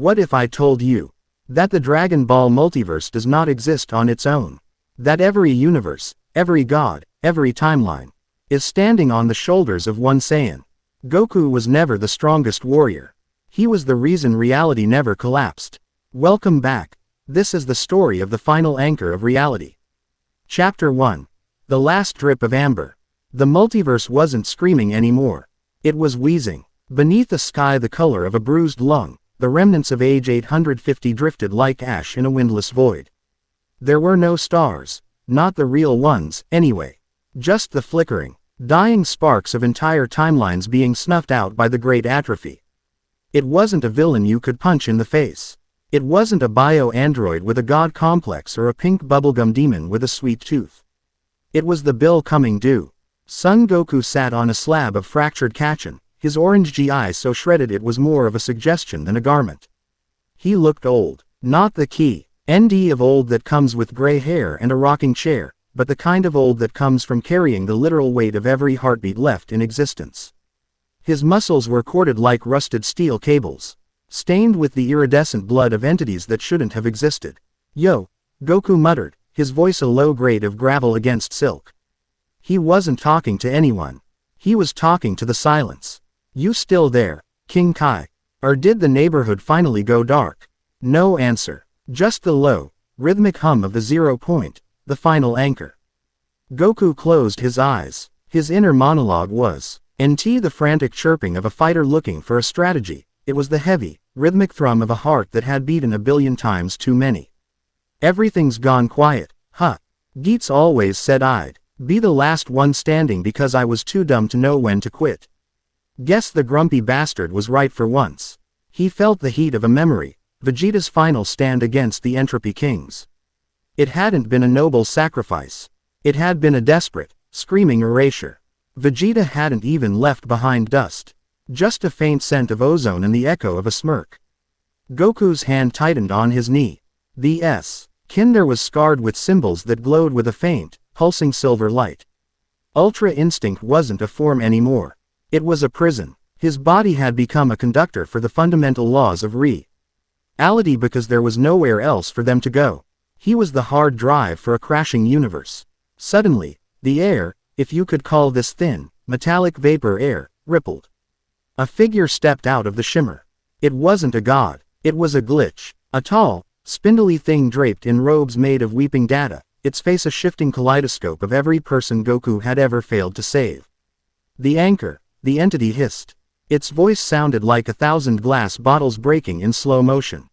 What if I told you that the Dragon Ball multiverse does not exist on its own? That every universe, every god, every timeline is standing on the shoulders of one Saiyan. Goku was never the strongest warrior. He was the reason reality never collapsed. Welcome back. This is the story of the final anchor of reality. Chapter 1. The Last Drip of Amber. The multiverse wasn't screaming anymore. It was wheezing. Beneath a sky the color of a bruised lung, the remnants of age 850 drifted like ash in a windless void. There were no stars. Not the real ones, anyway. Just the flickering, dying sparks of entire timelines being snuffed out by the great atrophy. It wasn't a villain you could punch in the face. It wasn't a bio-android with a god complex or a pink bubblegum demon with a sweet tooth. It was the bill coming due. Son Goku sat on a slab of fractured Kachin, his orange GI so shredded it was more of a suggestion than a garment. He looked old. Not the key, ND of old that comes with gray hair and a rocking chair, but the kind of old that comes from carrying the literal weight of every heartbeat left in existence. His muscles were corded like rusted steel cables, stained with the iridescent blood of entities that shouldn't have existed. Yo, Goku muttered, his voice a low grade of gravel against silk. He wasn't talking to anyone. He was talking to the silence. You still there, King Kai? Or did the neighborhood finally go dark? No answer. Just the low, rhythmic hum of the 0 point, the final anchor. Goku closed his eyes. His inner monologue was NT, the frantic chirping of a fighter looking for a strategy. It was the heavy, rhythmic thrum of a heart that had beaten a billion times too many. Everything's gone quiet, huh? Geets always said I'd be the last one standing because I was too dumb to know when to quit. Guess the grumpy bastard was right for once. He felt the heat of a memory, Vegeta's final stand against the Entropy Kings. It hadn't been a noble sacrifice. It had been a desperate, screaming erasure. Vegeta hadn't even left behind dust. Just a faint scent of ozone and the echo of a smirk. Goku's hand tightened on his knee. The Kinder was scarred with symbols that glowed with a faint, pulsing silver light. Ultra Instinct wasn't a form anymore. It was a prison. His body had become a conductor for the fundamental laws of reality because there was nowhere else for them to go. He was the hard drive for a crashing universe. Suddenly, the air, if you could call this thin, metallic vapor air, rippled. A figure stepped out of the shimmer. It wasn't a god. It was a glitch. A tall, spindly thing draped in robes made of weeping data, its face a shifting kaleidoscope of every person Goku had ever failed to save. The anchor, the entity hissed. Its voice sounded like 1,000 glass bottles breaking in slow motion.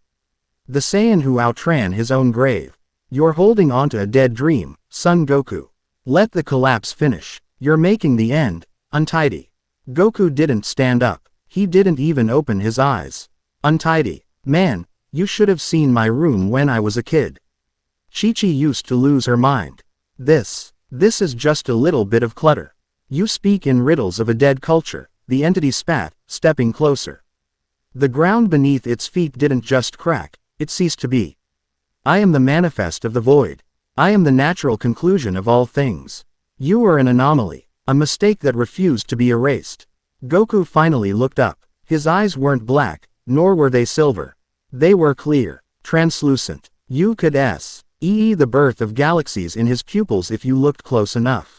The Saiyan who outran his own grave. You're holding onto a dead dream, son Goku. Let the collapse finish. You're making the end untidy. Goku didn't stand up. He didn't even open his eyes. Untidy. Man, you should have seen my room when I was a kid. Chi-Chi used to lose her mind. This is just a little bit of clutter. You speak in riddles of a dead culture, the entity spat, stepping closer. The ground beneath its feet didn't just crack, it ceased to be. I am the manifest of the void. I am the natural conclusion of all things. You are an anomaly, a mistake that refused to be erased. Goku finally looked up. His eyes weren't black, nor were they silver. They were clear, translucent. You could see the birth of galaxies in his pupils if you looked close enough.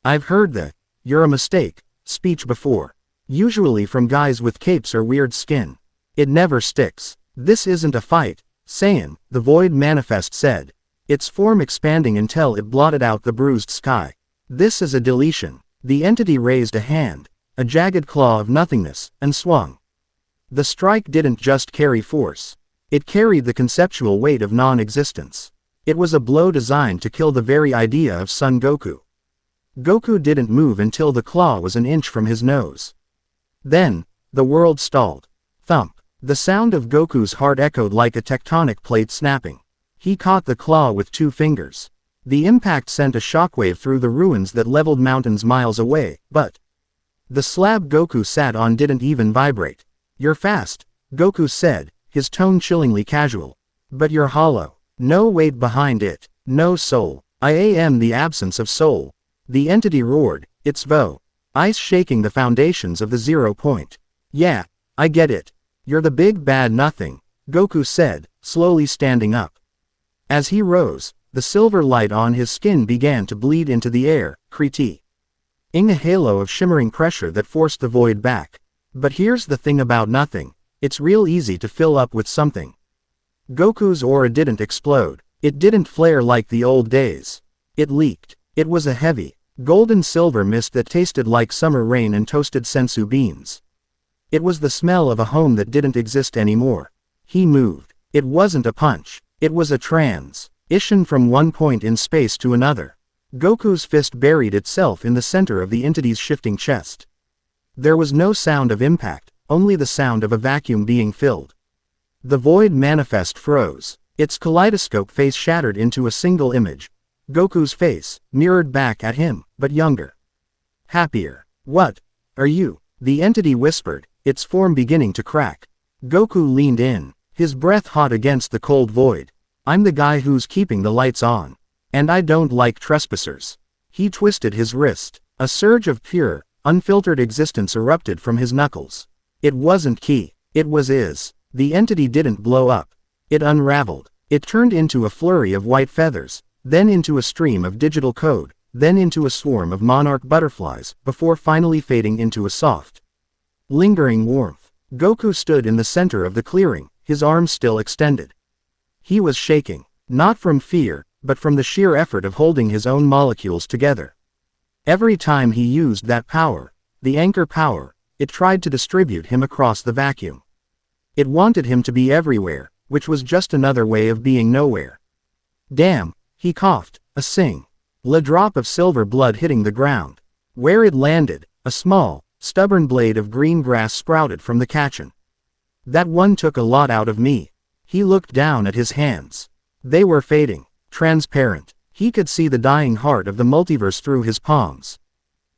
I've heard the "you're a mistake" speech before. Usually from guys with capes or weird skin. It never sticks. This isn't a fight, Saiyan, the void manifest said. Its form expanding until it blotted out the bruised sky. This is a deletion. The entity raised a hand, a jagged claw of nothingness, and swung. The strike didn't just carry force. It carried the conceptual weight of non-existence. It was a blow designed to kill the very idea of Son Goku. Goku didn't move until the claw was an inch from his nose. Then, the world stalled. Thump. The sound of Goku's heart echoed like a tectonic plate snapping. He caught the claw with 2 fingers. The impact sent a shockwave through the ruins that leveled mountains miles away, but the slab Goku sat on didn't even vibrate. You're fast, Goku said, his tone chillingly casual. But you're hollow. No weight behind it. No soul. I am the absence of soul. The entity roared, its ice shaking the foundations of the 0 point. Yeah, I get it. You're the big bad nothing. Goku said, slowly standing up. As he rose, the silver light on his skin began to bleed into the air, creating a halo of shimmering pressure that forced the void back. But here's the thing about nothing. It's real easy to fill up with something. Goku's aura didn't explode. It didn't flare like the old days. It leaked. It was a heavy, golden-silver mist that tasted like summer rain and toasted sensu beans. It was the smell of a home that didn't exist anymore. He moved. It wasn't a punch. It was a transition from one point in space to another. Goku's fist buried itself in the center of the entity's shifting chest. There was no sound of impact, only the sound of a vacuum being filled. The void manifest froze. Its kaleidoscope face shattered into a single image. Goku's face, mirrored back at him, but younger. Happier. What are you? The entity whispered, its form beginning to crack. Goku leaned in, his breath hot against the cold void. I'm the guy who's keeping the lights on. And I don't like trespassers. He twisted his wrist. A surge of pure, unfiltered existence erupted from his knuckles. It wasn't Ki. It was Is. The entity didn't blow up. It unraveled. It turned into a flurry of white feathers, then into a stream of digital code, then into a swarm of monarch butterflies, before finally fading into a soft, lingering warmth. Goku stood in the center of the clearing, his arms still extended. He was shaking, not from fear, but from the sheer effort of holding his own molecules together. Every time he used that power, the anchor power, it tried to distribute him across the vacuum. It wanted him to be everywhere, which was just another way of being nowhere. Damn, he coughed, a single drop of silver blood hitting the ground. Where it landed, a small, stubborn blade of green grass sprouted from the Kachin. That one took a lot out of me. He looked down at his hands. They were fading, transparent. He could see the dying heart of the multiverse through his palms.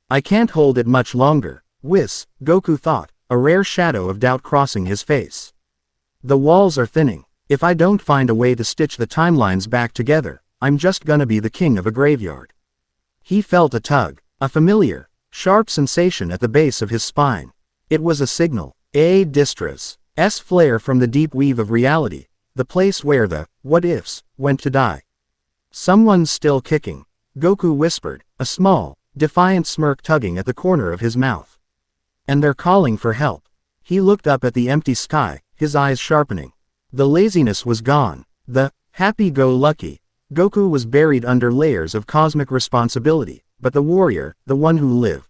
I can't hold it much longer, Goku thought, a rare shadow of doubt crossing his face. The walls are thinning. If I don't find a way to stitch the timelines back together, I'm just gonna be the king of a graveyard. He felt a tug, a familiar, sharp sensation at the base of his spine. It was a signal, a distress flare from the deep weave of reality, the place where the what-ifs went to die. Someone's still kicking, Goku whispered, a small, defiant smirk tugging at the corner of his mouth. And they're calling for help. He looked up at the empty sky, his eyes sharpening. The laziness was gone. The happy-go-lucky Goku was buried under layers of cosmic responsibility, but the warrior, the one who lived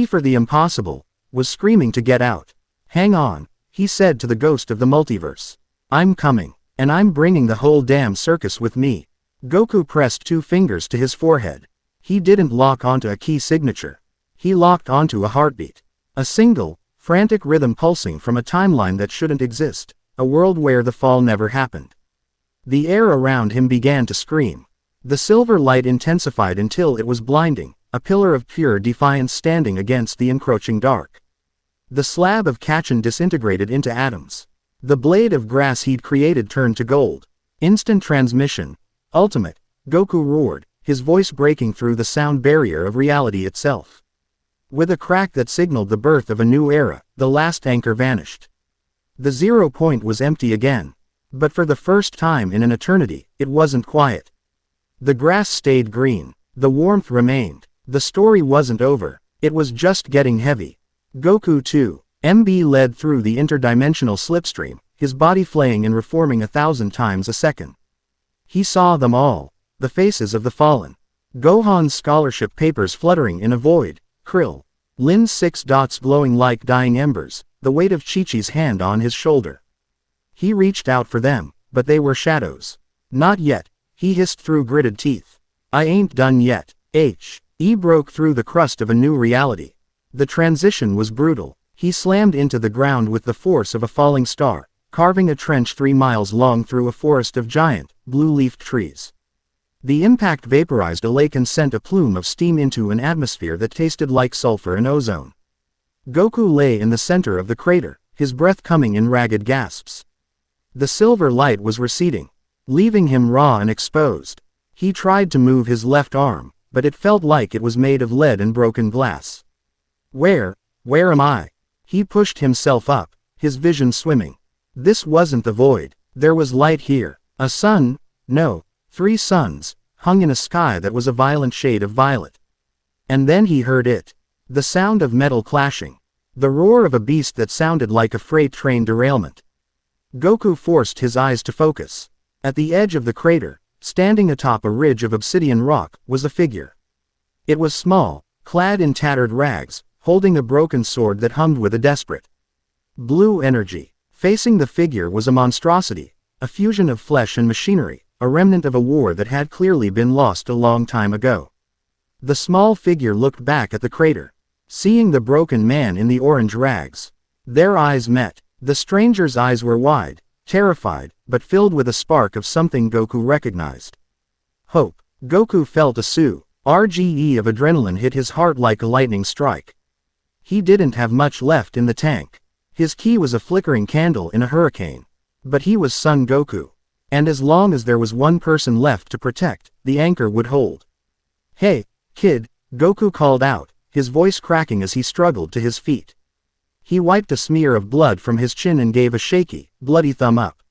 for the impossible, was screaming to get out. Hang on, he said to the ghost of the multiverse. I'm coming, and I'm bringing the whole damn circus with me. Goku pressed 2 fingers to his forehead. He didn't lock onto a key signature. He locked onto a heartbeat. A single, frantic rhythm pulsing from a timeline that shouldn't exist, a world where the fall never happened. The air around him began to scream. The silver light intensified until it was blinding, a pillar of pure defiance standing against the encroaching dark. The slab of Kachin disintegrated into atoms. The blade of grass he'd created turned to gold. Instant transmission. Ultimate. Goku roared, his voice breaking through the sound barrier of reality itself. With a crack that signaled the birth of a new era, the last anchor vanished. The 0 point was empty again. But for the first time in an eternity, it wasn't quiet. The grass stayed green. The warmth remained. The story wasn't over. It was just getting heavy. Goku 2.MB led through the interdimensional slipstream, his body flaying and reforming 1,000 times a second. He saw them all. The faces of the fallen. Gohan's scholarship papers fluttering in a void. Lin's 6 dots glowing like dying embers, the weight of Chi-Chi's hand on his shoulder. He reached out for them, but they were shadows. Not yet, he hissed through gritted teeth. I ain't done yet. He broke through the crust of a new reality. The transition was brutal. He slammed into the ground with the force of a falling star, carving a trench 3 miles long through a forest of giant, blue-leafed trees. The impact vaporized a lake and sent a plume of steam into an atmosphere that tasted like sulfur and ozone. Goku lay in the center of the crater, his breath coming in ragged gasps. The silver light was receding, leaving him raw and exposed. He tried to move his left arm, but it felt like it was made of lead and broken glass. Where am I? He pushed himself up, his vision swimming. This wasn't the void. There was light here. A sun? No. 3 suns, hung in a sky that was a violent shade of violet. And then he heard it. The sound of metal clashing. The roar of a beast that sounded like a freight train derailment. Goku forced his eyes to focus. At the edge of the crater, standing atop a ridge of obsidian rock, was a figure. It was small, clad in tattered rags, holding a broken sword that hummed with a desperate blue energy. Facing the figure was a monstrosity, a fusion of flesh and machinery, a remnant of a war that had clearly been lost a long time ago. The small figure looked back at the crater, seeing the broken man in the orange rags. Their eyes met. The stranger's eyes were wide, terrified, but filled with a spark of something Goku recognized. Hope. Goku felt a surge of adrenaline hit his heart like a lightning strike. He didn't have much left in the tank. His ki was a flickering candle in a hurricane. But he was Son Goku. And as long as there was one person left to protect, the anchor would hold. "Hey, kid," Goku called out, his voice cracking as he struggled to his feet. He wiped a smear of blood from his chin and gave a shaky, bloody thumb up.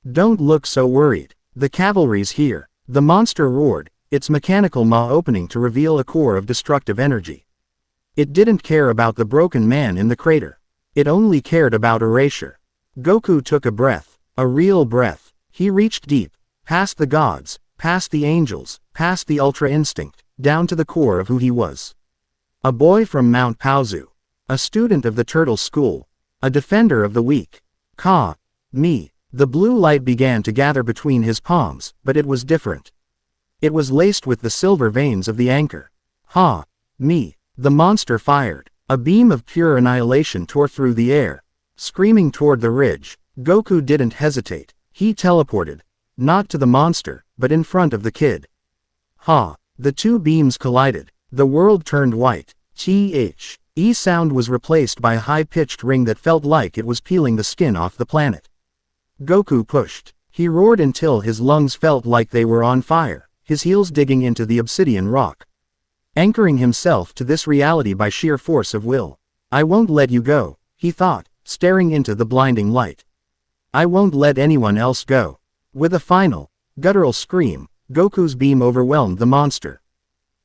"Don't look so worried. The cavalry's here." The monster roared, its mechanical maw opening to reveal a core of destructive energy. It didn't care about the broken man in the crater. It only cared about erasure. Goku took a breath, a real breath. He reached deep, past the gods, past the angels, past the Ultra Instinct, down to the core of who he was. A boy from Mount Paozu. A student of the Turtle School. A defender of the weak. Me. The blue light began to gather between his palms, but it was different. It was laced with the silver veins of the anchor. Me. The monster fired. A beam of pure annihilation tore through the air, screaming toward the ridge. Goku didn't hesitate. He teleported. Not to the monster, but in front of the kid. The two beams collided. The world turned white. E sound was replaced by a high-pitched ring that felt like it was peeling the skin off the planet. Goku pushed. He roared until his lungs felt like they were on fire, his heels digging into the obsidian rock. Anchoring himself to this reality by sheer force of will. "I won't let you go," he thought, staring into the blinding light. "I won't let anyone else go." With a final, guttural scream, Goku's beam overwhelmed the monster,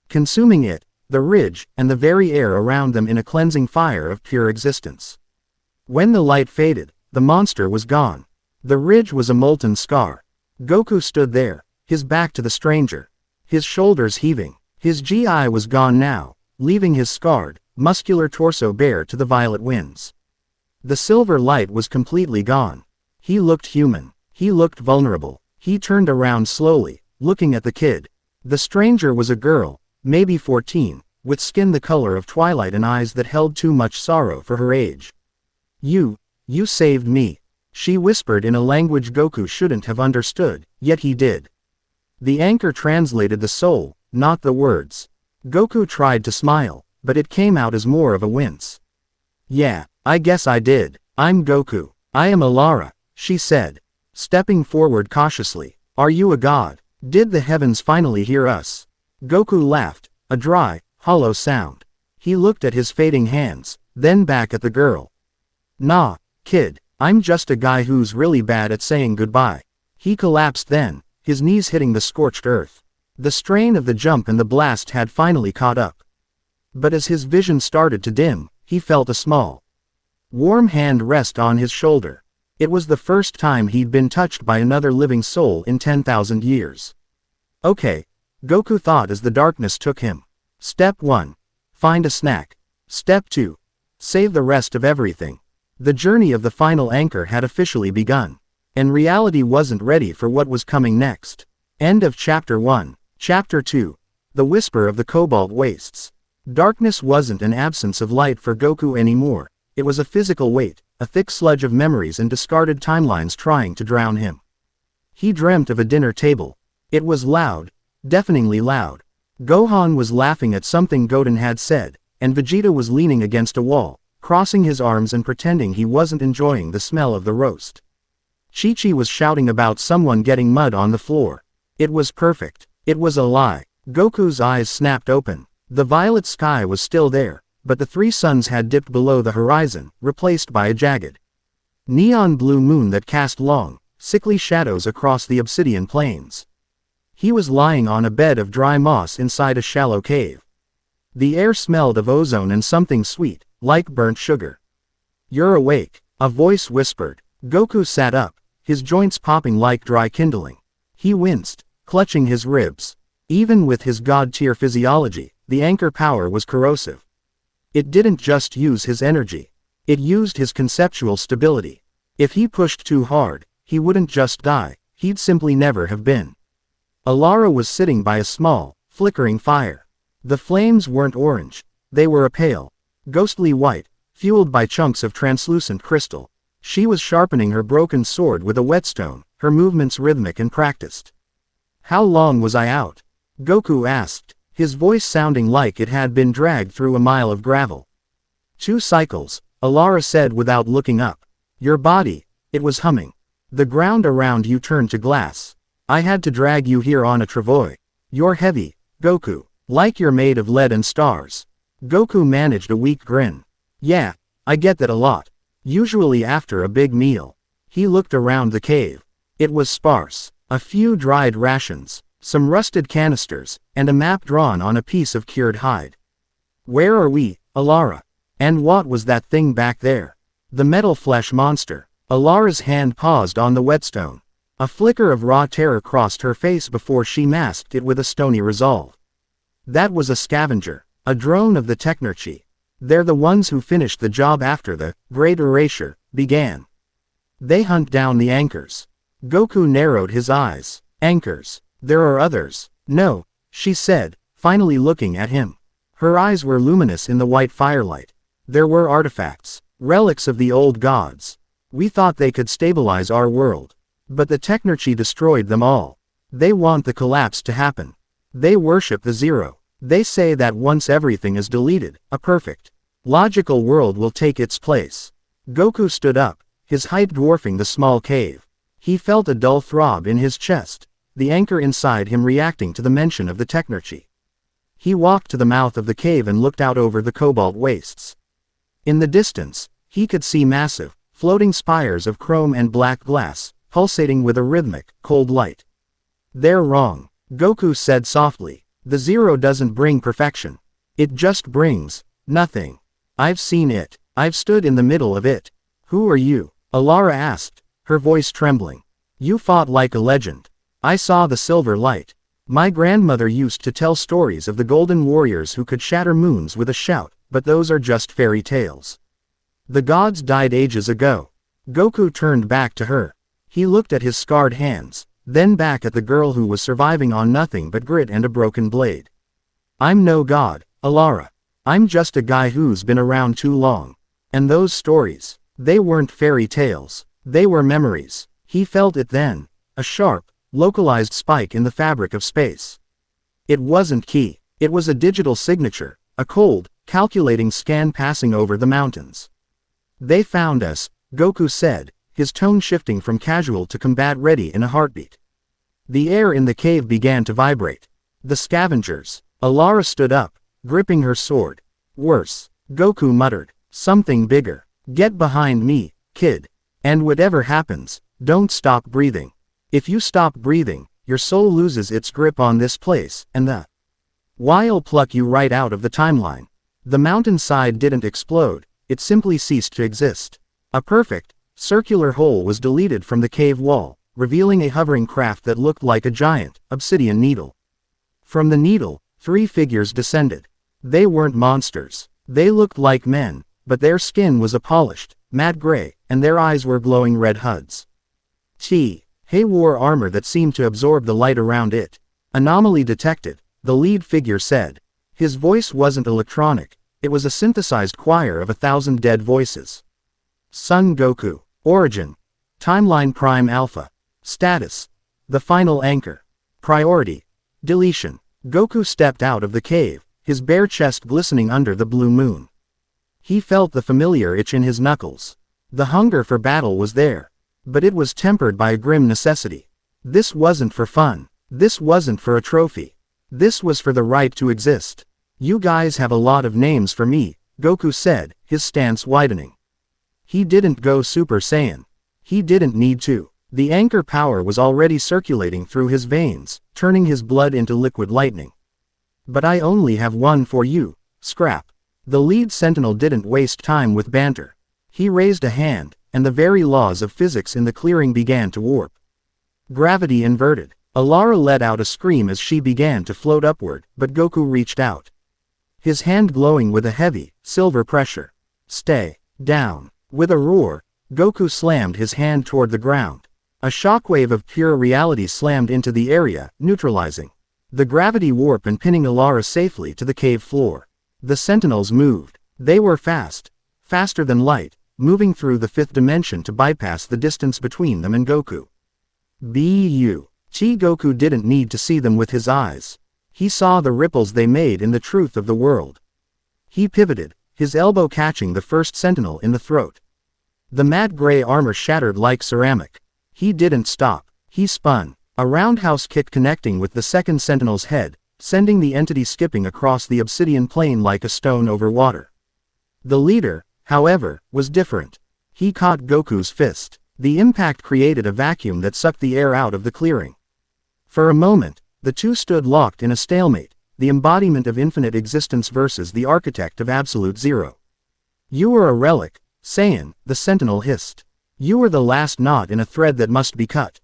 consuming it, the ridge, and the very air around them in a cleansing fire of pure existence. When the light faded, the monster was gone. The ridge was a molten scar. Goku stood there, his back to the stranger, his shoulders heaving. His GI was gone now, leaving his scarred, muscular torso bare to the violet winds. The silver light was completely gone. He looked human. He looked vulnerable. He turned around slowly, looking at the kid. The stranger was a girl, maybe 14, with skin the color of twilight and eyes that held too much sorrow for her age. You saved me," she whispered in a language Goku shouldn't have understood, yet he did. The anchor translated the soul, not the words. Goku tried to smile, but it came out as more of a wince. "Yeah, I guess I did. I'm Goku. I am Alara," she said, stepping forward cautiously. "Are you a god? Did the heavens finally hear us?" Goku laughed, a dry, hollow sound. He looked at his fading hands, then back at the girl. "Nah, kid, I'm just a guy who's really bad at saying goodbye." He collapsed then, his knees hitting the scorched earth. The strain of the jump and the blast had finally caught up. But as his vision started to dim, he felt a small, warm hand rest on his shoulder. It was the first time he'd been touched by another living soul in 10,000 years. "Okay," Goku thought as the darkness took him. Step 1. Find a snack. Step 2. Save the rest of everything. The journey of the final anchor had officially begun. And reality wasn't ready for what was coming next. End of Chapter 1. Chapter 2. The Whisper of the Cobalt Wastes. Darkness wasn't an absence of light for Goku anymore. It was a physical weight, a thick sludge of memories and discarded timelines trying to drown him. He dreamt of a dinner table. It was loud, deafeningly loud. Gohan was laughing at something Goten had said, and Vegeta was leaning against a wall, crossing his arms and pretending he wasn't enjoying the smell of the roast. Chi-Chi was shouting about someone getting mud on the floor. It was perfect. It was a lie. Goku's eyes snapped open. The violet sky was still there, but the 3 suns had dipped below the horizon, replaced by a jagged Neon blue moon that cast long, sickly shadows across the obsidian plains. He was lying on a bed of dry moss inside a shallow cave. The air smelled of ozone and something sweet, like burnt sugar. "You're awake," a voice whispered. Goku sat up, his joints popping like dry kindling. He winced, clutching his ribs. Even with his god-tier physiology, the anchor power was corrosive. It didn't just use his energy. It used his conceptual stability. If he pushed too hard, he wouldn't just die, he'd simply never have been. Alara was sitting by a small, flickering fire. The flames weren't orange, they were a pale, ghostly white, fueled by chunks of translucent crystal. She was sharpening her broken sword with a whetstone, her movements rhythmic and practiced. "How long was I out?" Goku asked, his voice sounding like it had been dragged through a mile of gravel. "2 cycles, Alara said without looking up. "Your body," it was humming. "The ground around you turned to glass. I had to drag you here on a travois. You're heavy, Goku, like you're made of lead and stars." Goku managed a weak grin. "Yeah, I get that a lot. Usually after a big meal." He looked around the cave. It was sparse. A few dried rations, some rusted canisters, and a map drawn on a piece of cured hide. "Where are we, Alara? And what was that thing back there?" "The metal flesh monster." Alara's hand paused on the whetstone. A flicker of raw terror crossed her face before she masked it with a stony resolve. "That was a scavenger, a drone of the Technergy. They're the ones who finished the job after the Great Erasure began. They hunt down the anchors." Goku narrowed his eyes. "Anchors? There are others." "No," she said, finally looking at him. Her eyes were luminous in the white firelight. "There were artifacts, relics of the old gods. We thought they could stabilize our world. But the Technergy destroyed them all. They want the collapse to happen. They worship the zero. They say that once everything is deleted, a perfect, logical world will take its place." Goku stood up, his height dwarfing the small cave. He felt a dull throb in his chest, the anchor inside him reacting to the mention of the Technergy. He walked to the mouth of the cave and looked out over the cobalt wastes. In the distance, he could see massive, floating spires of chrome and black glass, pulsating with a rhythmic, cold light. "They're wrong," Goku said softly. "The zero doesn't bring perfection. It just brings nothing. I've seen it. I've stood in the middle of it." "Who are you?" Alara asked, her voice trembling. "You fought like a legend. I saw the silver light. My grandmother used to tell stories of the golden warriors who could shatter moons with a shout, but those are just fairy tales. The gods died ages ago." Goku turned back to her. He looked at his scarred hands, then back at the girl who was surviving on nothing but grit and a broken blade. "I'm no god, Alara. I'm just a guy who's been around too long. And those stories, they weren't fairy tales. They were memories." He felt it then, a sharp, localized spike in the fabric of space. It wasn't ki. It was a digital signature, a cold, calculating scan passing over the mountains. "They found us," Goku said, his tone shifting from casual to combat ready in a heartbeat. The air in the cave began to vibrate. "The scavengers." Alara stood up, gripping her sword. "Worse," Goku muttered. "Something bigger. Get behind me, kid. And whatever happens, don't stop breathing. If you stop breathing, your soul loses its grip on this place, and the Why'll pluck you right out of the timeline." The mountainside didn't explode, it simply ceased to exist. A perfect, circular hole was deleted from the cave wall, revealing a hovering craft that looked like a giant, obsidian needle. From the needle, 3 figures descended. They weren't monsters. They looked like men, but their skin was a polished, matte gray, and their eyes were glowing red HUDs. He wore armor that seemed to absorb the light around it. "Anomaly detected," the lead figure said. His voice wasn't electronic, it was a synthesized choir of 1,000 dead voices. Son Goku. Origin. Timeline Prime Alpha. Status. The final anchor. Priority. Deletion. Goku stepped out of the cave, his bare chest glistening under the blue moon. He felt the familiar itch in his knuckles. The hunger for battle was there, but it was tempered by a grim necessity. This wasn't for fun. This wasn't for a trophy. This was for the right to exist. "You guys have a lot of names for me," Goku said, his stance widening. He didn't go Super Saiyan. He didn't need to. The anchor power was already circulating through his veins, turning his blood into liquid lightning. But I only have one for you, Scrap. The lead sentinel didn't waste time with banter. He raised a hand, and the very laws of physics in the clearing began to warp. Gravity inverted. Alara let out a scream as she began to float upward, but Goku reached out. His hand glowing with a heavy, silver pressure. Stay down. With a roar, Goku slammed his hand toward the ground. A shockwave of pure reality slammed into the area, neutralizing the gravity warp and pinning Alara safely to the cave floor. The sentinels moved. They were fast. Faster than light, moving through the fifth dimension to bypass the distance between them and Goku. Goku didn't need to see them with his eyes. He saw the ripples they made in the truth of the world. He pivoted, his elbow catching the first sentinel in the throat. The matte gray armor shattered like ceramic. He didn't stop. He spun, a roundhouse kick connecting with the second sentinel's head, sending the entity skipping across the obsidian plane like a stone over water. The leader, however, was different. He caught Goku's fist. The impact created a vacuum that sucked the air out of the clearing. For a moment, the two stood locked in a stalemate, the embodiment of infinite existence versus the architect of absolute zero. You are a relic, Saiyan, the sentinel hissed. You are the last knot in a thread that must be cut.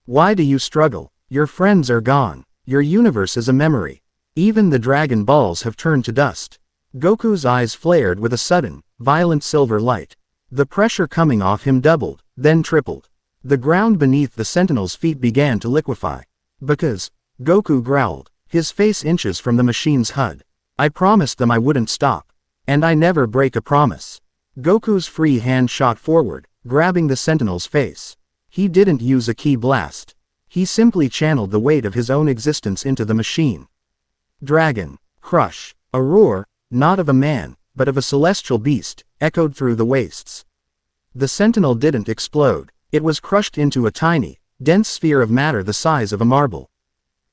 Why do you struggle? Your friends are gone. Your universe is a memory. Even the Dragon Balls have turned to dust. Goku's eyes flared with a sudden, violent silver light. The pressure coming off him doubled, then tripled. The ground beneath the sentinel's feet began to liquefy. Because, Goku growled, his face inches from the machine's HUD. I promised them I wouldn't stop. And I never break a promise. Goku's free hand shot forward, grabbing the sentinel's face. He didn't use a ki blast. He simply channeled the weight of his own existence into the machine. Dragon, crush. A roar, not of a man, but of a celestial beast, echoed through the wastes. The sentinel didn't explode. It was crushed into a tiny, dense sphere of matter the size of a marble.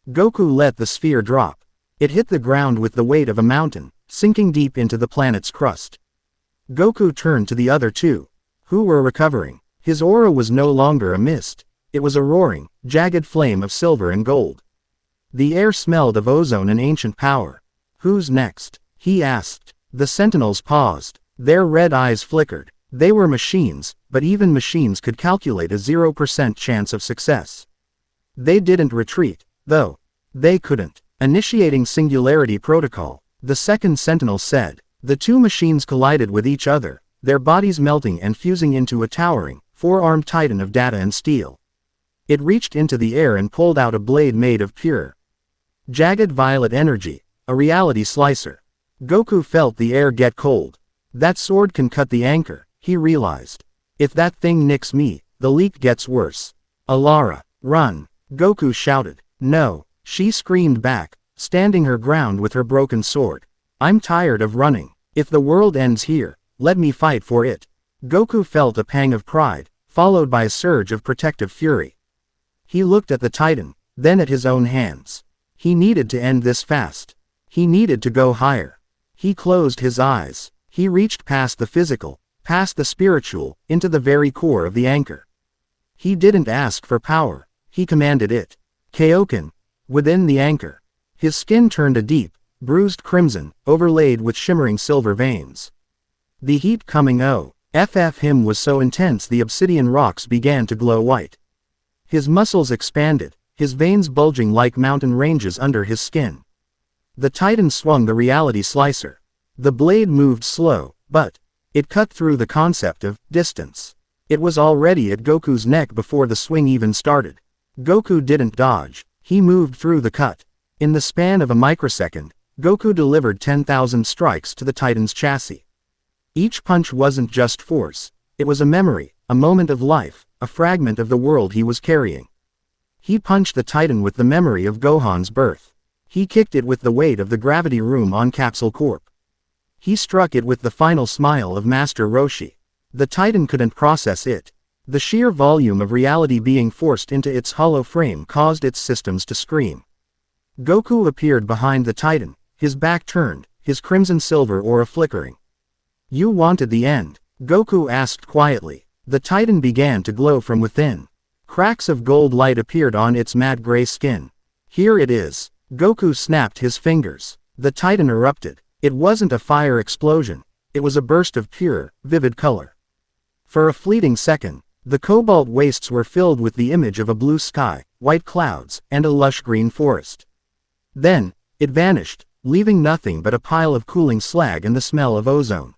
Goku let the sphere drop. It hit the ground with the weight of a mountain, sinking deep into the planet's crust. Goku turned to the other two, who were recovering. His aura was no longer a mist. It was a roaring, jagged flame of silver and gold. The air smelled of ozone and ancient power. Who's next? He asked. The sentinels paused. Their red eyes flickered. They were machines, but even machines could calculate a 0% chance of success. They didn't retreat, though. They couldn't. Initiating Singularity Protocol, the second sentinel said. The two machines collided with each other, their bodies melting and fusing into a towering, four-armed titan of data and steel. It reached into the air and pulled out a blade made of pure, jagged violet energy, a reality slicer. Goku felt the air get cold. That sword can cut the anchor, he realized. If that thing nicks me, the leak gets worse. Alara, run! Goku shouted. No, she screamed back, standing her ground with her broken sword. I'm tired of running. If the world ends here, let me fight for it. Goku felt a pang of pride, followed by a surge of protective fury. He looked at the Titan, then at his own hands. He needed to end this fast. He needed to go higher. He closed his eyes. He reached past the physical, past the spiritual, into the very core of the anchor. He didn't ask for power. He commanded it. Kaioken. Within the anchor. His skin turned a deep, bruised crimson, overlaid with shimmering silver veins. The heat coming him was so intense the obsidian rocks began to glow white. His muscles expanded, his veins bulging like mountain ranges under his skin. The Titan swung the reality slicer. The blade moved slow, but it cut through the concept of distance. It was already at Goku's neck before the swing even started. Goku didn't dodge. He moved through the cut. In the span of a microsecond, Goku delivered 10,000 strikes to the Titan's chassis. Each punch wasn't just force. It was a memory, a moment of life, a fragment of the world he was carrying. He punched the Titan with the memory of Gohan's birth. He kicked it with the weight of the gravity room on Capsule Corp. He struck it with the final smile of Master Roshi. The Titan couldn't process it. The sheer volume of reality being forced into its hollow frame caused its systems to scream. Goku appeared behind the Titan, his back turned, his crimson silver aura flickering. You wanted the end. Goku asked quietly. The Titan began to glow from within. Cracks of gold light appeared on its matte gray skin. Here it is. Goku snapped his fingers. The Titan erupted. It wasn't a fire explosion. It was a burst of pure, vivid color. For a fleeting second, the cobalt wastes were filled with the image of a blue sky, white clouds, and a lush green forest. Then, it vanished, leaving nothing but a pile of cooling slag and the smell of ozone.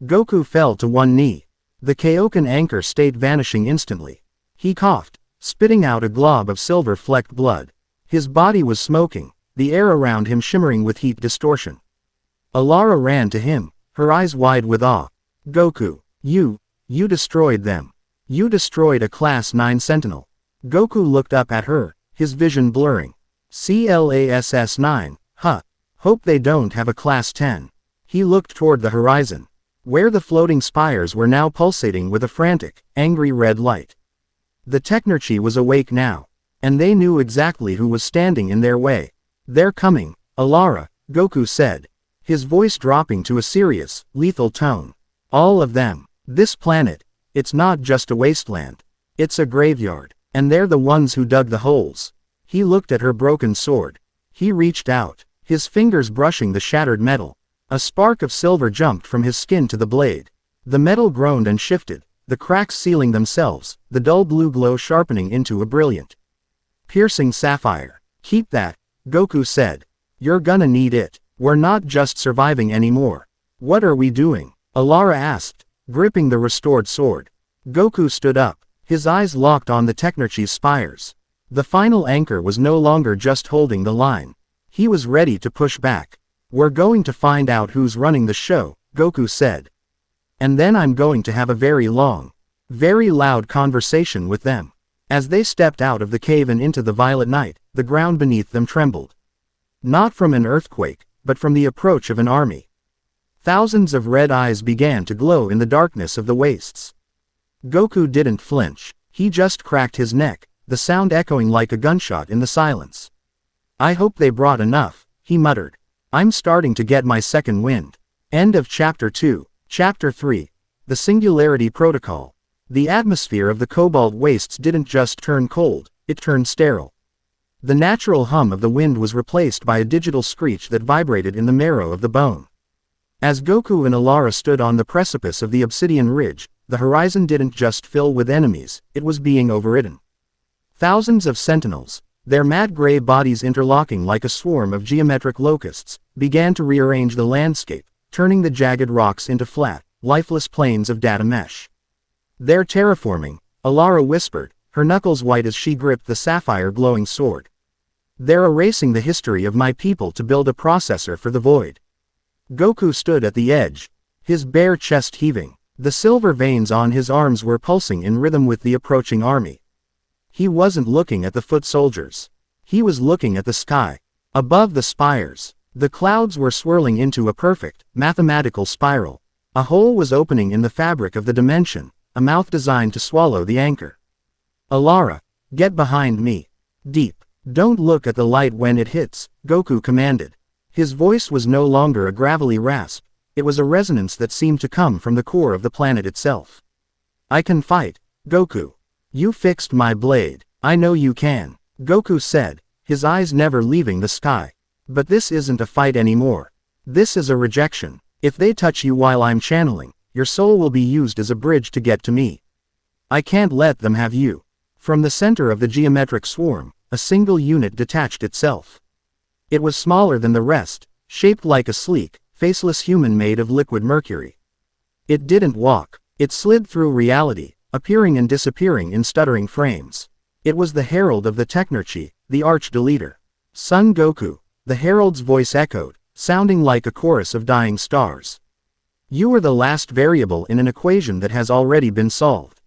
Goku fell to one knee. The Kaioken anchor stayed vanishing instantly. He coughed, spitting out a glob of silver-flecked blood. His body was smoking, the air around him shimmering with heat distortion. Alara ran to him, her eyes wide with awe. Goku, you destroyed them. You destroyed a Class 9 Sentinel. Goku looked up at her, his vision blurring. Class 9, huh. Hope they don't have a Class 10. He looked toward the horizon, where the floating spires were now pulsating with a frantic, angry red light. The Technergy was awake now, and they knew exactly who was standing in their way. They're coming, Alara, Goku said, his voice dropping to a serious, lethal tone. All of them. This planet, it's not just a wasteland. It's a graveyard, and they're the ones who dug the holes. He looked at her broken sword. He reached out, his fingers brushing the shattered metal. A spark of silver jumped from his skin to the blade. The metal groaned and shifted, the cracks sealing themselves, the dull blue glow sharpening into a brilliant, piercing sapphire. Keep that, Goku said. You're gonna need it. We're not just surviving anymore. What are we doing? Alara asked, gripping the restored sword. Goku stood up, his eyes locked on the Technergy's spires. The final anchor was no longer just holding the line. He was ready to push back. We're going to find out who's running the show, Goku said. And then I'm going to have a very long, very loud conversation with them. As they stepped out of the cave and into the violet night, the ground beneath them trembled. Not from an earthquake, but from the approach of an army. Thousands of red eyes began to glow in the darkness of the wastes. Goku didn't flinch. He just cracked his neck, the sound echoing like a gunshot in the silence. I hope they brought enough, he muttered. I'm starting to get my second wind. End of Chapter 2. Chapter 3. The Singularity Protocol. The atmosphere of the cobalt wastes didn't just turn cold, it turned sterile. The natural hum of the wind was replaced by a digital screech that vibrated in the marrow of the bone. As Goku and Alara stood on the precipice of the obsidian ridge, the horizon didn't just fill with enemies, it was being overridden. Thousands of sentinels, their mad gray bodies interlocking like a swarm of geometric locusts, began to rearrange the landscape, turning the jagged rocks into flat, lifeless plains of data mesh. They're terraforming, Alara whispered, her knuckles white as she gripped the sapphire-glowing sword. They're erasing the history of my people to build a processor for the void. Goku stood at the edge, his bare chest heaving. The silver veins on his arms were pulsing in rhythm with the approaching army. He wasn't looking at the foot soldiers. He was looking at the sky. Above the spires, the clouds were swirling into a perfect, mathematical spiral. A hole was opening in the fabric of the dimension, a mouth designed to swallow the anchor. Alara, get behind me. Deep. Don't look at the light when it hits, Goku commanded. His voice was no longer a gravelly rasp, it was a resonance that seemed to come from the core of the planet itself. I can fight, Goku. You fixed my blade. I know you can, Goku said, his eyes never leaving the sky. But this isn't a fight anymore. This is a rejection. If they touch you while I'm channeling, your soul will be used as a bridge to get to me. I can't let them have you. From the center of the geometric swarm, a single unit detached itself. It was smaller than the rest, shaped like a sleek, faceless human made of liquid mercury. It didn't walk. It slid through reality, appearing and disappearing in stuttering frames. It was the herald of the Technergy, the arch-deleter. Son Goku, the herald's voice echoed, sounding like a chorus of dying stars. You are the last variable in an equation that has already been solved.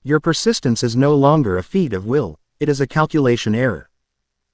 Your persistence is no longer a feat of will, it is a calculation error.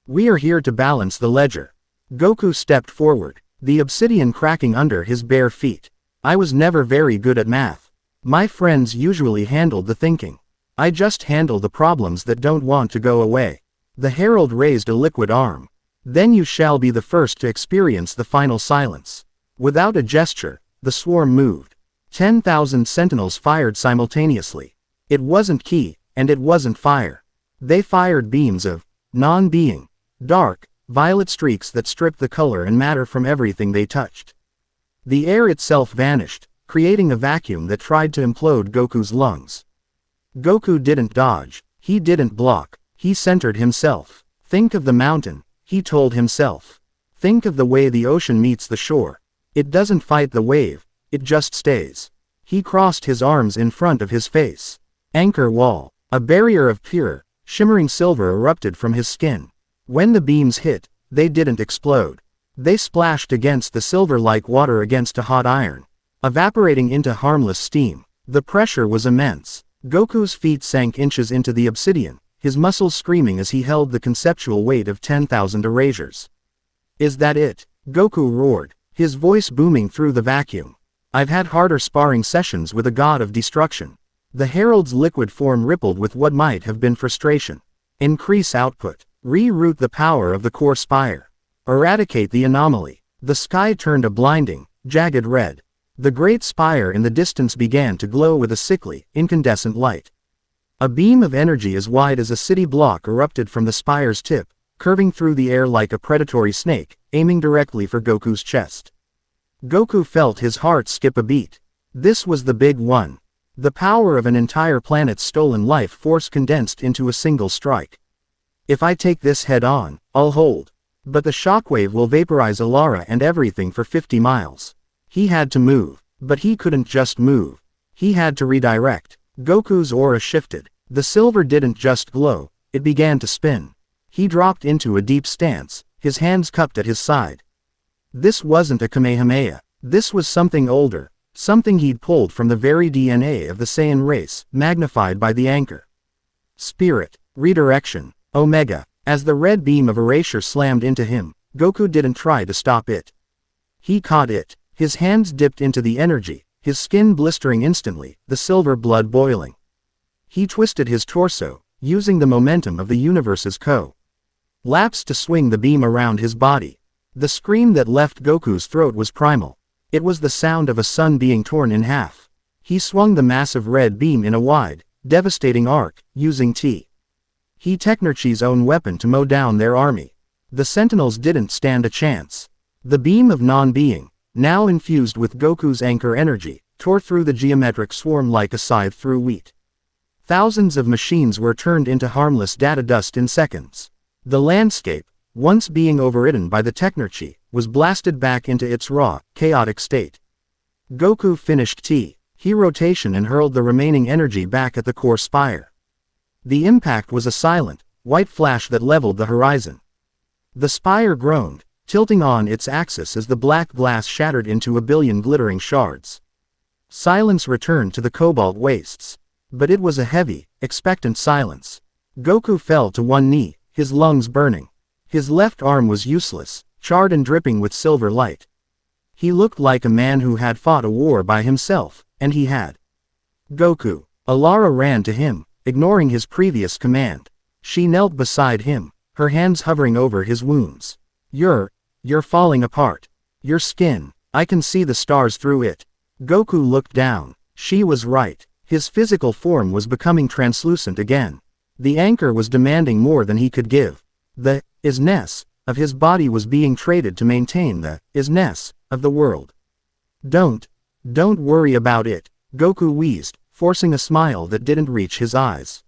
We are here to balance the ledger. Goku stepped forward, the obsidian cracking under his bare feet. I was never very good at math. My friends usually handled the thinking. I just handle the problems that don't want to go away. The herald raised a liquid arm. Then you shall be the first to experience the final silence. Without a gesture, the swarm moved. 10,000 sentinels fired simultaneously. It wasn't ki, and it wasn't fire. They fired beams of non-being, dark, violet streaks that stripped the color and matter from everything they touched. The air itself vanished, creating a vacuum that tried to implode Goku's lungs. Goku didn't dodge, he didn't block, he centered himself. Think of the mountain, he told himself. Think of the way the ocean meets the shore. It doesn't fight the wave, it just stays. He crossed his arms in front of his face. Anchor wall. A barrier of pure, shimmering silver erupted from his skin. When the beams hit, they didn't explode. They splashed against the silver like water against a hot iron, evaporating into harmless steam. The pressure was immense. Goku's feet sank inches into the obsidian, his muscles screaming as he held the conceptual weight of 10,000 erasures. Is that it? Goku roared, his voice booming through the vacuum. I've had harder sparring sessions with a god of destruction. The herald's liquid form rippled with what might have been frustration. Increase output. Reroute the power of the core spire. Eradicate the anomaly. The sky turned a blinding, jagged red. The great spire in the distance began to glow with a sickly, incandescent light. A beam of energy as wide as a city block erupted from the spire's tip, curving through the air like a predatory snake, aiming directly for Goku's chest. Goku felt his heart skip a beat. This was the big one. The power of an entire planet's stolen life force condensed into a single strike. If I take this head on, I'll hold. But the shockwave will vaporize Alara and everything for 50 miles. He had to move, but he couldn't just move. He had to redirect. Goku's aura shifted. The silver didn't just glow, it began to spin. He dropped into a deep stance, his hands cupped at his side. This wasn't a Kamehameha. This was something older, something he'd pulled from the very DNA of the Saiyan race, magnified by the anchor. Spirit. Redirection. Omega. As the red beam of erasure slammed into him, Goku didn't try to stop it. He caught it. His hands dipped into the energy, his skin blistering instantly, the silver blood boiling. He twisted his torso, using the momentum of the universe's collapse to swing the beam around his body. The scream that left Goku's throat was primal. It was the sound of a sun being torn in half. He swung the massive red beam in a wide, devastating arc, using Technerchi's own weapon to mow down their army. The Sentinels didn't stand a chance. The beam of non-being, now infused with Goku's anchor energy, tore through the geometric swarm like a scythe through wheat. Thousands of machines were turned into harmless data dust in seconds. The landscape, once being overridden by the Technerchi, was blasted back into its raw, chaotic state. Goku finished He rotation and hurled the remaining energy back at the core spire. The impact was a silent, white flash that leveled the horizon. The spire groaned, tilting on its axis as the black glass shattered into a billion glittering shards. Silence returned to the cobalt wastes. But it was a heavy, expectant silence. Goku fell to one knee, his lungs burning. His left arm was useless, charred and dripping with silver light. He looked like a man who had fought a war by himself, and he had. Goku. Alara ran to him, ignoring his previous command. She knelt beside him, her hands hovering over his wounds. You're falling apart. Your skin, I can see the stars through it. Goku looked down. She was right. His physical form was becoming translucent again. The anchor was demanding more than he could give. The isness of his body was being traded to maintain the isness of the world. Don't worry about it, Goku wheezed, forcing a smile that didn't reach his eyes.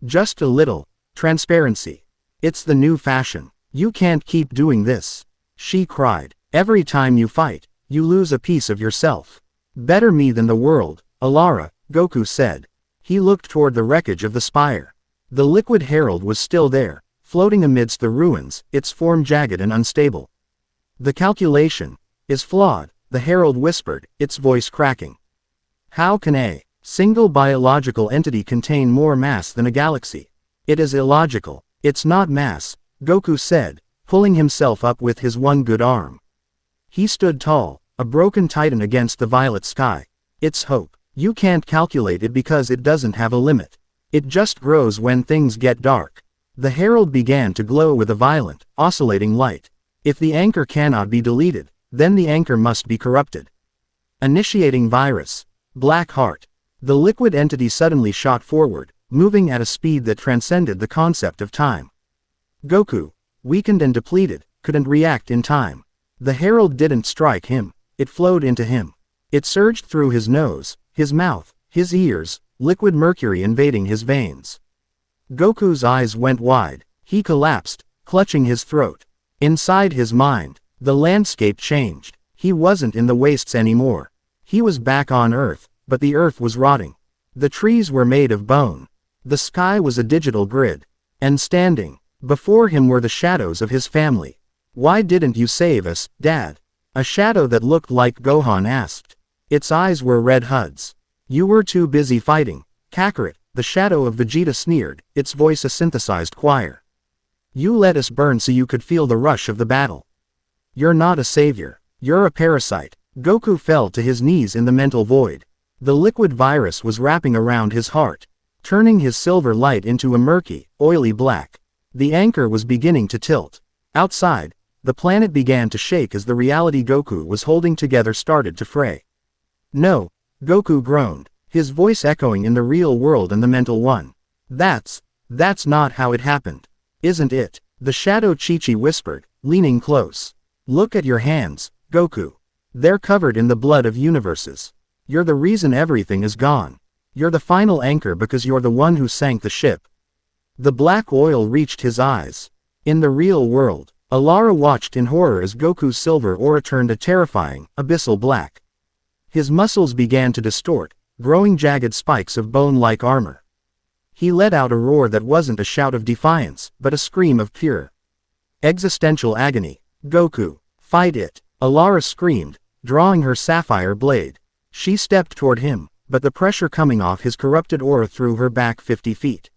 Just a little transparency. It's the new fashion. You can't keep doing this. She cried. Every time you fight, you lose a piece of yourself. Better me than the world, Alara, Goku said. He looked toward the wreckage of the spire. The liquid herald was still there, floating amidst the ruins, its form jagged and unstable. The calculation is flawed, the herald whispered, its voice cracking. How can a single biological entity contain more mass than a galaxy? It is illogical. It's not mass, Goku said, pulling himself up with his one good arm. He stood tall, a broken titan against the violet sky. It's hope. You can't calculate it because it doesn't have a limit. It just grows when things get dark. The herald began to glow with a violent, oscillating light. If the anchor cannot be deleted, then the anchor must be corrupted. Initiating virus. Black heart. The liquid entity suddenly shot forward, moving at a speed that transcended the concept of time. Goku, weakened and depleted, couldn't react in time. The herald didn't strike him, it flowed into him. It surged through his nose, his mouth, his ears, liquid mercury invading his veins. Goku's eyes went wide, he collapsed, clutching his throat. Inside his mind, the landscape changed. He wasn't in the wastes anymore. He was back on Earth, but the Earth was rotting. The trees were made of bone. The sky was a digital grid. And standing before him were the shadows of his family. "Why didn't you save us, Dad?" A shadow that looked like Gohan asked. Its eyes were red HUDs. "You were too busy fighting, Kakarot," the shadow of Vegeta sneered, its voice a synthesized choir. "You let us burn so you could feel the rush of the battle. You're not a savior. You're a parasite." Goku fell to his knees in the mental void. The liquid virus was wrapping around his heart, turning his silver light into a murky, oily black. The anchor was beginning to tilt. Outside, the planet began to shake as the reality Goku was holding together started to fray. "No," Goku groaned, his voice echoing in the real world and the mental one. That's not how it happened. Isn't it?" The shadow Chi-Chi whispered, leaning close. "Look at your hands, Goku. They're covered in the blood of universes. You're the reason everything is gone. You're the final anchor because you're the one who sank the ship." The black oil reached his eyes. In the real world, Alara watched in horror as Goku's silver aura turned a terrifying, abyssal black. His muscles began to distort, growing jagged spikes of bone-like armor. He let out a roar that wasn't a shout of defiance, but a scream of pure existential agony. "Goku, fight it!" Alara screamed, drawing her sapphire blade. She stepped toward him, but the pressure coming off his corrupted aura threw her back 50 feet.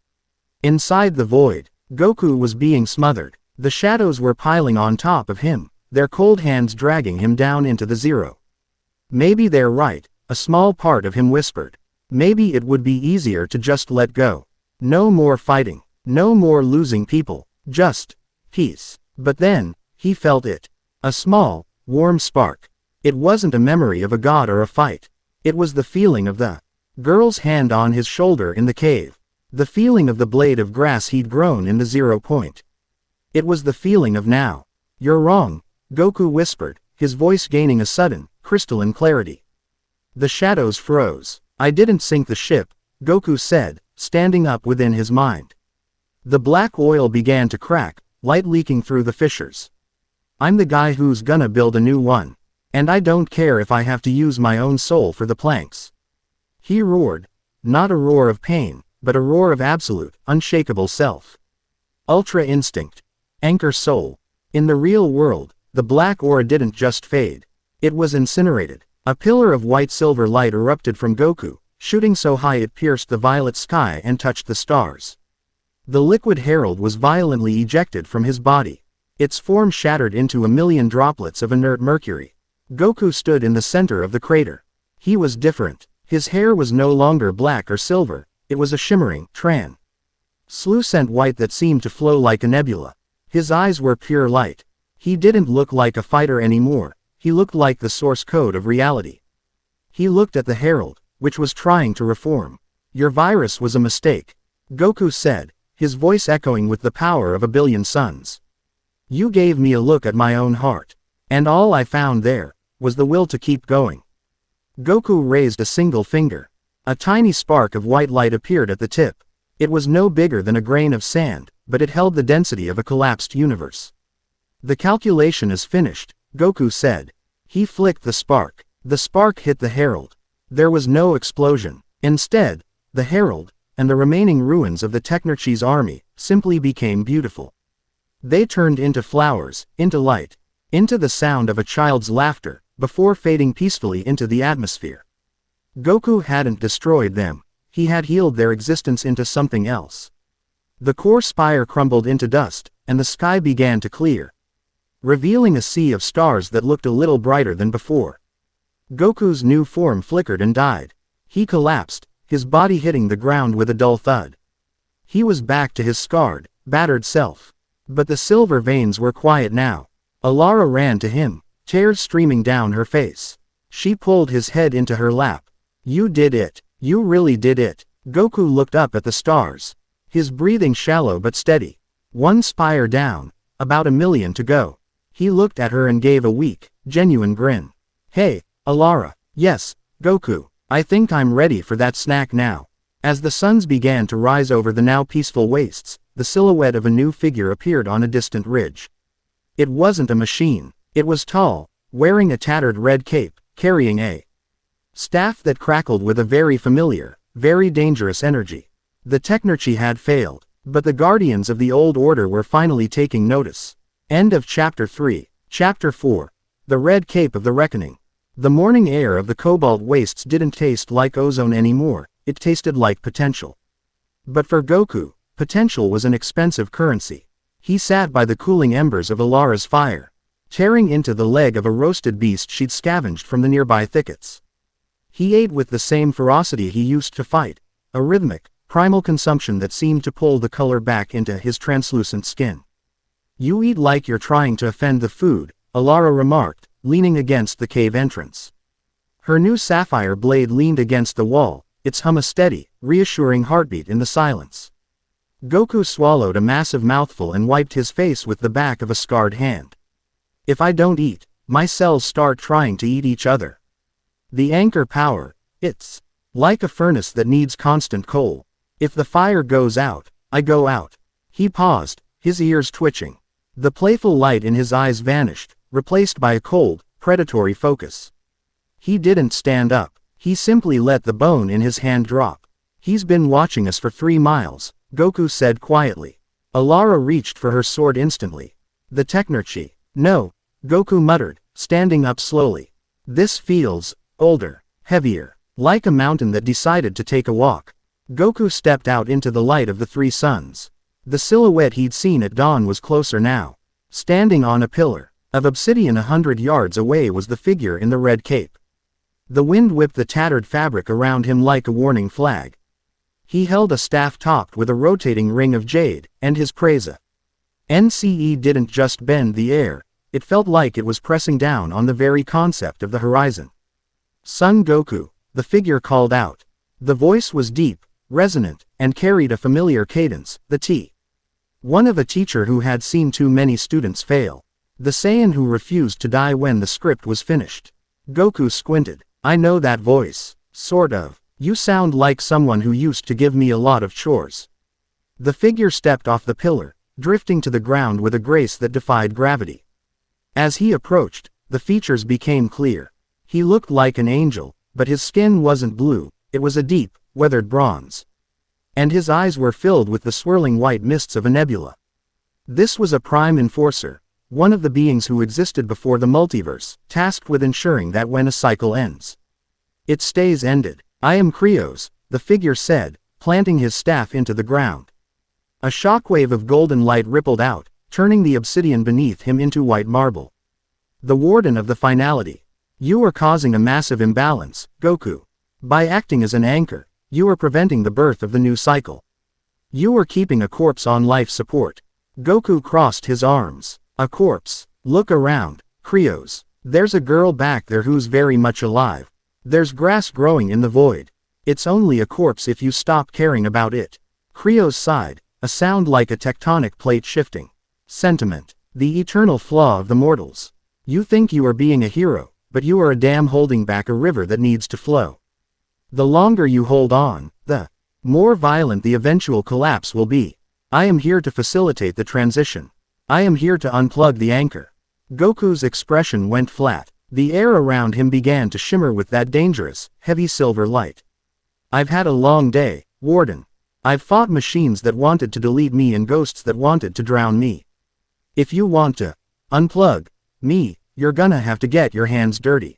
Inside the void, Goku was being smothered. The shadows were piling on top of him, their cold hands dragging him down into the zero. "Maybe they're right," a small part of him whispered. "Maybe it would be easier to just let go. No more fighting, no more losing people, just peace." But then, he felt it. A small, warm spark. It wasn't a memory of a god or a fight. It was the feeling of the girl's hand on his shoulder in the cave. The feeling of the blade of grass he'd grown in the 0 point. It was the feeling of now. "You're wrong," Goku whispered, his voice gaining a sudden, crystalline clarity. The shadows froze. "I didn't sink the ship," Goku said, standing up within his mind. The black oil began to crack, light leaking through the fissures. "I'm the guy who's gonna build a new one. And I don't care if I have to use my own soul for the planks." He roared. Not a roar of pain, but a roar of absolute, unshakable self. Ultra instinct. Anchor soul. In the real world, the black aura didn't just fade. It was incinerated. A pillar of white-silver light erupted from Goku, shooting so high it pierced the violet sky and touched the stars. The liquid herald was violently ejected from his body. Its form shattered into a million droplets of inert mercury. Goku stood in the center of the crater. He was different. His hair was no longer black or silver, it was a shimmering, translucent white that seemed to flow like a nebula. His eyes were pure light. He didn't look like a fighter anymore, he looked like the source code of reality. He looked at the herald, which was trying to reform. "Your virus was a mistake," Goku said, his voice echoing with the power of a billion suns. "You gave me a look at my own heart. And all I found there was the will to keep going." Goku raised a single finger. A tiny spark of white light appeared at the tip. It was no bigger than a grain of sand, but it held the density of a collapsed universe. "The calculation is finished," Goku said. He flicked the spark. The spark hit the herald. There was no explosion. Instead, the herald, and the remaining ruins of the Technarchy's army, simply became beautiful. They turned into flowers, into light, into the sound of a child's laughter, before fading peacefully into the atmosphere. Goku hadn't destroyed them, he had healed their existence into something else. The core spire crumbled into dust, and the sky began to clear, revealing a sea of stars that looked a little brighter than before. Goku's new form flickered and died. He collapsed, his body hitting the ground with a dull thud. He was back to his scarred, battered self. But the silver veins were quiet now. Alara ran to him, tears streaming down her face. She pulled his head into her lap. You did it. You really did it. Goku looked up at the stars. His breathing shallow but steady. One spire down. About 1,000,000 to go. He looked at her and gave a weak, genuine grin. Hey, Alara. Yes, Goku. I think I'm ready for that snack now. As the suns began to rise over the now peaceful wastes, the silhouette of a new figure appeared on a distant ridge. It wasn't a machine. It was tall, wearing a tattered red cape, carrying a staff that crackled with a very familiar, very dangerous energy. The Technergy had failed, but the guardians of the old order were finally taking notice. End of Chapter 3. Chapter 4. The Red Cape of the Reckoning. The morning air of the Cobalt Wastes didn't taste like ozone anymore, it tasted like potential. But for Goku, potential was an expensive currency. He sat by the cooling embers of Alara's fire, tearing into the leg of a roasted beast she'd scavenged from the nearby thickets. He ate with the same ferocity he used to fight, a rhythmic, primal consumption that seemed to pull the color back into his translucent skin. You eat like you're trying to offend the food, Alara remarked, leaning against the cave entrance. Her new sapphire blade leaned against the wall, its hum a steady, reassuring heartbeat in the silence. Goku swallowed a massive mouthful and wiped his face with the back of a scarred hand. If I don't eat, my cells start trying to eat each other. The anchor power, it's like a furnace that needs constant coal. If the fire goes out, I go out. He paused, his ears twitching. The playful light in his eyes vanished, replaced by a cold, predatory focus. He didn't stand up. He simply let the bone in his hand drop. He's been watching us for 3 miles, Goku said quietly. Alara reached for her sword instantly. The Technergy. No, Goku muttered, standing up slowly. This feels older, heavier, like a mountain that decided to take a walk. Goku stepped out into the light of the 3 suns. The silhouette he'd seen at dawn was closer now. Standing on a pillar of obsidian 100 yards away was the figure in the red cape. The wind whipped the tattered fabric around him like a warning flag. He held a staff topped with a rotating ring of jade, and his preza. NCE didn't just bend the air, it felt like it was pressing down on the very concept of the horizon. Son Goku, the figure called out. The voice was deep, resonant, and carried a familiar cadence, the T. One of a teacher who had seen too many students fail. The Saiyan who refused to die when the script was finished. Goku squinted. I know that voice. Sort of. You sound like someone who used to give me a lot of chores. The figure stepped off the pillar, drifting to the ground with a grace that defied gravity. As he approached, the features became clear. He looked like an angel, but his skin wasn't blue, it was a deep, weathered bronze. And his eyes were filled with the swirling white mists of a nebula. This was a prime enforcer, one of the beings who existed before the multiverse, tasked with ensuring that when a cycle ends, it stays ended. I am Krios, the figure said, planting his staff into the ground. A shockwave of golden light rippled out, turning the obsidian beneath him into white marble. The Warden of the Finality. You are causing a massive imbalance, Goku. By acting as an anchor, you are preventing the birth of the new cycle. You are keeping a corpse on life support. Goku crossed his arms. A corpse. Look around, Krios. There's a girl back there who's very much alive. There's grass growing in the void. It's only a corpse if you stop caring about it. Krios sighed, a sound like a tectonic plate shifting. Sentiment. The eternal flaw of the mortals. You think you are being a hero, but you are a dam holding back a river that needs to flow. The longer you hold on, the more violent the eventual collapse will be. I am here to facilitate the transition. I am here to unplug the anchor. Goku's expression went flat. The air around him began to shimmer with that dangerous, heavy silver light. I've had a long day, Warden. I've fought machines that wanted to delete me and ghosts that wanted to drown me. If you want to unplug me, you're gonna have to get your hands dirty.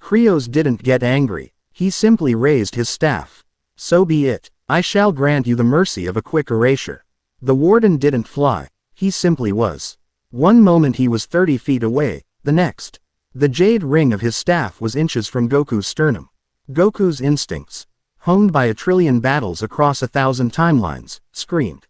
Krios didn't get angry. He simply raised his staff. So be it. I shall grant you the mercy of a quick erasure. The Warden didn't fly. He simply was. One moment he was 30 feet away, the next. The jade ring of his staff was inches from Goku's sternum. Goku's instincts, honed by 1,000,000,000,000 battles across 1,000 timelines, screamed.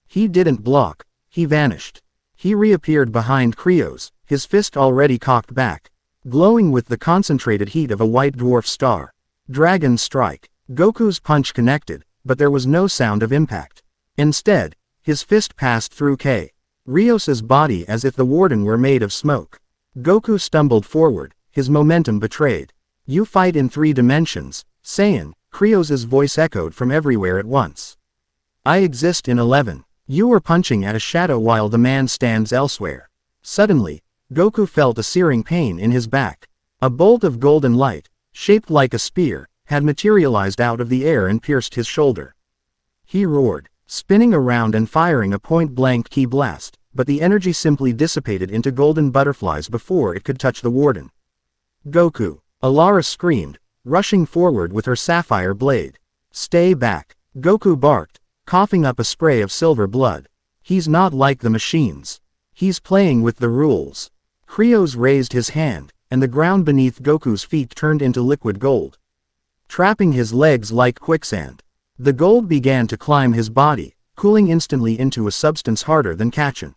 He didn't block. He vanished. He reappeared behind Krios, his fist already cocked back. glowing with the concentrated heat of a white dwarf star. Dragon Strike. Goku's punch connected, but there was no sound of impact. Instead, his fist passed through Rios's body as if the warden were made of smoke. Goku stumbled forward, his momentum betrayed. You fight in 3 dimensions, Saiyan, Krios's voice echoed from everywhere at once. I exist in 11. You were punching at a shadow while the man stands elsewhere. Suddenly, Goku felt a searing pain in his back. A bolt of golden light, shaped like a spear, had materialized out of the air and pierced his shoulder. He roared, spinning around and firing a point-blank ki blast, but the energy simply dissipated into golden butterflies before it could touch the warden. Goku! Alara screamed, rushing forward with her sapphire blade. Stay back! Goku barked, coughing up a spray of silver blood. He's not like the machines. He's playing with the rules. Krios raised his hand, and the ground beneath Goku's feet turned into liquid gold, trapping his legs like quicksand. The gold began to climb his body, cooling instantly into a substance harder than Kachin.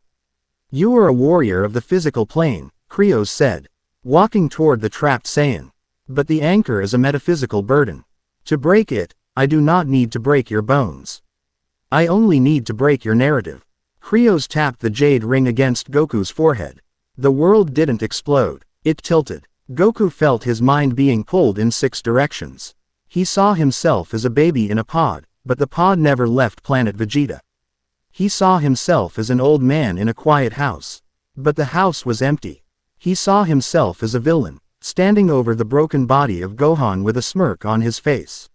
You are a warrior of the physical plane, Krios said, walking toward the trapped Saiyan. But the anchor is a metaphysical burden. To break it, I do not need to break your bones. I only need to break your narrative. Krios tapped the jade ring against Goku's forehead. The world didn't explode, it tilted. Goku felt his mind being pulled in 6 directions. He saw himself as a baby in a pod, but the pod never left planet Vegeta. He saw himself as an old man in a quiet house, but the house was empty. He saw himself as a villain, standing over the broken body of Gohan with a smirk on his face.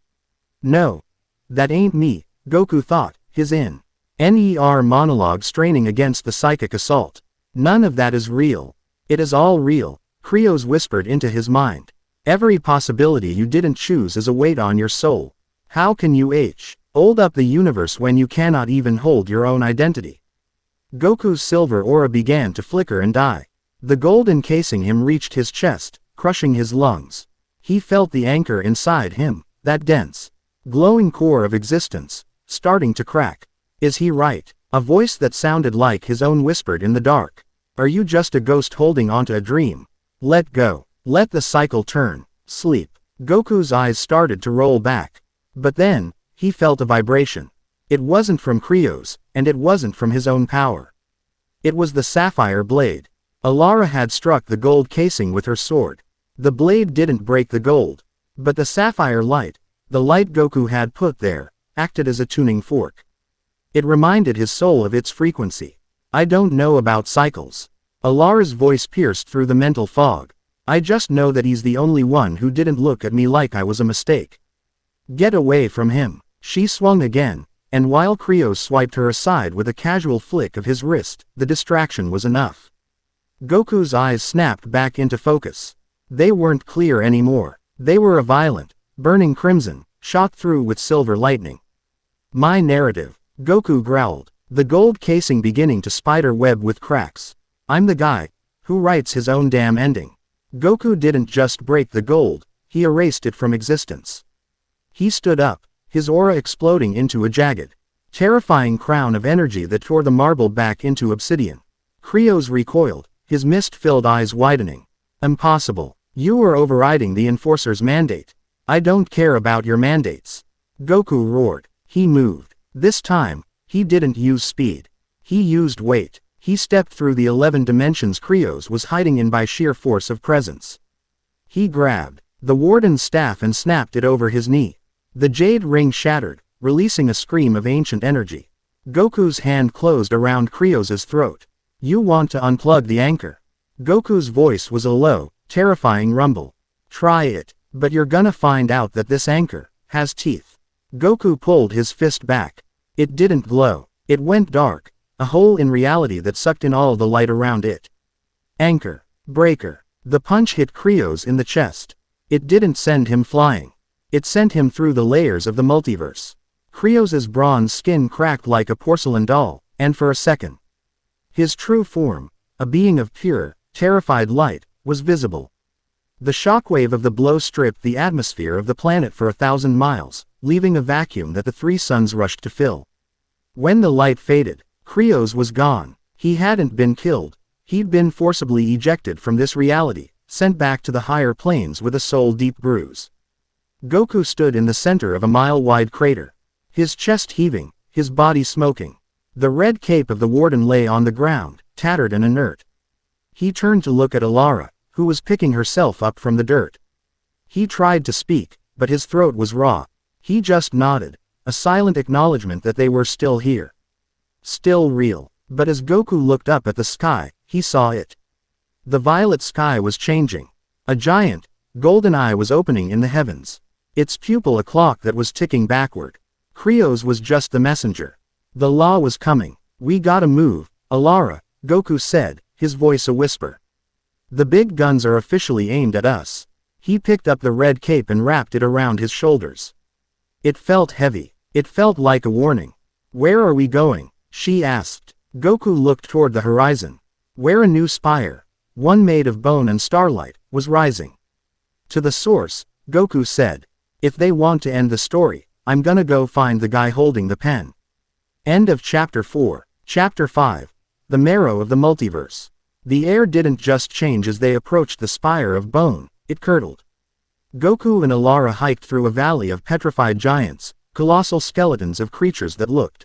No. That ain't me, Goku thought, his NER monologue straining against the psychic assault. None of that is real. It is all real, Krios whispered into his mind. Every possibility you didn't choose is a weight on your soul. How can you hold up the universe when you cannot even hold your own identity? Goku's silver aura began to flicker and die. The gold encasing him reached his chest, crushing his lungs. He felt the anchor inside him, that dense, glowing core of existence, starting to crack. Is he right? A voice that sounded like his own whispered in the dark. Are you just a ghost holding onto a dream? Let go. Let the cycle turn. Sleep. Goku's eyes started to roll back. But then, he felt a vibration. It wasn't from Krios, and it wasn't from his own power. It was the sapphire blade. Alara had struck the gold casing with her sword. The blade didn't break the gold, but the sapphire light, the light Goku had put there, acted as a tuning fork. It reminded his soul of its frequency. I don't know about cycles. Alara's voice pierced through the mental fog. I just know that he's the only one who didn't look at me like I was a mistake. Get away from him. She swung again, and while Krios swiped her aside with a casual flick of his wrist, the distraction was enough. Goku's eyes snapped back into focus. They weren't clear anymore. They were a violent, burning crimson, shot through with silver lightning. My narrative, Goku growled, the gold casing beginning to spider web with cracks. I'm the guy who writes his own damn ending. Goku didn't just break the gold, he erased it from existence. He stood up, his aura exploding into a jagged, terrifying crown of energy that tore the marble back into obsidian. Krios recoiled, his mist-filled eyes widening. Impossible. You are overriding the Enforcer's mandate. I don't care about your mandates. Goku roared. He moved. This time, he didn't use speed. He used weight. He stepped through the 11 dimensions Krios was hiding in by sheer force of presence. He grabbed the warden's staff and snapped it over his knee. The jade ring shattered, releasing a scream of ancient energy. Goku's hand closed around Krios's throat. You want to unplug the anchor. Goku's voice was a low, terrifying rumble. Try it, but you're gonna find out that this anchor has teeth. Goku pulled his fist back. It didn't glow. It went dark, a hole in reality that sucked in all the light around it. Anchor. Breaker. The punch hit Krios in the chest. It didn't send him flying. It sent him through the layers of the multiverse. Krios's bronze skin cracked like a porcelain doll, and for a second, his true form, a being of pure, terrified light, was visible. The shockwave of the blow stripped the atmosphere of the planet for 1,000 miles, leaving a vacuum that the 3 suns rushed to fill. When the light faded, Krios was gone. He hadn't been killed. He'd been forcibly ejected from this reality, sent back to the higher planes with a soul-deep bruise. Goku stood in the center of a mile-wide crater. His chest heaving, his body smoking. The red cape of the warden lay on the ground, tattered and inert. He turned to look at Alara, who was picking herself up from the dirt. He tried to speak, but his throat was raw. He just nodded, a silent acknowledgement that they were still here. Still real. But as Goku looked up at the sky, he saw it. The violet sky was changing. A giant, golden eye was opening in the heavens. Its pupil a clock that was ticking backward. Krios was just the messenger. The law was coming. We gotta move, Alara, Goku said, his voice a whisper. The big guns are officially aimed at us. He picked up the red cape and wrapped it around his shoulders. It felt heavy. It felt like a warning. Where are we going? She asked. Goku looked toward the horizon. Where a new spire, one made of bone and starlight, was rising. To the source, Goku said. If they want to end the story, I'm gonna go find the guy holding the pen. End of Chapter 4. Chapter 5. The Marrow of the Multiverse. The air didn't just change as they approached the spire of bone, it curdled. Goku and Alara hiked through a valley of petrified giants, colossal skeletons of creatures that looked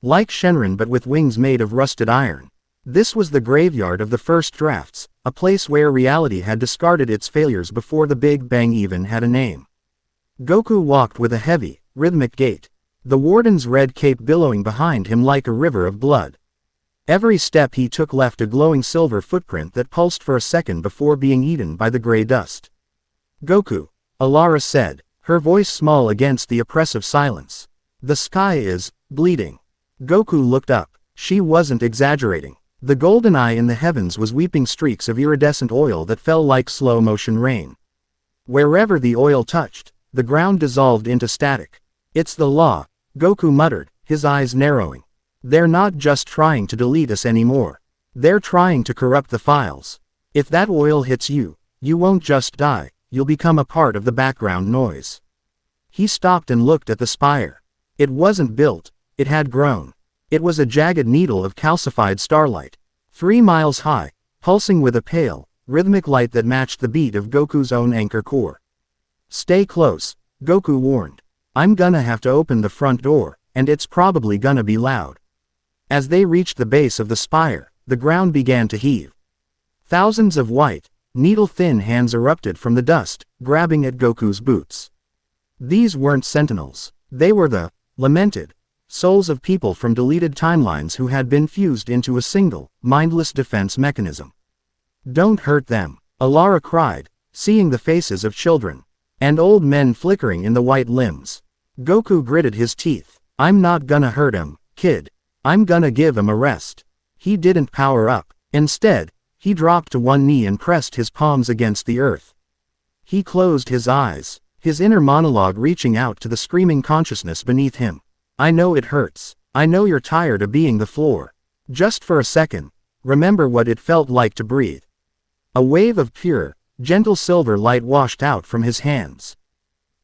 like Shenron but with wings made of rusted iron. This was the graveyard of the first drafts, a place where reality had discarded its failures before the Big Bang even had a name. Goku walked with a heavy, rhythmic gait, the warden's red cape billowing behind him like a river of blood. Every step he took left a glowing silver footprint that pulsed for a second before being eaten by the gray dust. Goku, Alara said, her voice small against the oppressive silence. The sky is bleeding. Goku looked up. She wasn't exaggerating. The golden eye in the heavens was weeping streaks of iridescent oil that fell like slow-motion rain. Wherever the oil touched, the ground dissolved into static. It's the law, Goku muttered, his eyes narrowing. They're not just trying to delete us anymore. They're trying to corrupt the files. If that oil hits you, you won't just die, you'll become a part of the background noise. He stopped and looked at the spire. It wasn't built, it had grown. It was a jagged needle of calcified starlight, 3 miles high, pulsing with a pale, rhythmic light that matched the beat of Goku's own anchor core. Stay close, Goku warned. I'm gonna have to open the front door, and it's probably gonna be loud. As they reached the base of the spire, the ground began to heave. Thousands of white, needle-thin hands erupted from the dust, grabbing at Goku's boots. These weren't sentinels. They were the lamented souls of people from deleted timelines who had been fused into a single, mindless defense mechanism. Don't hurt them, Alara cried, seeing the faces of children and old men flickering in the white limbs. Goku gritted his teeth. I'm not gonna hurt him, kid. I'm gonna give him a rest. He didn't power up. Instead, he dropped to one knee and pressed his palms against the earth. He closed his eyes, his inner monologue reaching out to the screaming consciousness beneath him. I know it hurts. I know you're tired of being the floor. Just for a second, remember what it felt like to breathe. A wave of pure, gentle silver light washed out from his hands.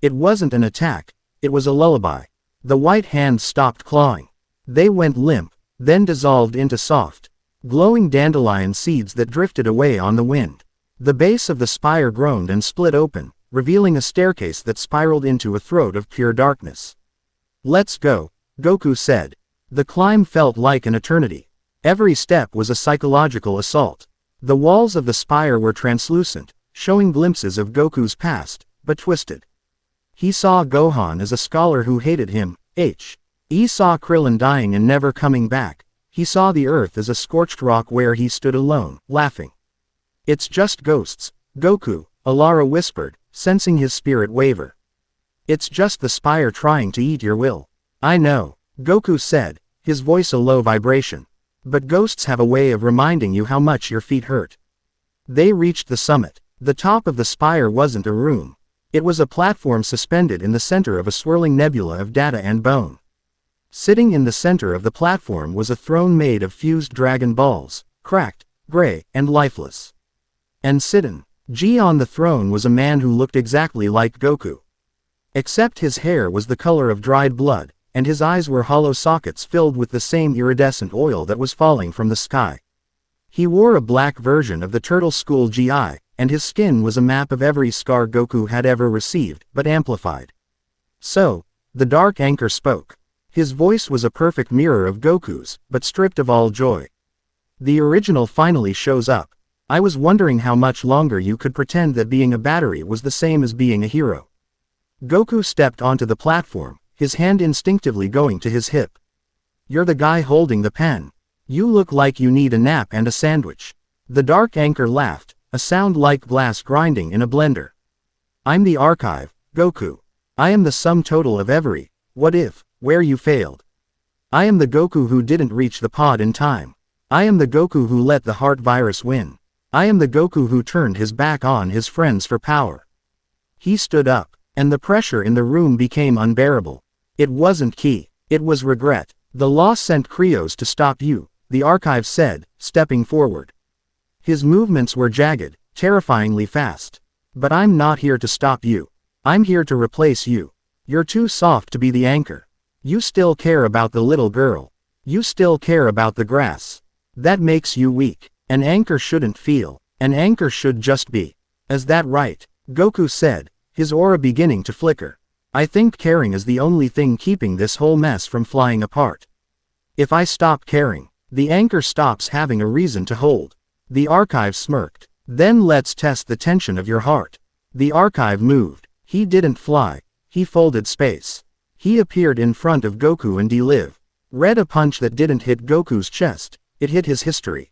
It wasn't an attack, it was a lullaby. The white hands stopped clawing. They went limp, then dissolved into soft, glowing dandelion seeds that drifted away on the wind. The base of the spire groaned and split open, revealing a staircase that spiraled into a throat of pure darkness. Let's go, Goku said. The climb felt like an eternity. Every step was a psychological assault. The walls of the spire were translucent, showing glimpses of Goku's past, but twisted. He saw Gohan as a scholar who hated him, He saw Krillin dying and never coming back. He saw the earth as a scorched rock where he stood alone, laughing. It's just ghosts, Goku, Alara whispered, sensing his spirit waver. It's just the spire trying to eat your will. I know, Goku said, his voice a low vibration. But ghosts have a way of reminding you how much your feet hurt. They reached the summit. The top of the spire wasn't a room. It was a platform suspended in the center of a swirling nebula of data and bone. Sitting in the center of the platform was a throne made of fused dragon balls, cracked, gray, and lifeless. And sitting on the throne was a man who looked exactly like Goku. Except his hair was the color of dried blood, and his eyes were hollow sockets filled with the same iridescent oil that was falling from the sky. He wore a black version of the Turtle School GI, and his skin was a map of every scar Goku had ever received, but amplified. So, the Dark Anchor spoke. His voice was a perfect mirror of Goku's, but stripped of all joy. The original finally shows up. I was wondering how much longer you could pretend that being a battery was the same as being a hero. Goku stepped onto the platform, his hand instinctively going to his hip. You're the guy holding the pen. You look like you need a nap and a sandwich. The Dark Anchor laughed, a sound like glass grinding in a blender. I'm the archive, Goku. I am the sum total of every what if, where you failed. I am the Goku who didn't reach the pod in time. I am the Goku who let the heart virus win. I am the Goku who turned his back on his friends for power. He stood up, and the pressure in the room became unbearable. It wasn't Ki, it was regret. The law sent Krios to stop you, the archive said, stepping forward. His movements were jagged, terrifyingly fast. But I'm not here to stop you. I'm here to replace you. You're too soft to be the anchor. You still care about the little girl. You still care about the grass. That makes you weak. An anchor shouldn't feel. An anchor should just be. Is that right? Goku said, his aura beginning to flicker. I think caring is the only thing keeping this whole mess from flying apart. If I stop caring, the anchor stops having a reason to hold. The archive smirked. Then let's test the tension of your heart. The archive moved. He didn't fly. He folded space. He appeared in front of Goku and D-Live. Read a punch that didn't hit Goku's chest. It hit his history.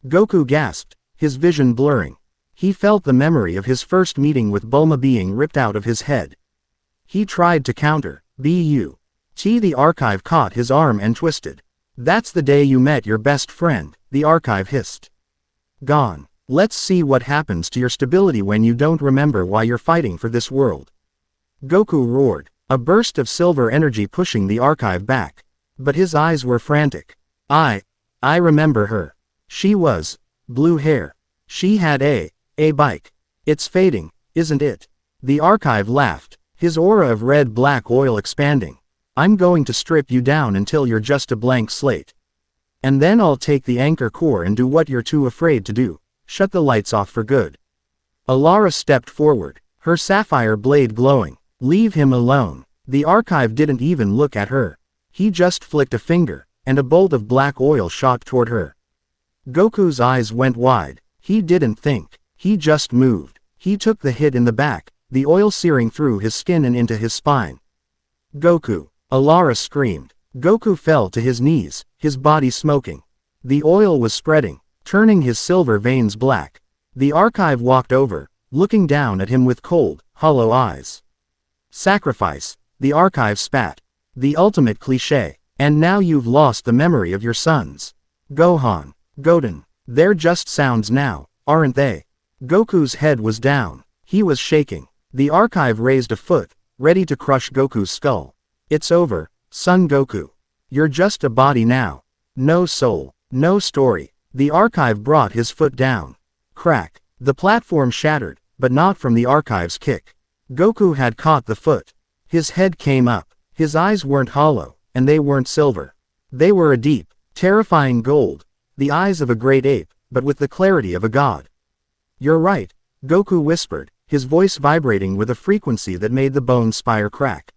Goku gasped, his vision blurring. He felt the memory of his first meeting with Bulma being ripped out of his head. He tried to counter, B.U.T. The archive caught his arm and twisted. That's the day you met your best friend, the archive hissed. Gone. Let's see what happens to your stability when you don't remember why you're fighting for this world. Goku roared, a burst of silver energy pushing the archive back. But his eyes were frantic. I remember her. She was blue hair. She had a bike. It's fading, isn't it? The archive laughed, his aura of red-black oil expanding. I'm going to strip you down until you're just a blank slate. And then I'll take the anchor core and do what you're too afraid to do. Shut the lights off for good. Alara stepped forward, her sapphire blade glowing. Leave him alone. The archive didn't even look at her. He just flicked a finger, and a bolt of black oil shot toward her. Goku's eyes went wide. He didn't think. He just moved. He took the hit in the back, the oil searing through his skin and into his spine. Goku! Alara screamed. Goku fell to his knees, his body smoking. The oil was spreading, turning his silver veins black. The archive walked over, looking down at him with cold, hollow eyes. Sacrifice, the archive spat. The ultimate cliché. And now you've lost the memory of your sons. Gohan, Goten, they're just sounds now, aren't they? Goku's head was down. He was shaking. The archive raised a foot, ready to crush Goku's skull. It's over, son Goku. You're just a body now. No soul, no story. The archive brought his foot down. Crack. The platform shattered, but not from the archive's kick. Goku had caught the foot. His head came up. His eyes weren't hollow, and they weren't silver. They were a deep, terrifying gold. The eyes of a great ape, but with the clarity of a god. You're right, Goku whispered, his voice vibrating with a frequency that made the bone spire crack.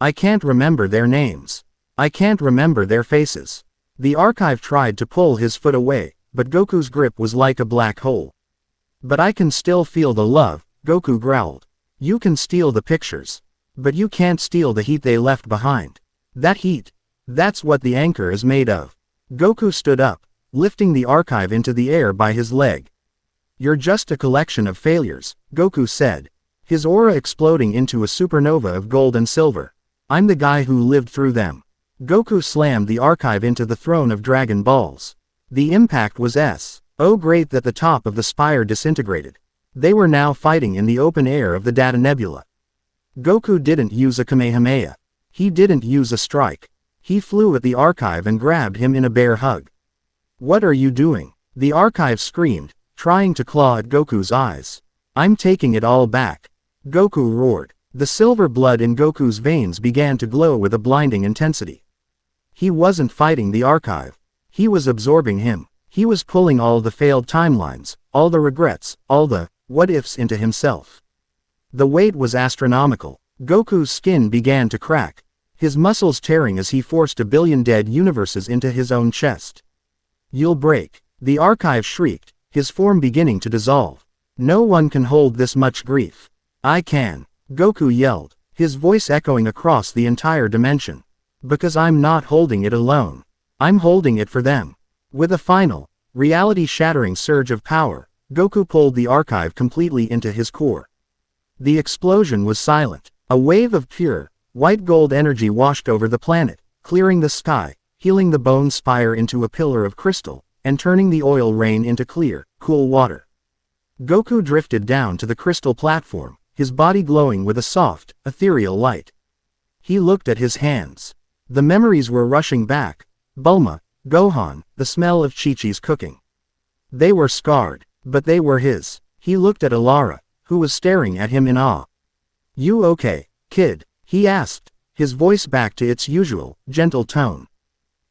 I can't remember their names. I can't remember their faces. The archive tried to pull his foot away, but Goku's grip was like a black hole. But I can still feel the love, Goku growled. You can steal the pictures. But you can't steal the heat they left behind. That heat. That's what the anchor is made of. Goku stood up, lifting the archive into the air by his leg. You're just a collection of failures, Goku said, his aura exploding into a supernova of gold and silver. I'm the guy who lived through them. Goku slammed the archive into the throne of Dragon Balls. The impact was so great that the top of the spire disintegrated. They were now fighting in the open air of the Data Nebula. Goku didn't use a Kamehameha. He didn't use a strike. He flew at the archive and grabbed him in a bear hug. What are you doing? The archive screamed, trying to claw at Goku's eyes. I'm taking it all back. Goku roared. The silver blood in Goku's veins began to glow with a blinding intensity. He wasn't fighting the archive. He was absorbing him. He was pulling all the failed timelines, all the regrets, all the what-ifs into himself. The weight was astronomical. Goku's skin began to crack, his muscles tearing as he forced a billion dead universes into his own chest. "You'll break," the archive shrieked, his form beginning to dissolve. "No one can hold this much grief." "I can," Goku yelled, his voice echoing across the entire dimension. "Because I'm not holding it alone. I'm holding it for them." With a final, reality-shattering surge of power, Goku pulled the archive completely into his core. The explosion was silent. A wave of pure, white gold energy washed over the planet, clearing the sky, healing the bone spire into a pillar of crystal, and turning the oil rain into clear, cool water. Goku drifted down to the crystal platform, his body glowing with a soft, ethereal light. He looked at his hands. The memories were rushing back. Bulma, Gohan, the smell of Chi-Chi's cooking. They were scarred, but they were his. He looked at Alara, who was staring at him in awe. "You okay, kid?" he asked, his voice back to its usual, gentle tone.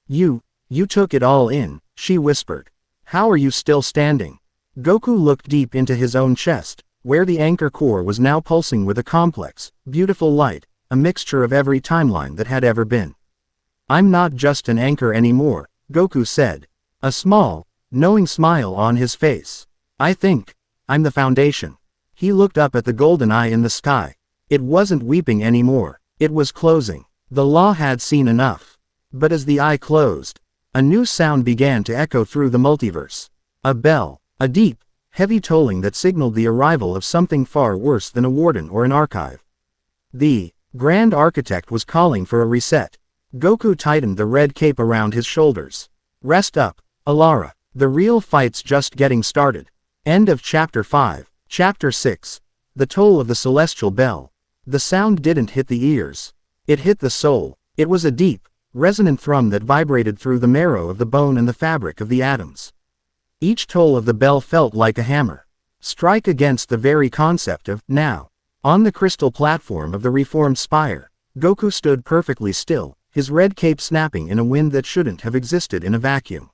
You took it all in," she whispered. "How are you still standing?" Goku looked deep into his own chest, where the anchor core was now pulsing with a complex, beautiful light, a mixture of every timeline that had ever been. "I'm not just an anchor anymore," Goku said, a small, knowing smile on his face. "I think I'm the foundation." He looked up at the golden eye in the sky. It wasn't weeping anymore, it was closing. The law had seen enough. But as the eye closed, a new sound began to echo through the multiverse. A bell, a deep, heavy tolling that signaled the arrival of something far worse than a warden or an archive. The Grand Architect was calling for a reset. Goku tightened the red cape around his shoulders. "Rest up, Alara. The real fight's just getting started." End of Chapter 5. Chapter 6. The Toll of the Celestial Bell. The sound didn't hit the ears. It hit the soul. It was a deep, resonant thrum that vibrated through the marrow of the bone and the fabric of the atoms. Each toll of the bell felt like a hammer. Strike against the very concept of now. On the crystal platform of the reformed spire, Goku stood perfectly still, his red cape snapping in a wind that shouldn't have existed in a vacuum.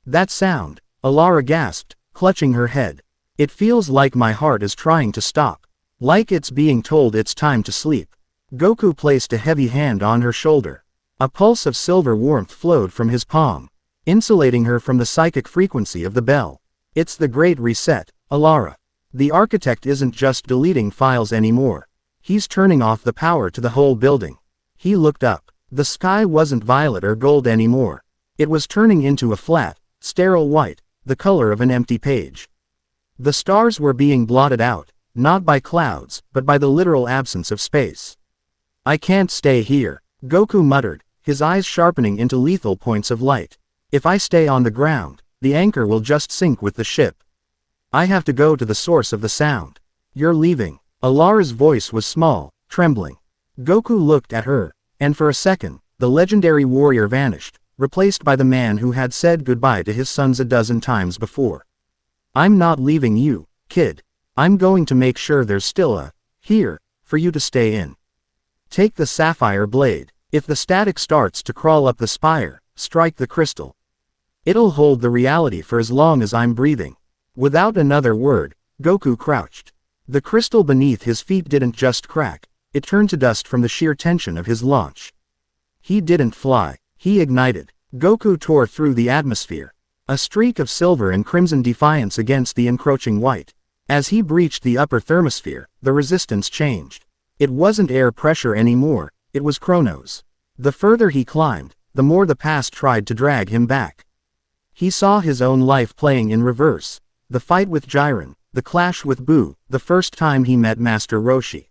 "That sound," Alara gasped, clutching her head. "It feels like my heart is trying to stop. Like it's being told it's time to sleep." Goku placed a heavy hand on her shoulder. A pulse of silver warmth flowed from his palm, insulating her from the psychic frequency of the bell. "It's the Great Reset, Alara. The architect isn't just deleting files anymore. He's turning off the power to the whole building." He looked up. The sky wasn't violet or gold anymore. It was turning into a flat, sterile white, the color of an empty page. The stars were being blotted out, not by clouds, but by the literal absence of space. "I can't stay here," Goku muttered, his eyes sharpening into lethal points of light. "If I stay on the ground, the anchor will just sink with the ship. I have to go to the source of the sound." "You're leaving." Alara's voice was small, trembling. Goku looked at her, and for a second, the legendary warrior vanished, replaced by the man who had said goodbye to his sons a dozen times before. "I'm not leaving you, kid. I'm going to make sure there's still a here for you to stay in. Take the sapphire blade. If the static starts to crawl up the spire, strike the crystal. It'll hold the reality for as long as I'm breathing." Without another word, Goku crouched. The crystal beneath his feet didn't just crack, it turned to dust from the sheer tension of his launch. He didn't fly, he ignited. Goku tore through the atmosphere, a streak of silver and crimson defiance against the encroaching white. As he breached the upper thermosphere, the resistance changed. It wasn't air pressure anymore, it was Chronos. The further he climbed, the more the past tried to drag him back. He saw his own life playing in reverse. The fight with Jiren, the clash with Buu, the first time he met Master Roshi.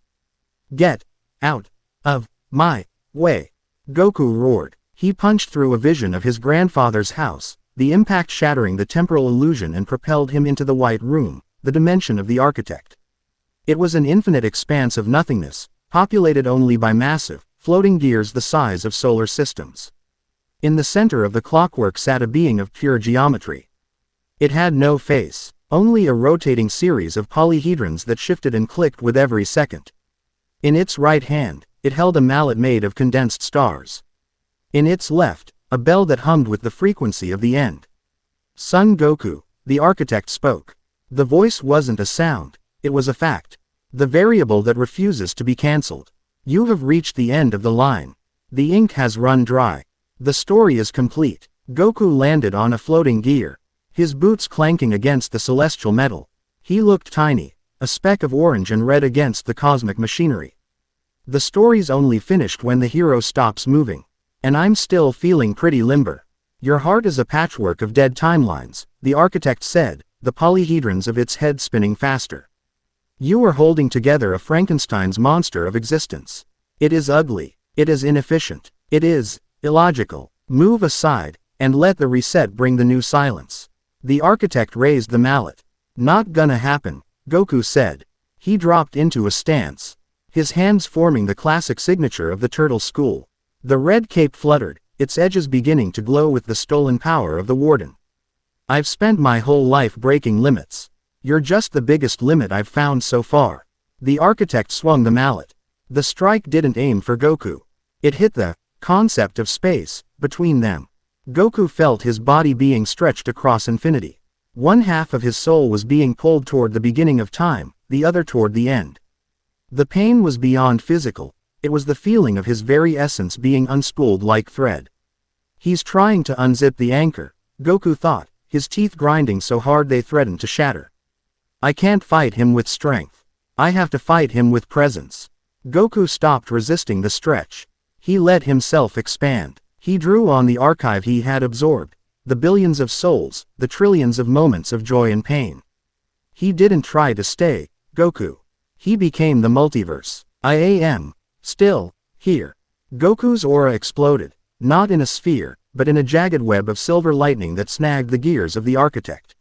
"Get out of my way," Goku roared. He punched through a vision of his grandfather's house, the impact shattering the temporal illusion and propelled him into the White Room, the dimension of the architect. It was an infinite expanse of nothingness, populated only by massive, floating gears the size of solar systems. In the center of the clockwork sat a being of pure geometry. It had no face, only a rotating series of polyhedrons that shifted and clicked with every second. In its right hand, it held a mallet made of condensed stars. In its left, a bell that hummed with the frequency of the end. Son Goku, the architect spoke. The voice wasn't a sound, it was a fact. The variable that refuses to be cancelled. You have reached the end of the line. The ink has run dry. The story is complete. Goku landed on a floating gear, his boots clanking against the celestial metal. He looked tiny, a speck of orange and red against the cosmic machinery. The story's only finished when the hero stops moving. And I'm still feeling pretty limber. Your heart is a patchwork of dead timelines, the architect said, the polyhedrons of its head spinning faster. You are holding together a Frankenstein's monster of existence. It is ugly. It is inefficient. It is illogical. Move aside, and let the reset bring the new silence. The architect raised the mallet. Not gonna happen, Goku said. He dropped into a stance, his hands forming the classic signature of the turtle school. The red cape fluttered, its edges beginning to glow with the stolen power of the warden. I've spent my whole life breaking limits. You're just the biggest limit I've found so far. The architect swung the mallet. The strike didn't aim for Goku. It hit the concept of space between them. Goku felt his body being stretched across infinity. One half of his soul was being pulled toward the beginning of time, the other toward the end. The pain was beyond physical. It was the feeling of his very essence being unspooled like thread. He's trying to unzip the anchor, Goku thought, his teeth grinding so hard they threatened to shatter. I can't fight him with strength. I have to fight him with presence. Goku stopped resisting the stretch. He let himself expand. He drew on the archive he had absorbed, the billions of souls, the trillions of moments of joy and pain. He didn't try to stay, Goku. He became the multiverse. I am still here. Goku's aura exploded, not in a sphere, but in a jagged web of silver lightning that snagged the gears of the architect.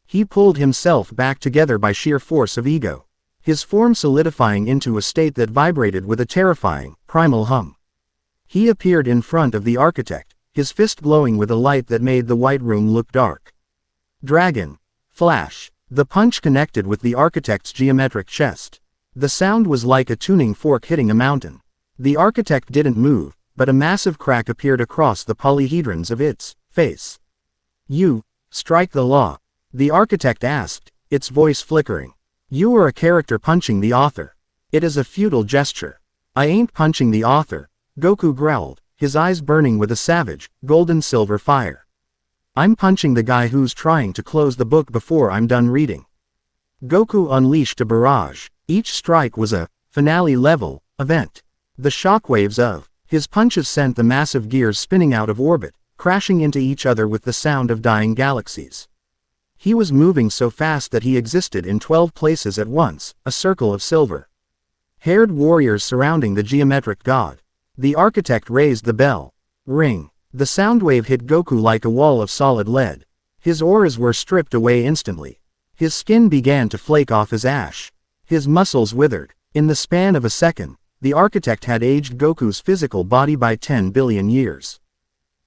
He pulled himself back together by sheer force of ego, his form solidifying into a state that vibrated with a terrifying, primal hum. He appeared in front of the architect, his fist glowing with a light that made the white room look dark. Dragon. Flash. The punch connected with the architect's geometric chest. The sound was like a tuning fork hitting a mountain. The architect didn't move, but a massive crack appeared across the polyhedrons of its face. You strike the law? The architect asked, its voice flickering. You are a character punching the author. It is a futile gesture. I ain't punching the author, Goku growled, his eyes burning with a savage, golden-silver fire. I'm punching the guy who's trying to close the book before I'm done reading. Goku unleashed a barrage. Each strike was a finale-level event. The shockwaves of his punches sent the massive gears spinning out of orbit, crashing into each other with the sound of dying galaxies. He was moving so fast that he existed in 12 places at once, a circle of silver. Haired warriors surrounding the geometric god. The architect raised the bell. Ring. The sound wave hit Goku like a wall of solid lead. His auras were stripped away instantly. His skin began to flake off as ash. His muscles withered. In the span of a second, the architect had aged Goku's physical body by 10 billion years.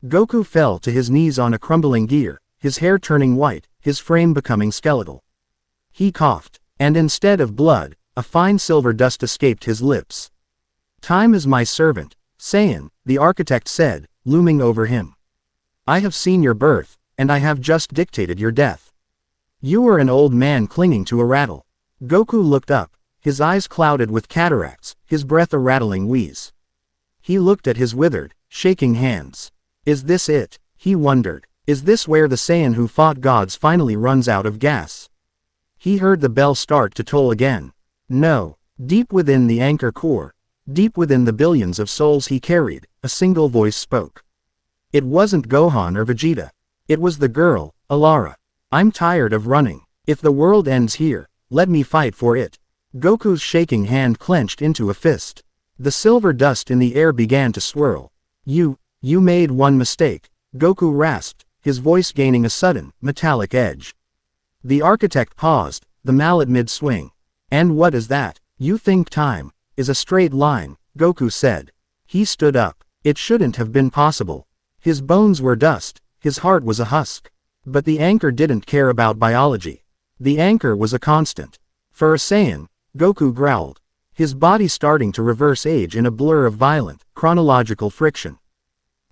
Goku fell to his knees on a crumbling gear, his hair turning white, his frame becoming skeletal. He coughed, and instead of blood, a fine silver dust escaped his lips. Time is my servant, Saiyan, the architect said, looming over him. I have seen your birth, and I have just dictated your death. You are an old man clinging to a rattle. Goku looked up, his eyes clouded with cataracts, his breath a rattling wheeze. He looked at his withered, shaking hands. Is this it? He wondered. Is this where the Saiyan who fought gods finally runs out of gas? He heard the bell start to toll again. No. Deep within the anchor core, deep within the billions of souls he carried, a single voice spoke. It wasn't Gohan or Vegeta. It was the girl, Alara. I'm tired of running. If the world ends here, let me fight for it. Goku's shaking hand clenched into a fist. The silver dust in the air began to swirl. You made one mistake, Goku rasped, his voice gaining a sudden, metallic edge. The architect paused, the mallet mid-swing. And what is that? You think time is a straight line, Goku said. He stood up. It shouldn't have been possible. His bones were dust, his heart was a husk. But the anchor didn't care about biology. The anchor was a constant. For a Saiyan, Goku growled, his body starting to reverse age in a blur of violent, chronological friction.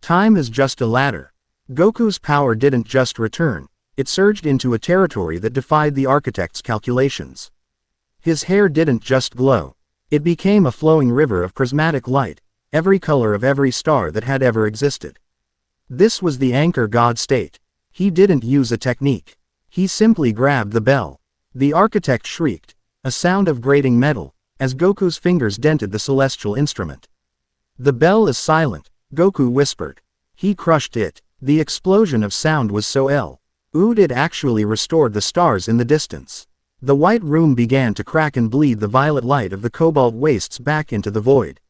Time is just a ladder. Goku's power didn't just return, it surged into a territory that defied the architect's calculations. His hair didn't just glow. It became a flowing river of prismatic light, every color of every star that had ever existed. This was the anchor god state. He didn't use a technique. He simply grabbed the bell. The architect shrieked, a sound of grating metal, as Goku's fingers dented the celestial instrument. "The bell is silent," Goku whispered. He crushed it. The explosion of sound was so loud it actually restored the stars in the distance. The white room began to crack and bleed the violet light of the cobalt wastes back into the void.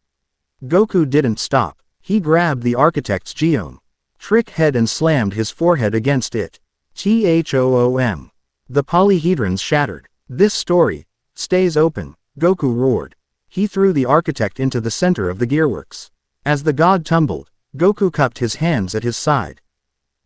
Goku didn't stop. He grabbed the architect's geometric head and slammed his forehead against it. Thoom. The polyhedrons shattered. "This story stays open," Goku roared. He threw the architect into the center of the gearworks. As the god tumbled, Goku cupped his hands at his side.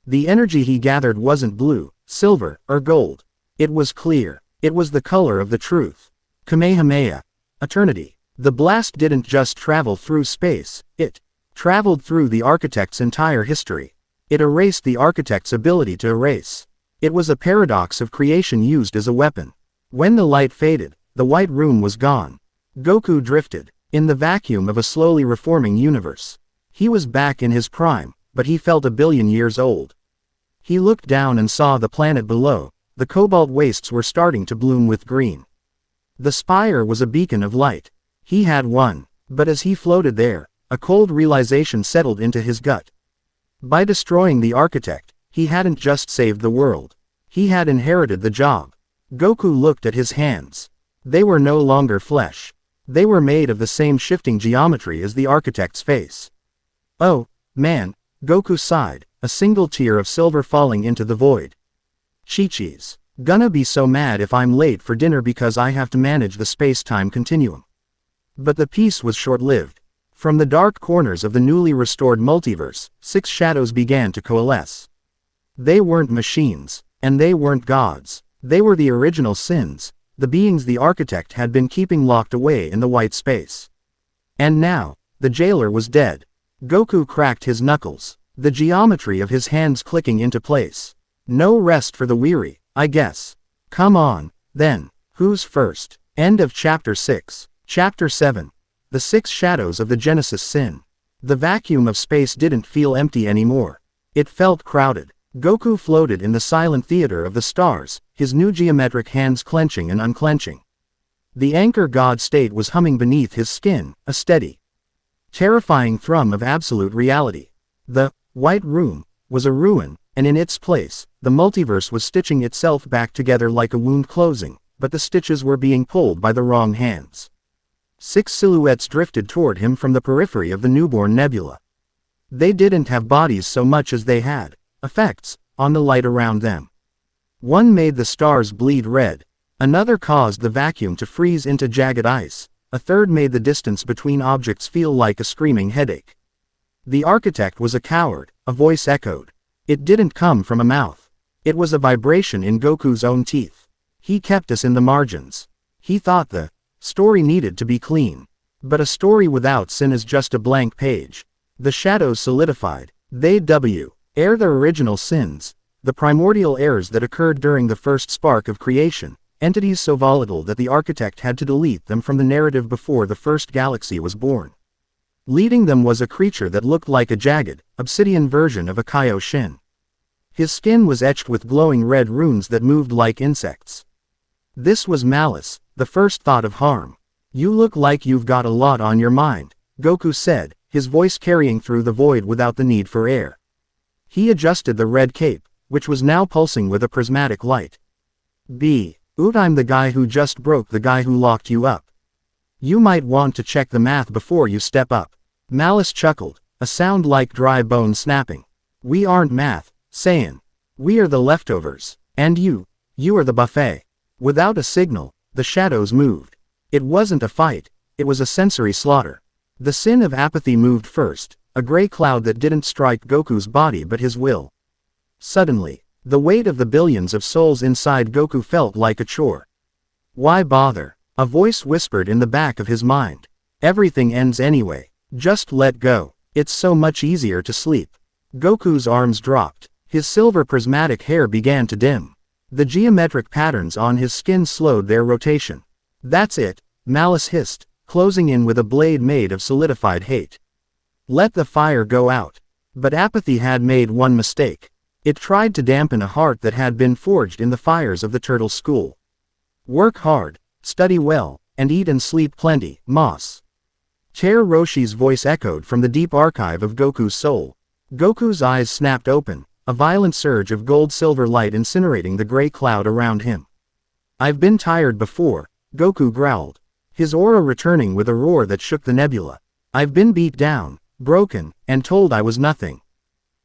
The energy he gathered wasn't blue, silver, or gold. It was clear. It was the color of the truth. Kamehameha. Eternity. The blast didn't just travel through space, it traveled through the architect's entire history. It erased the architect's ability to erase. It was a paradox of creation used as a weapon. When the light faded, the white room was gone. Goku drifted, in the vacuum of a slowly reforming universe. He was back in his prime, but he felt a billion years old. He looked down and saw the planet below. The cobalt wastes were starting to bloom with green. The spire was a beacon of light. He had won. But as he floated there, a cold realization settled into his gut. By destroying the architect, he hadn't just saved the world. He had inherited the job. Goku looked at his hands. They were no longer flesh. They were made of the same shifting geometry as the architect's face. "Oh, man," Goku sighed, a single tear of silver falling into the void. "Chi-Chi's gonna be so mad if I'm late for dinner because I have to manage the space-time continuum." But the peace was short-lived. From the dark corners of the newly restored multiverse, 6 shadows began to coalesce. They weren't machines, and they weren't gods. They were the original sins, the beings the architect had been keeping locked away in the white space. And now, the jailer was dead. Goku cracked his knuckles, the geometry of his hands clicking into place. No rest for the weary, I guess. Come on, then. Who's first? End of Chapter 6. Chapter 7. The 6 Shadows of the Genesis Sin. The vacuum of space didn't feel empty anymore. It felt crowded. Goku floated in the silent theater of the stars, his new geometric hands clenching and unclenching. The anchor god state was humming beneath his skin, a steady, terrifying thrum of absolute reality. The white room was a ruin, and in its place, the multiverse was stitching itself back together like a wound closing, but the stitches were being pulled by the wrong hands. 6 silhouettes drifted toward him from the periphery of the newborn nebula. They didn't have bodies so much as they had effects on the light around them. One made the stars bleed red. Another caused the vacuum to freeze into jagged ice. A third made the distance between objects feel like a screaming headache. The architect was a coward, a voice echoed. It didn't come from a mouth. It was a vibration in Goku's own teeth. He kept us in the margins. He thought the story needed to be clean. But a story without sin is just a blank page. The shadows solidified. They air the original sins, the primordial errors that occurred during the first spark of creation, entities so volatile that the architect had to delete them from the narrative before the first galaxy was born. Leading them was a creature that looked like a jagged, obsidian version of a Kaioshin. His skin was etched with glowing red runes that moved like insects. This was malice, the first thought of harm. "You look like you've got a lot on your mind," Goku said, his voice carrying through the void without the need for air. He adjusted the red cape, which was now pulsing with a prismatic light. I'm the guy who just broke the guy who locked you up. You might want to check the math before you step up." Malice chuckled, a sound like dry bone snapping. "We aren't math, Saiyan. We are the leftovers. And you are the buffet." Without a signal, the shadows moved. It wasn't a fight, it was a sensory slaughter. The sin of apathy moved first, a gray cloud that didn't strike Goku's body but his will. Suddenly, the weight of the billions of souls inside Goku felt like a chore. "Why bother?" a voice whispered in the back of his mind. "Everything ends anyway. Just let go. It's so much easier to sleep." Goku's arms dropped. His silver prismatic hair began to dim. The geometric patterns on his skin slowed their rotation. That's it, Malice hissed, closing in with a blade made of solidified hate. Let the fire go out. But apathy had made one mistake. It tried to dampen a heart that had been forged in the fires of the turtle school. Work hard, study well, and eat and sleep plenty, Moss. Chair Roshi's voice echoed from the deep archive of Goku's soul. Goku's eyes snapped open, a violent surge of gold-silver light incinerating the gray cloud around him. I've been tired before, Goku growled, his aura returning with a roar that shook the nebula. I've been beat down, broken, and told I was nothing.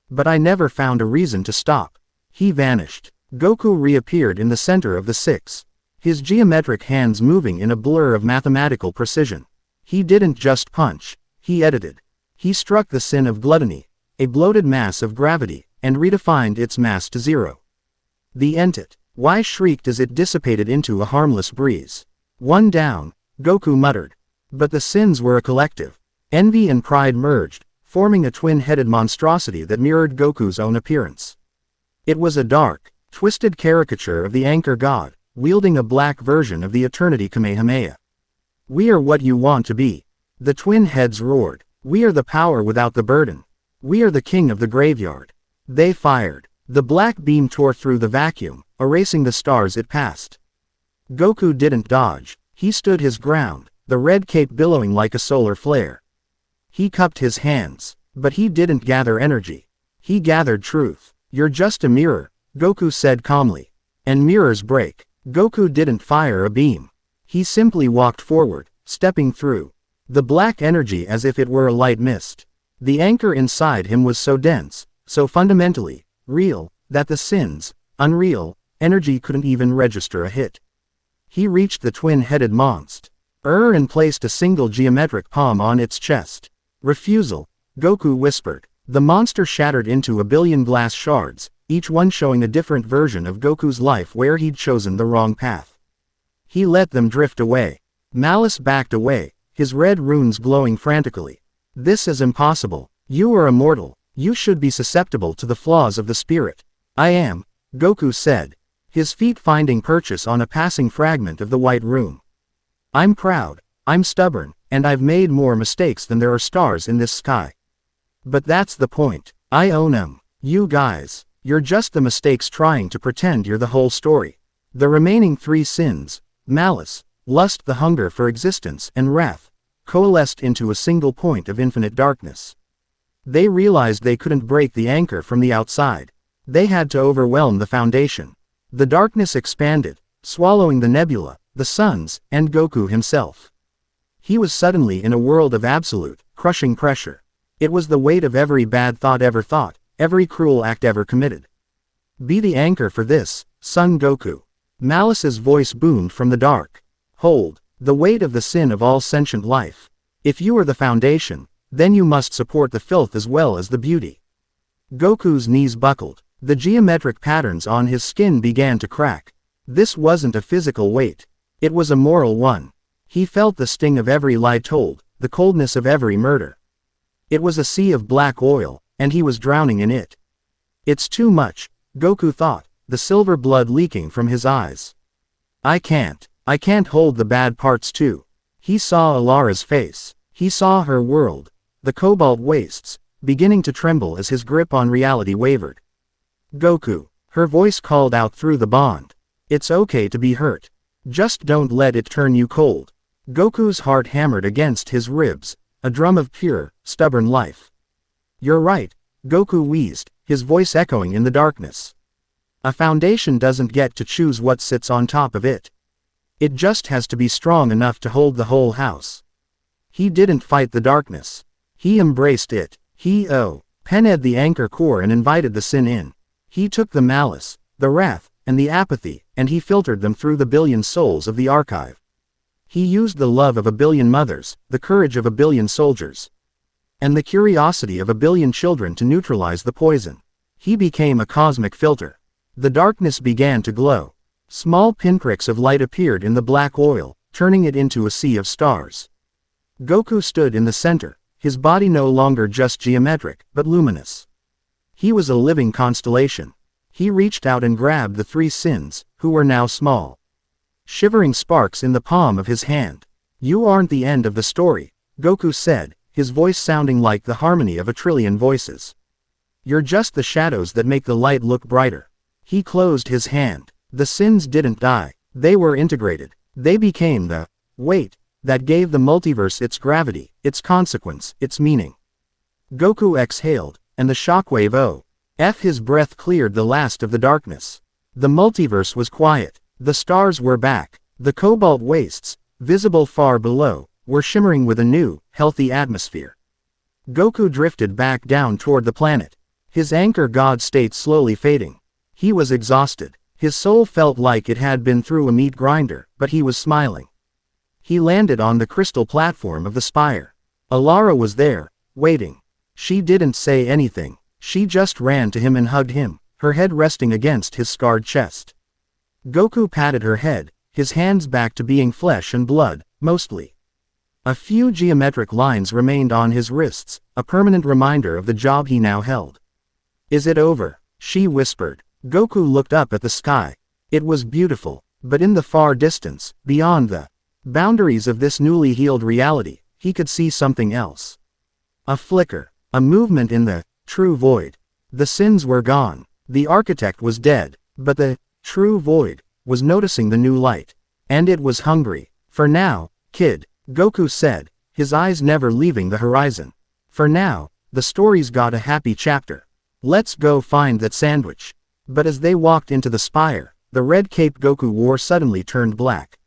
But I never found a reason to stop. He vanished. Goku reappeared in the center of the six, his geometric hands moving in a blur of mathematical precision. He didn't just punch, he edited. He struck the sin of gluttony, a bloated mass of gravity, and redefined its mass to zero. The entity, why shrieked as it dissipated into a harmless breeze. One down, Goku muttered. But the sins were a collective. Envy and pride merged, forming a twin-headed monstrosity that mirrored Goku's own appearance. It was a dark, twisted caricature of the anchor god, wielding a black version of the Eternity Kamehameha. We are what you want to be. The twin heads roared. We are the power without the burden. We are the king of the graveyard. They fired. The black beam tore through the vacuum, erasing the stars it passed. Goku didn't dodge. He stood his ground, the red cape billowing like a solar flare. He cupped his hands, but he didn't gather energy. He gathered truth. You're just a mirror, Goku said calmly. And mirrors break. Goku didn't fire a beam. He simply walked forward, stepping through the black energy as if it were a light mist. The anchor inside him was so dense, so fundamentally real, that the sins, unreal, energy couldn't even register a hit. He reached the twin-headed monster and placed a single geometric palm on its chest. Refusal, Goku whispered. The monster shattered into a billion glass shards, each one showing a different version of Goku's life where he'd chosen the wrong path. He let them drift away. Malice backed away, his red runes glowing frantically. This is impossible. You are immortal. You should be susceptible to the flaws of the spirit. I am, Goku said, his feet finding purchase on a passing fragment of the white room. I'm proud, I'm stubborn, and I've made more mistakes than there are stars in this sky. But that's the point. I own 'em. You guys, you're just the mistakes trying to pretend you're the whole story. The remaining three sins, malice, lust, the hunger for existence, and wrath, coalesced into a single point of infinite darkness. They realized they couldn't break the anchor from the outside. They had to overwhelm the foundation. The darkness expanded, swallowing the nebula, the suns, and Goku himself. He was suddenly in a world of absolute, crushing pressure. It was the weight of every bad thought ever thought, every cruel act ever committed. Be the anchor for this, Son Goku. Malice's voice boomed from the dark. Hold the weight of the sin of all sentient life. If you are the foundation, then you must support the filth as well as the beauty. Goku's knees buckled. The geometric patterns on his skin began to crack. This wasn't a physical weight. It was a moral one. He felt the sting of every lie told, the coldness of every murder. It was a sea of black oil, and he was drowning in it. It's too much, Goku thought, the silver blood leaking from his eyes. I can't hold the bad parts too. He saw Alara's face. He saw her world, the cobalt wastes, beginning to tremble as his grip on reality wavered. Goku, her voice called out through the bond. It's okay to be hurt. Just don't let it turn you cold. Goku's heart hammered against his ribs, a drum of pure, stubborn life. You're right, Goku wheezed, his voice echoing in the darkness. A foundation doesn't get to choose what sits on top of it. It just has to be strong enough to hold the whole house. He didn't fight the darkness. He embraced it. He pened the anchor core and invited the sin in. He took the malice, the wrath, and the apathy, and he filtered them through the billion souls of the archive. He used the love of a billion mothers, the courage of a billion soldiers, and the curiosity of a billion children to neutralize the poison. He became a cosmic filter. The darkness began to glow. Small pinpricks of light appeared in the black oil, turning it into a sea of stars. Goku stood in the center, his body no longer just geometric, but luminous. He was a living constellation. He reached out and grabbed the three sins, who were now small, shivering sparks in the palm of his hand. You aren't the end of the story, Goku said, his voice sounding like the harmony of a trillion voices. You're just the shadows that make the light look brighter. He closed his hand. The sins didn't die. They were integrated. They became the weight that gave the multiverse its gravity, its consequence, its meaning. Goku exhaled, and the shockwave his breath cleared the last of the darkness. The multiverse was quiet. The stars were back. The cobalt wastes, visible far below, were shimmering with a new, healthy atmosphere. Goku drifted back down toward the planet, his anchor god state slowly fading. He was exhausted. His soul felt like it had been through a meat grinder, but he was smiling. He landed on the crystal platform of the spire. Alara was there, waiting. She didn't say anything. She just ran to him and hugged him, her head resting against his scarred chest. Goku patted her head, his hands back to being flesh and blood, mostly. A few geometric lines remained on his wrists, a permanent reminder of the job he now held. Is it over? She whispered. Goku looked up at the sky. It was beautiful, but in the far distance, beyond the boundaries of this newly healed reality, he could see something else. A flicker, a movement in the true void. The sins were gone. The architect was dead, but the true void was noticing the new light. And it was hungry. For now, kid, Goku said, his eyes never leaving the horizon. For now, the story's got a happy chapter. Let's go find that sandwich. But as they walked into the spire, the red cape Goku wore suddenly turned black.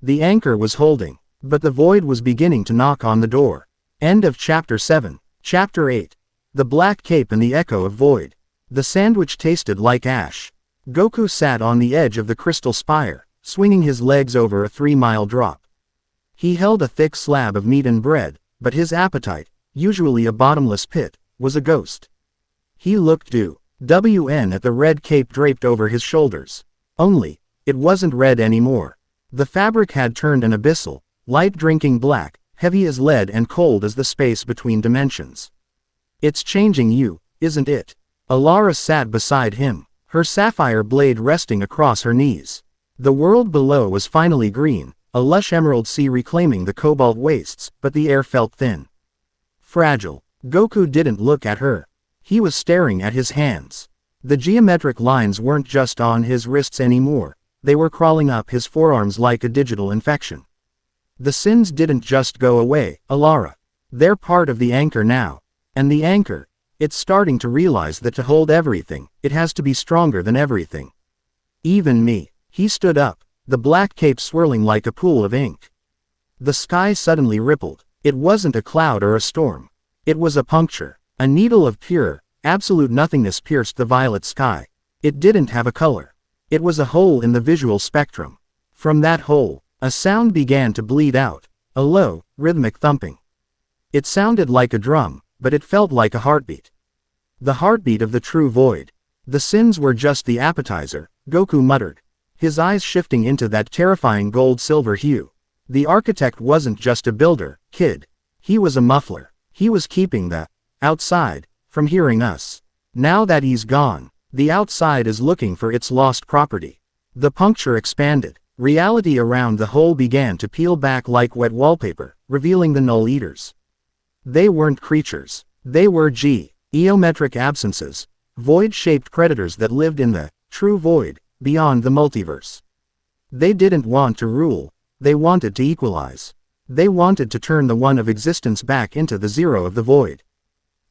The anchor was holding, but the void was beginning to knock on the door. End of Chapter 7. Chapter 8. The Black Cape and the Echo of Void. The sandwich tasted like ash. Goku sat on the edge of the crystal spire, swinging his legs over a 3-mile drop. He held a thick slab of meat and bread, but his appetite, usually a bottomless pit, was a ghost. He looked WN at the red cape draped over his shoulders. Only, it wasn't red anymore. The fabric had turned an abyssal, light drinking black, heavy as lead and cold as the space between dimensions. It's changing you, isn't it? Alara sat beside him, her sapphire blade resting across her knees. The world below was finally green, a lush emerald sea reclaiming the cobalt wastes, but the air felt thin. Fragile. Goku didn't look at her. He was staring at his hands. The geometric lines weren't just on his wrists anymore, they were crawling up his forearms like a digital infection. The sins didn't just go away, Alara. They're part of the anchor now. And the anchor, it's starting to realize that to hold everything, it has to be stronger than everything. Even me. He stood up, the black cape swirling like a pool of ink. The sky suddenly rippled. It wasn't a cloud or a storm. It was a puncture. A needle of pure, absolute nothingness pierced the violet sky. It didn't have a color. It was a hole in the visual spectrum. From that hole, a sound began to bleed out, a low, rhythmic thumping. It sounded like a drum, but it felt like a heartbeat. The heartbeat of the true void. The sins were just the appetizer, Goku muttered, his eyes shifting into that terrifying gold-silver hue. The architect wasn't just a builder, kid. He was a muffler. He was keeping the outside from hearing us. Now that he's gone, the outside is looking for its lost property. The puncture expanded. Reality around the hole began to peel back like wet wallpaper, revealing the Null Eaters. They weren't creatures. They were geometric absences, void-shaped predators that lived in the true void, beyond the multiverse. They didn't want to rule, they wanted to equalize. They wanted to turn the one of existence back into the zero of the void.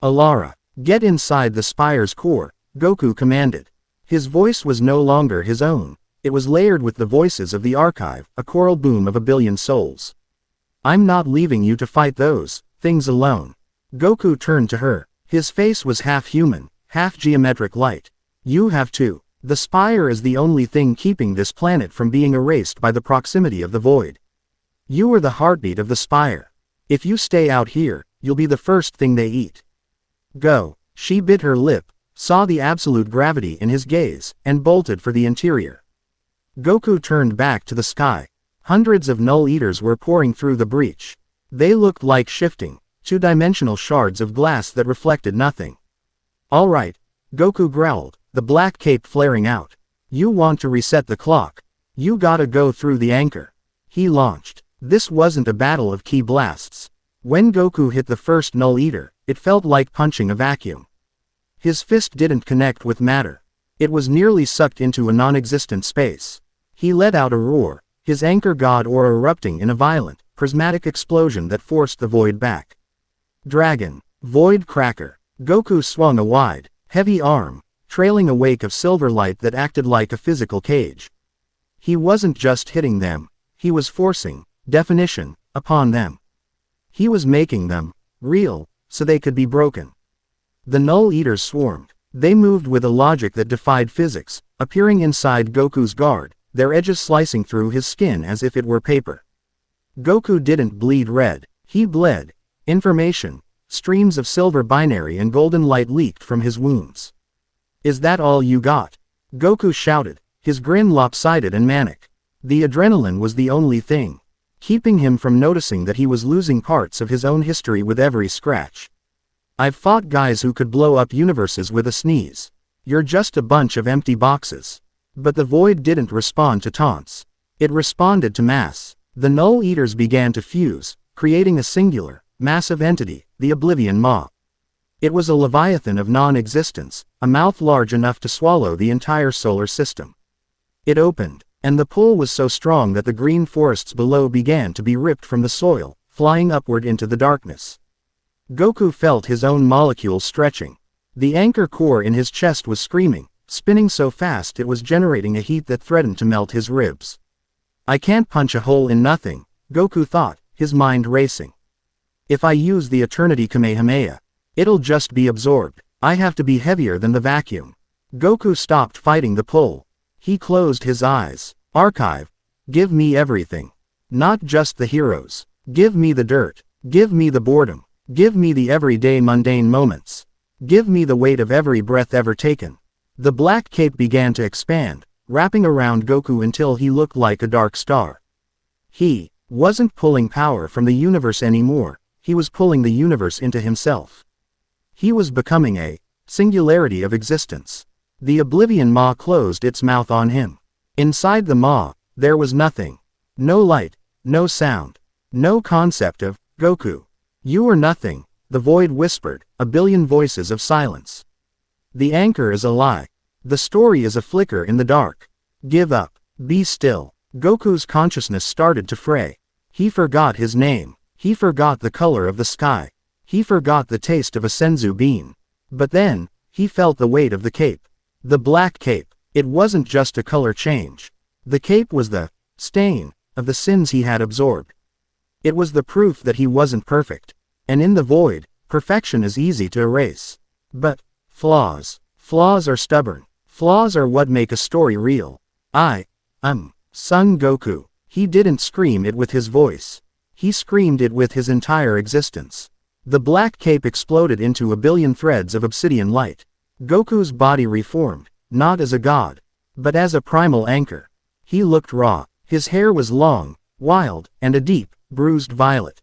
Alara, get inside the spire's core, Goku commanded. His voice was no longer his own. It was layered with the voices of the archive, a choral boom of a billion souls. I'm not leaving you to fight those things alone. Goku turned to her. His face was half human, half geometric light. You have to. The spire is the only thing keeping this planet from being erased by the proximity of the void. You are the heartbeat of the spire. If you stay out here, you'll be the first thing they eat. Go. She bit her lip, saw the absolute gravity in his gaze, and bolted for the interior. Goku turned back to the sky. Hundreds of Null Eaters were pouring through the breach. They looked like shifting, two-dimensional shards of glass that reflected nothing. All right, Goku growled, the black cape flaring out. You want to reset the clock? You gotta go through the anchor. He launched. This wasn't a battle of ki blasts. When Goku hit the first Null Eater, it felt like punching a vacuum. His fist didn't connect with matter. It was nearly sucked into a non-existent space. He let out a roar, his anchor god aura erupting in a violent, prismatic explosion that forced the void back. Dragon. Void cracker. Goku swung a wide, heavy arm, trailing a wake of silver light that acted like a physical cage. He wasn't just hitting them, he was forcing definition upon them. He was making them real, so they could be broken. The Null Eaters swarmed. They moved with a logic that defied physics, appearing inside Goku's guard, their edges slicing through his skin as if it were paper. Goku didn't bleed red, he bled information. Streams of silver binary and golden light leaked from his wounds. Is that all you got? Goku shouted, his grin lopsided and manic. The adrenaline was the only thing keeping him from noticing that he was losing parts of his own history with every scratch. I've fought guys who could blow up universes with a sneeze. You're just a bunch of empty boxes. But the void didn't respond to taunts. It responded to mass. The Null Eaters began to fuse, creating a singular, massive entity, the Oblivion Maw. It was a leviathan of non-existence, a mouth large enough to swallow the entire solar system. It opened, and the pull was so strong that the green forests below began to be ripped from the soil, flying upward into the darkness. Goku felt his own molecules stretching. The anchor core in his chest was screaming, spinning so fast it was generating a heat that threatened to melt his ribs. I can't punch a hole in nothing, Goku thought, his mind racing. If I use the Eternity Kamehameha, it'll just be absorbed. I have to be heavier than the vacuum. Goku stopped fighting the pull. He closed his eyes. Archive. Give me everything. Not just the heroes. Give me the dirt. Give me the boredom. Give me the everyday mundane moments. Give me the weight of every breath ever taken. The black cape began to expand, wrapping around Goku until he looked like a dark star. He wasn't pulling power from the universe anymore, he was pulling the universe into himself. He was becoming a singularity of existence. The Oblivion Maw closed its mouth on him. Inside the Maw, there was nothing. No light, no sound, no concept of Goku. You are nothing, the void whispered, a billion voices of silence. The anchor is a lie. The story is a flicker in the dark. Give up. Be still. Goku's consciousness started to fray. He forgot his name. He forgot the color of the sky. He forgot the taste of a senzu bean. But then, he felt the weight of the cape. The black cape. It wasn't just a color change. The cape was the stain of the sins he had absorbed. It was the proof that he wasn't perfect. And in the void, perfection is easy to erase. But flaws are stubborn. Flaws are what make a story real. Son Goku. He didn't scream it with his voice. He screamed it with his entire existence. The black cape exploded into a billion threads of obsidian light. Goku's body reformed, not as a god, but as a primal anchor. He looked raw. His hair was long, wild, and a deep, bruised violet.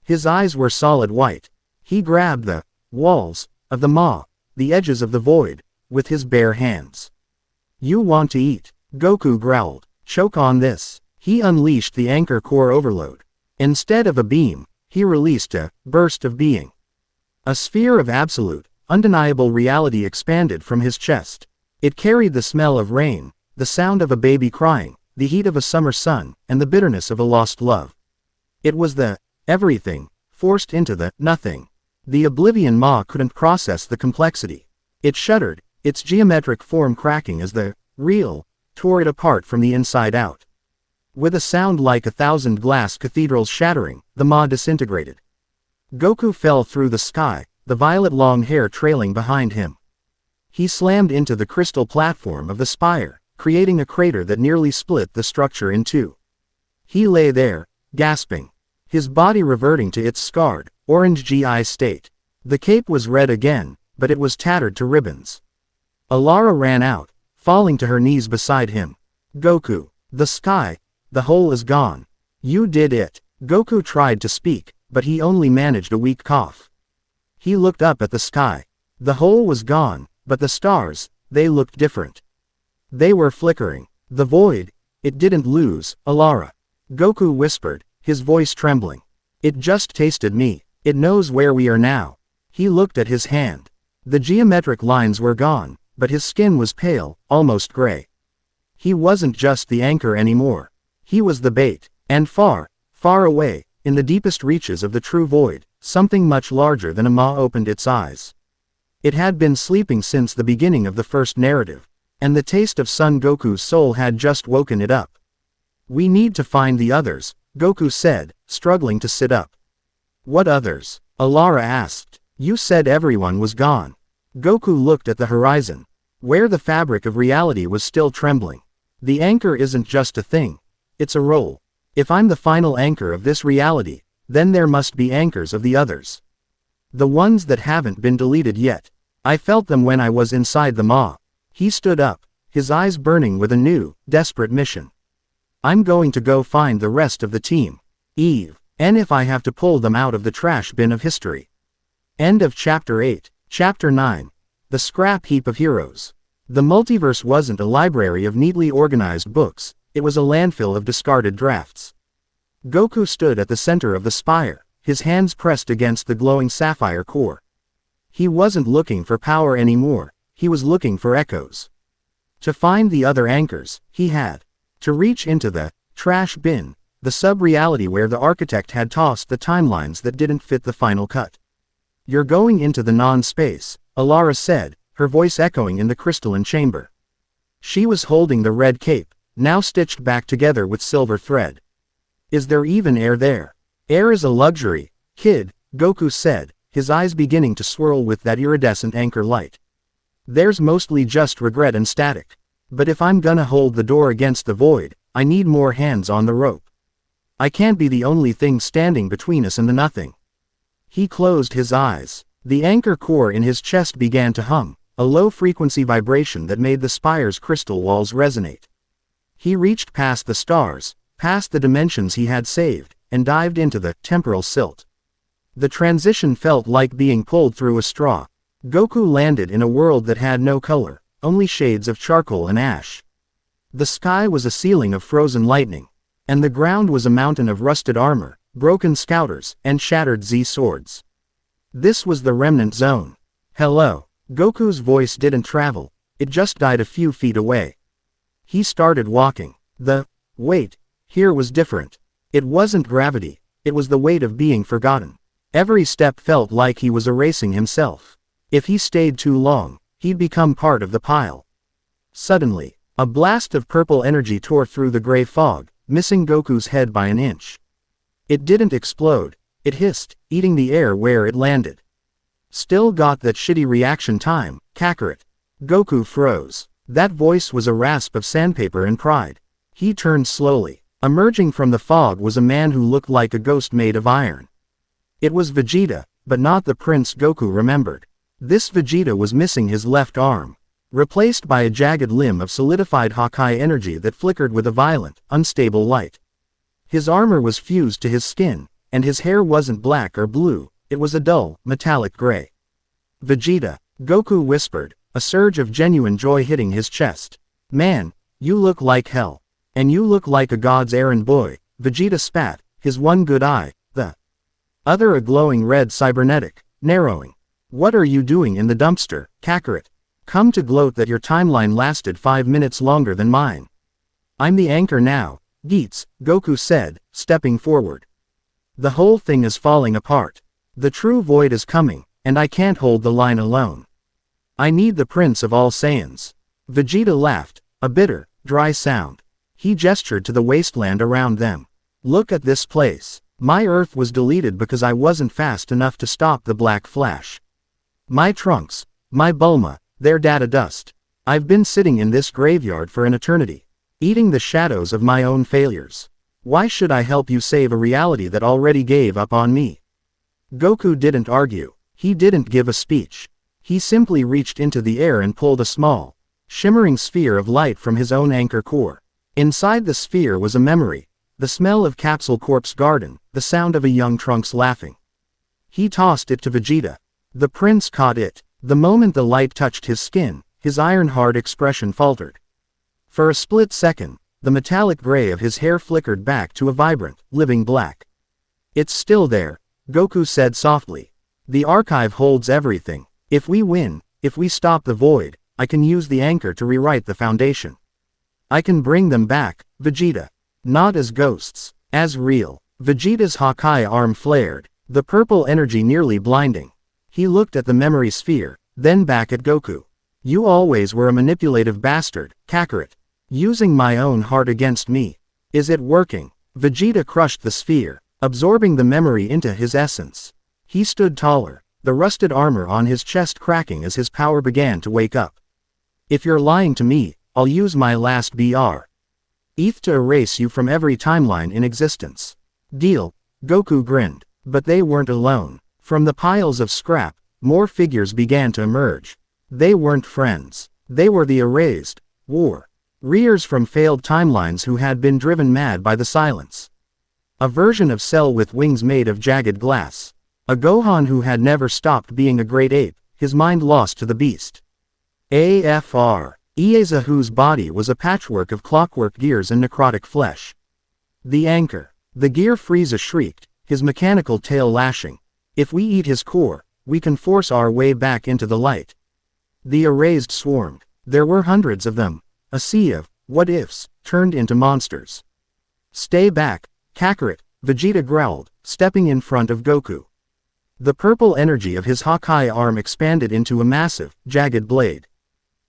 His eyes were solid white. He grabbed the walls of the maw, the edges of the void, with his bare hands. You want to eat, Goku growled. Choke on this. He unleashed the anchor core overload. Instead of a beam, he released a burst of being. A sphere of absolute, undeniable reality expanded from his chest. It carried the smell of rain, the sound of a baby crying, the heat of a summer sun, and the bitterness of a lost love. It was the everything, forced into the nothing. The Oblivion Maw couldn't process the complexity. It shuddered, its geometric form cracking as the real tore it apart from the inside out. With a sound like 1,000 glass cathedrals shattering, the Maw disintegrated. Goku fell through the sky, the violet long hair trailing behind him. He slammed into the crystal platform of the spire, creating a crater that nearly split the structure in two. He lay there, gasping, his body reverting to its scarred, orange GI state. The cape was red again, but it was tattered to ribbons. Alara ran out, falling to her knees beside him. Goku, the sky, the hole is gone. You did it. Goku tried to speak, but he only managed a weak cough. He looked up at the sky. The hole was gone, But the stars, they looked different. They were flickering. The void, it didn't lose, Alara. Goku whispered, his voice trembling. It just tasted me. It knows where we are now. He looked at his hand. The geometric lines were gone, but his skin was pale, almost gray. He wasn't just the anchor anymore. He was the bait. And far, far away, in the deepest reaches of the true void, something much larger than a maw opened its eyes. It had been sleeping since the beginning of the first narrative, and the taste of Son Goku's soul had just woken it up. We need to find the others, Goku said, struggling to sit up. What others? Alara asked. You said everyone was gone. Goku looked at the horizon, where the fabric of reality was still trembling. The anchor isn't just a thing. It's a role. If I'm the final anchor of this reality, then there must be anchors of the others. The ones that haven't been deleted yet. I felt them when I was inside the maw. He stood up, his eyes burning with a new, desperate mission. I'm going to go find the rest of the team. Eve, and if I have to pull them out of the trash bin of history. End of Chapter 8. Chapter 9. The Scrap Heap of Heroes. The multiverse wasn't a library of neatly organized books, it was a landfill of discarded drafts. Goku stood at the center of the spire, his hands pressed against the glowing sapphire core. He wasn't looking for power anymore, he was looking for echoes. To find the other anchors, he had to reach into the trash bin, the sub-reality where the architect had tossed the timelines that didn't fit the final cut. You're going into the non-space, Alara said, her voice echoing in the crystalline chamber. She was holding the red cape, now stitched back together with silver thread. Is there even air there? Air is a luxury, kid, Goku said, his eyes beginning to swirl with that iridescent anchor light. There's mostly just regret and static. But if I'm gonna hold the door against the void, I need more hands on the rope. I can't be the only thing standing between us and the nothing. He closed his eyes. The anchor core in his chest began to hum, a low-frequency vibration that made the spire's crystal walls resonate. He reached past the stars, past the dimensions he had saved, and dived into the temporal silt. The transition felt like being pulled through a straw. Goku landed in a world that had no color, only shades of charcoal and ash. The sky was a ceiling of frozen lightning, and the ground was a mountain of rusted armor, broken scouters, and shattered Z-swords. This was the remnant zone. Hello. Goku's voice didn't travel, it just died a few feet away. He started walking. The weight here was different. It wasn't gravity, it was the weight of being forgotten. Every step felt like he was erasing himself. If he stayed too long, he'd become part of the pile. Suddenly, a blast of purple energy tore through the gray fog, missing Goku's head by an inch. It didn't explode, it hissed, eating the air where it landed. Still got that shitty reaction time, Kakarot. Goku froze. That voice was a rasp of sandpaper and pride. He turned slowly. Emerging from the fog was a man who looked like a ghost made of iron. It was Vegeta, but not the Prince Goku remembered. This Vegeta was missing his left arm, replaced by a jagged limb of solidified Hawkeye energy that flickered with a violent, unstable light. His armor was fused to his skin, and his hair wasn't black or blue, it was a dull, metallic gray. Vegeta, Goku whispered, a surge of genuine joy hitting his chest. Man, you look like hell. And you look like a god's errand boy, Vegeta spat, his one good eye, the other a glowing red cybernetic, narrowing. What are you doing in the dumpster, Kakarot? Come to gloat that your timeline lasted 5 minutes longer than mine. I'm the anchor now, Geets, Goku said, stepping forward. The whole thing is falling apart. The true void is coming, and I can't hold the line alone. I need the Prince of all Saiyans. Vegeta laughed, a bitter, dry sound. He gestured to the wasteland around them. Look at this place. My Earth was deleted because I wasn't fast enough to stop the Black Flash. My Trunks, my Bulma, they're data dust. I've been sitting in this graveyard for an eternity, eating the shadows of my own failures. Why should I help you save a reality that already gave up on me? Goku didn't argue. He didn't give a speech. He simply reached into the air and pulled a small, shimmering sphere of light from his own anchor core. Inside the sphere was a memory, the smell of Capsule Corp's garden, the sound of a young Trunks laughing. He tossed it to Vegeta. The prince caught it. The moment the light touched his skin, his iron-hard expression faltered. For a split second, the metallic gray of his hair flickered back to a vibrant, living black. "It's still there," Goku said softly. "The archive holds everything. If we win, if we stop the void, I can use the anchor to rewrite the foundation. I can bring them back, Vegeta. Not as ghosts, as real." Vegeta's Hawkeye arm flared, the purple energy nearly blinding. He looked at the memory sphere, then back at Goku. "You always were a manipulative bastard, Kakarot. Using my own heart against me. Is it working?" Vegeta crushed the sphere, absorbing the memory into his essence. He stood taller, the rusted armor on his chest cracking as his power began to wake up. "If you're lying to me, I'll use my last ETH to erase you from every timeline in existence." "Deal," Goku grinned. But they weren't alone. From the piles of scrap, more figures began to emerge. They weren't friends. They were the erased, warriors from failed timelines who had been driven mad by the silence. A version of Cell with wings made of jagged glass. A Gohan who had never stopped being a great ape, his mind lost to the beast. Ieza whose body was a patchwork of clockwork gears and necrotic flesh. The anchor. The gear Frieza shrieked, his mechanical tail lashing. "If we eat his core, we can force our way back into the light." The erased swarmed. There were hundreds of them. A sea of what-ifs, turned into monsters. "Stay back, Kakarot," Vegeta growled, stepping in front of Goku. The purple energy of his Hawkeye arm expanded into a massive, jagged blade.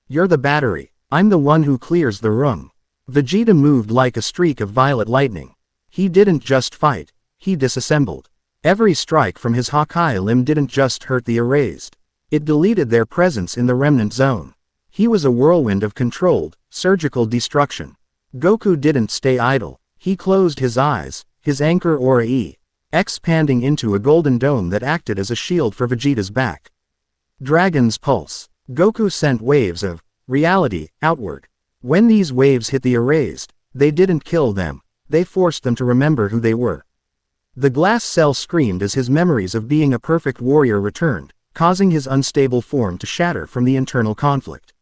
"You're the battery. I'm the one who clears the room." Vegeta moved like a streak of violet lightning. He didn't just fight, he disassembled. Every strike from his Hawkeye limb didn't just hurt the erased. It deleted their presence in the remnant zone. He was a whirlwind of controlled, surgical destruction. Goku didn't stay idle. He closed his eyes, his anchor aura expanding into a golden dome that acted as a shield for Vegeta's back. Dragon's Pulse. Goku sent waves of reality outward. When these waves hit the erased, they didn't kill them, they forced them to remember who they were. The glass cell screamed as his memories of being a perfect warrior returned, causing his unstable form to shatter from the internal conflict.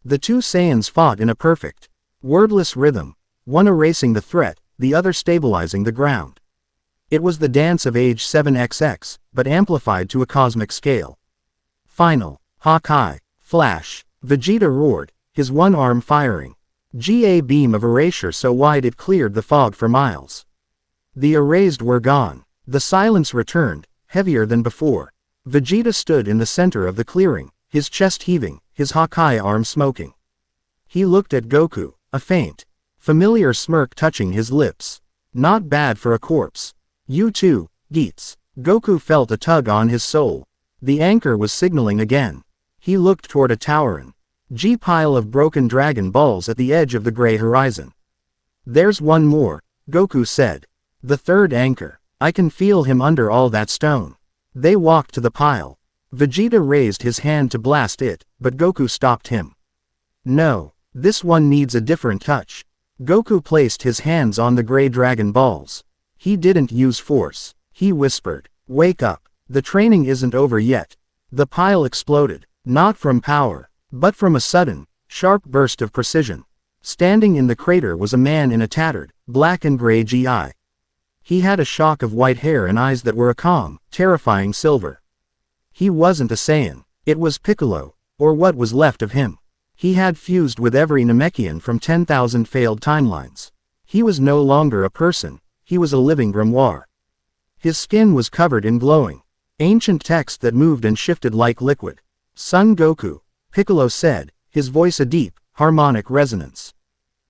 The two Saiyans fought in a perfect, wordless rhythm, one erasing the threat, the other stabilizing the ground. It was the dance of age 7XX, but amplified to a cosmic scale. Final. Hawkeye. Flash. Vegeta roared, his one arm firing. A beam of erasure so wide it cleared the fog for miles. The erased were gone. The silence returned, heavier than before. Vegeta stood in the center of the clearing, his chest heaving, his Hawkeye arm smoking. He looked at Goku, a faint, familiar smirk touching his lips. "Not bad for a corpse. You too, Geats." Goku felt a tug on his soul. The anchor was signaling again. He looked toward a towering pile of broken Dragon Balls at the edge of the gray horizon. "There's one more," Goku said. "The third anchor. I can feel him under all that stone." They walked to the pile. Vegeta raised his hand to blast it, but Goku stopped him. "No, this one needs a different touch." Goku placed his hands on the gray Dragon Balls. He didn't use force. He whispered, "Wake up. The training isn't over yet." The pile exploded, not from power, but from a sudden, sharp burst of precision. Standing in the crater was a man in a tattered, black and gray GI. He had a shock of white hair and eyes that were a calm, terrifying silver. He wasn't a Saiyan. It was Piccolo, or what was left of him. He had fused with every Namekian from 10,000 failed timelines. He was no longer a person, he was a living grimoire. His skin was covered in glowing, ancient text that moved and shifted like liquid. "Son Goku," Piccolo said, his voice a deep, harmonic resonance.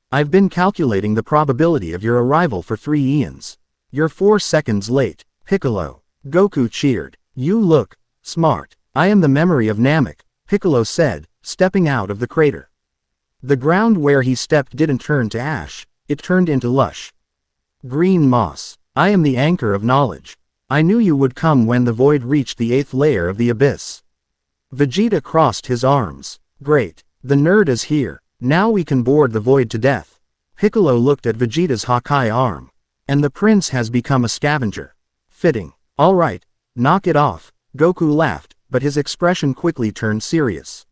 "I've been calculating the probability of your arrival for 3 eons. You're 4 seconds late, Piccolo." Goku cheered. "You look smart." "I am the memory of Namek," Piccolo said, stepping out of the crater. The ground where he stepped didn't turn to ash, it turned into lush green moss. "I am the anchor of knowledge. I knew you would come when the void reached the 8th layer of the abyss." Vegeta crossed his arms. "Great. The nerd is here. Now we can board the void to death." Piccolo looked at Vegeta's Hawkeye arm. "And the prince has become a scavenger. Fitting. All right, knock it off." Goku laughed, but his expression quickly turned serious.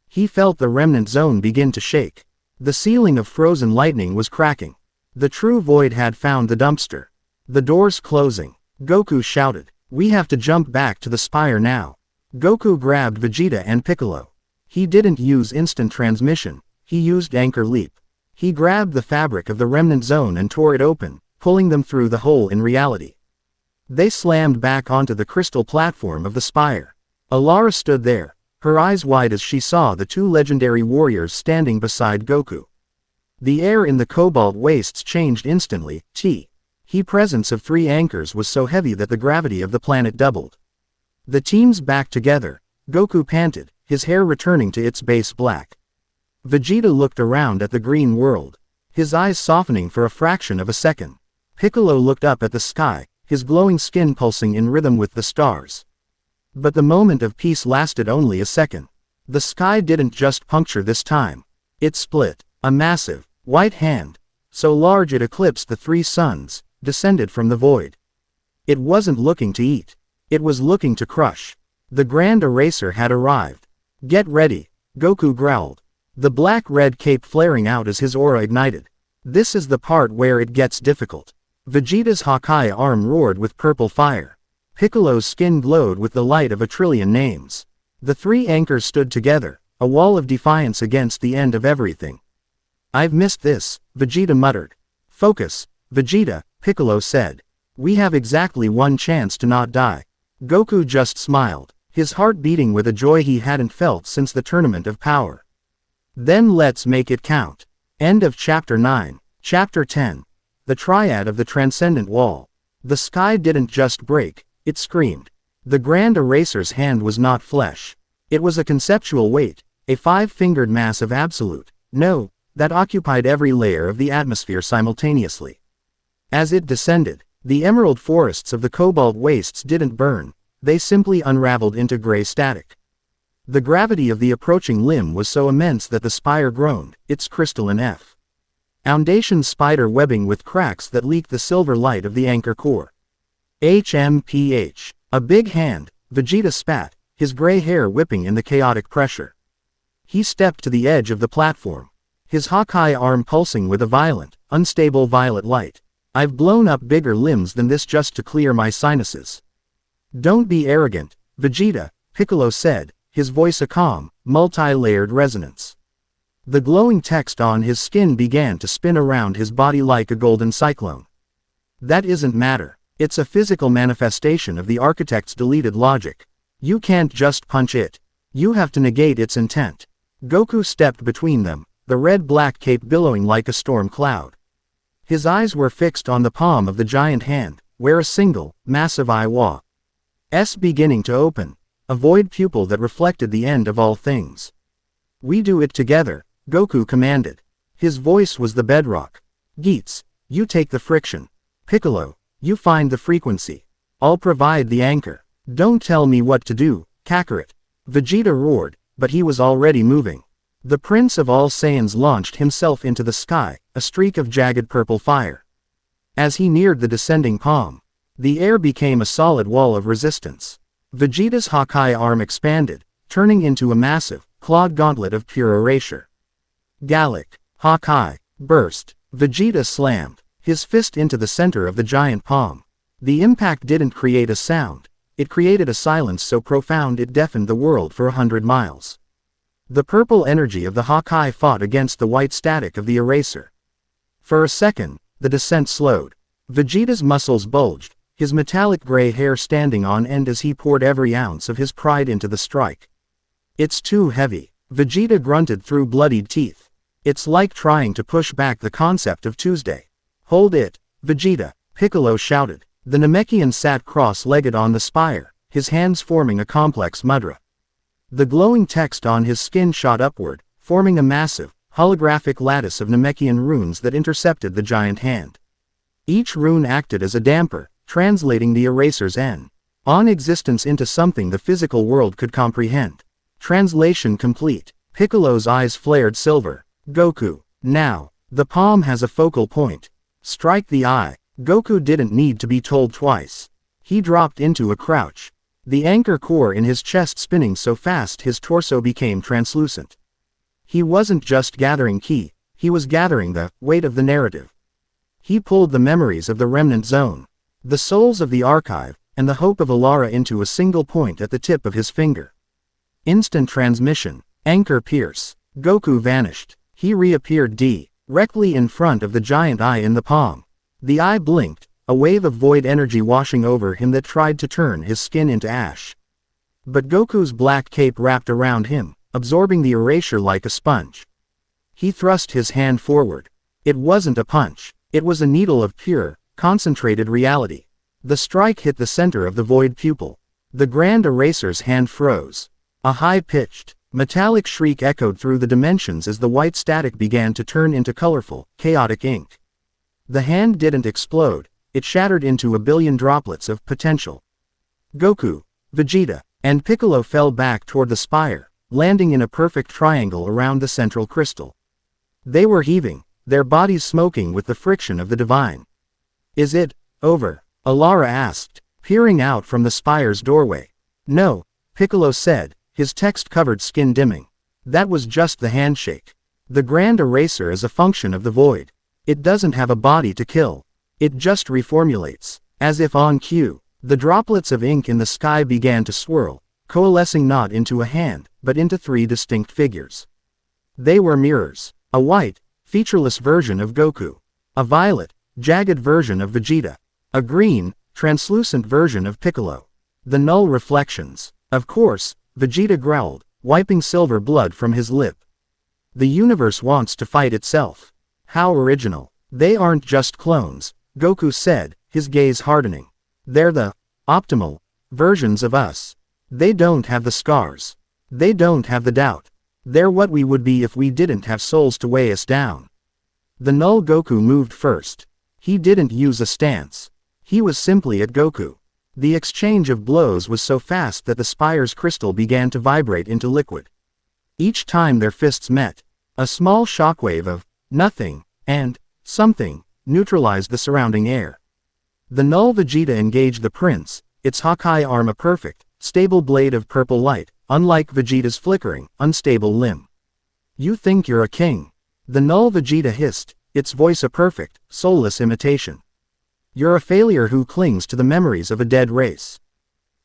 He felt the remnant zone begin to shake. The ceiling of frozen lightning was cracking. The true void had found the dumpster. The doors closing. Goku shouted, "We have to jump back to the spire now." Goku grabbed Vegeta and Piccolo. He didn't use instant transmission, he used anchor leap. He grabbed the fabric of the remnant zone and tore it open, pulling them through the hole in reality. They slammed back onto the crystal platform of the spire. Alara stood there, her eyes wide as she saw the two legendary warriors standing beside Goku. The air in the cobalt wastes changed instantly. The presence of 3 anchors was so heavy that the gravity of the planet doubled. The teams back together. Goku panted, his hair returning to its base black. Vegeta looked around at the green world, his eyes softening for a fraction of a second. Piccolo looked up at the sky, his glowing skin pulsing in rhythm with the stars. But the moment of peace lasted only a second. The sky didn't just puncture this time. It split. A massive, white hand, so large it eclipsed the 3 suns, descended from the void. It wasn't looking to eat. It was looking to crush. The Grand Eraser had arrived. "Get ready," Goku growled, the black-red cape flaring out as his aura ignited. This is the part where it gets difficult. Vegeta's Hawkeye arm roared with purple fire. Piccolo's skin glowed with the light of a trillion names. The 3 anchors stood together, a wall of defiance against the end of everything. "I've missed this," Vegeta muttered. "Focus, Vegeta," Piccolo said. "We have exactly 1 chance to not die." Goku just smiled, his heart beating with a joy he hadn't felt since the Tournament of Power. "Then let's make it count." End of Chapter 9. Chapter 10. The Triad of the Transcendent Wall. The sky didn't just break, it screamed. The Grand Eraser's hand was not flesh. It was a conceptual weight, a 5-fingered mass of absolute, no, that occupied every layer of the atmosphere simultaneously. As it descended, the emerald forests of the cobalt wastes didn't burn, they simply unraveled into gray static. The gravity of the approaching limb was so immense that the spire groaned, its crystalline foundation spider webbing with cracks that leaked the silver light of the anchor core. HMPH. A big hand, Vegeta spat, his gray hair whipping in the chaotic pressure. He stepped to the edge of the platform, his Hawkeye arm pulsing with a violent, unstable violet light. "I've blown up bigger limbs than this just to clear my sinuses." "Don't be arrogant, Vegeta," Piccolo said, his voice a calm, multi-layered resonance. The glowing text on his skin began to spin around his body like a golden cyclone. "That isn't matter. It's a physical manifestation of the architect's deleted logic. You can't just punch it. You have to negate its intent." Goku stepped between them, the red-black cape billowing like a storm cloud. His eyes were fixed on the palm of the giant hand, where a single, massive eye was beginning to open, a void pupil that reflected the end of all things. "We do it together," Goku commanded. His voice was the bedrock. "Geats, you take the friction. Piccolo, you find the frequency. I'll provide the anchor. Don't tell me what to do, Kakarot." Vegeta roared, but he was already moving. The Prince of All Saiyans launched himself into the sky, a streak of jagged purple fire. As he neared the descending palm, the air became a solid wall of resistance. Vegeta's Hawkeye arm expanded, turning into a massive, clawed gauntlet of pure erasure. Gallic, Hawkeye, burst. Vegeta slammed his fist into the center of the giant palm. The impact didn't create a sound, it created a silence so profound it deafened the world for 100 miles. The purple energy of the Hawkeye fought against the white static of the eraser. For a second, the descent slowed. Vegeta's muscles bulged, his metallic gray hair standing on end as he poured every ounce of his pride into the strike. "It's too heavy," Vegeta grunted through bloodied teeth. "It's like trying to push back the concept of Tuesday." "Hold it, Vegeta," Piccolo shouted. The Namekian sat cross-legged on the spire, his hands forming a complex mudra. The glowing text on his skin shot upward, forming a massive, holographic lattice of Namekian runes that intercepted the giant hand. Each rune acted as a damper, translating the eraser's on existence into something the physical world could comprehend. Translation complete. Piccolo's eyes flared silver. "Goku, now. The palm has a focal point. Strike the eye." Goku didn't need to be told twice. He dropped into a crouch. The anchor core in his chest spinning so fast his torso became translucent. He wasn't just gathering ki, he was gathering the weight of the narrative. He pulled the memories of the remnant zone, the souls of the archive, and the hope of Alara into a single point at the tip of his finger. Instant transmission. Anchor pierce. Goku vanished. He reappeared directly in front of the giant eye in the palm. The eye blinked, a wave of void energy washing over him that tried to turn his skin into ash. But Goku's black cape wrapped around him, absorbing the erasure like a sponge. He thrust his hand forward. It wasn't a punch. It was a needle of pure, concentrated reality. The strike hit the center of the void pupil. The Grand Eraser's hand froze. A high-pitched, metallic shriek echoed through the dimensions as the white static began to turn into colorful, chaotic ink. The hand didn't explode, it shattered into a billion droplets of potential. Goku, Vegeta, and Piccolo fell back toward the spire, landing in a perfect triangle around the central crystal. They were heaving, their bodies smoking with the friction of the divine. "Is it over?" Alara asked, peering out from the spire's doorway. "No," Piccolo said, his text-covered skin dimming. "That was just the handshake. The Grand Eraser is a function of the void. It doesn't have a body to kill. It just reformulates." As if on cue, the droplets of ink in the sky began to swirl, coalescing not into a hand, but into three distinct figures. They were mirrors. A white, featureless version of Goku. A violet, jagged version of Vegeta. A green, translucent version of Piccolo. The null reflections. Of course, Vegeta growled, wiping silver blood from his lip. The universe wants to fight itself. How original. They aren't just clones, Goku said, his gaze hardening. They're the optimal versions of us. They don't have the scars. They don't have the doubt. They're what we would be if we didn't have souls to weigh us down. The null Goku moved first. He didn't use a stance. He was simply at Goku. The exchange of blows was so fast that the spire's crystal began to vibrate into liquid. Each time their fists met, a small shockwave of nothing and something neutralized the surrounding air. The null Vegeta engaged the prince, its Hawkeye arm a perfect, stable blade of purple light, unlike Vegeta's flickering, unstable limb. "You think you're a king?" The null Vegeta hissed, its voice a perfect, soulless imitation. "You're a failure who clings to the memories of a dead race.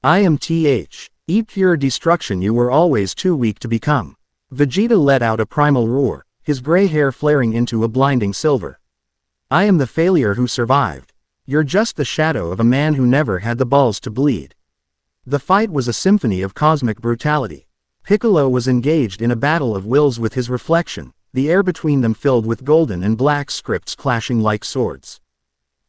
I am pure destruction you were always too weak to become." Vegeta let out a primal roar, his gray hair flaring into a blinding silver. "I am the failure who survived. You're just the shadow of a man who never had the balls to bleed." The fight was a symphony of cosmic brutality. Piccolo was engaged in a battle of wills with his reflection, the air between them filled with golden and black scripts clashing like swords.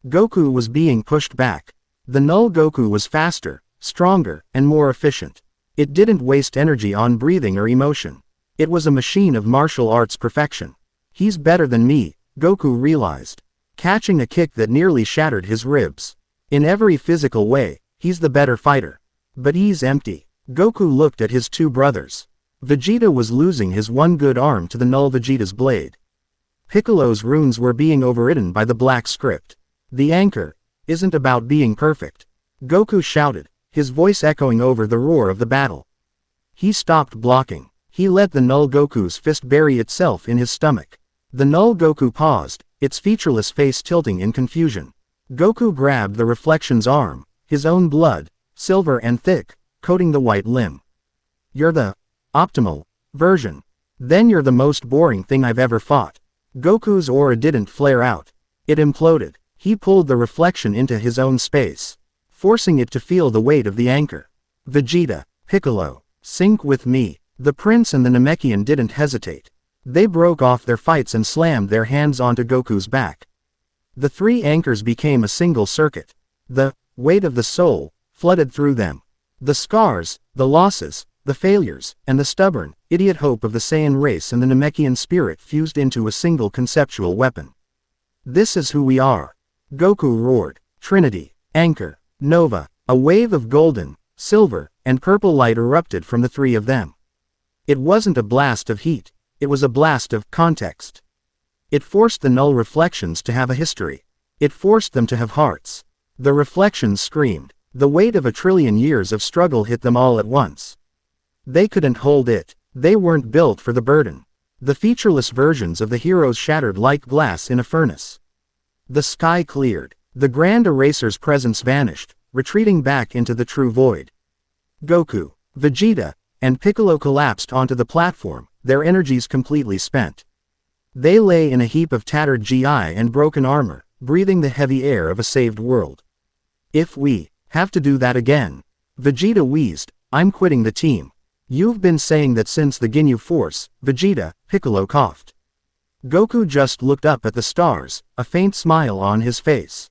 Goku was being pushed back. The null Goku was faster, stronger, and more efficient. It didn't waste energy on breathing or emotion. It was a machine of martial arts perfection. "He's better than me," Goku realized, catching a kick that nearly shattered his ribs. "In every physical way, he's the better fighter. But he's empty." Goku looked at his two brothers. Vegeta was losing his one good arm to the null Vegeta's blade. Piccolo's runes were being overridden by the black script. "The anchor isn't about being perfect," Goku shouted, his voice echoing over the roar of the battle. He stopped blocking. He let the null Goku's fist bury itself in his stomach. The null Goku paused, its featureless face tilting in confusion. Goku grabbed the reflection's arm, his own blood, silver and thick, coating the white limb. "You're the optimal version. Then you're the most boring thing I've ever fought." Goku's aura didn't flare out. It imploded. He pulled the reflection into his own space, forcing it to feel the weight of the anchor. "Vegeta, Piccolo, sync with me." The prince and the Namekian didn't hesitate. They broke off their fights and slammed their hands onto Goku's back. The three anchors became a single circuit. The weight of the soul flooded through them. The scars, the losses, the failures, and the stubborn, idiot hope of the Saiyan race and the Namekian spirit fused into a single conceptual weapon. "This is who we are," Goku roared. Trinity, Anchor, Nova. A wave of golden, silver, and purple light erupted from the three of them. It wasn't a blast of heat, it was a blast of context. It forced the null reflections to have a history. It forced them to have hearts. The reflections screamed, The weight of 1,000,000,000,000 years of struggle hit them all at once. They couldn't hold it. They weren't built for the burden. The featureless versions of the heroes shattered like glass in a furnace. The sky cleared. The Grand Eraser's presence vanished, retreating back into the true void. Goku, Vegeta, and Piccolo collapsed onto the platform, their energies completely spent. They lay in a heap of tattered GI and broken armor, breathing the heavy air of a saved world. If we have to do that again, Vegeta wheezed, I'm quitting the team. You've been saying that since the Ginyu Force, Vegeta, Piccolo coughed. Goku just looked up at the stars, a faint smile on his face.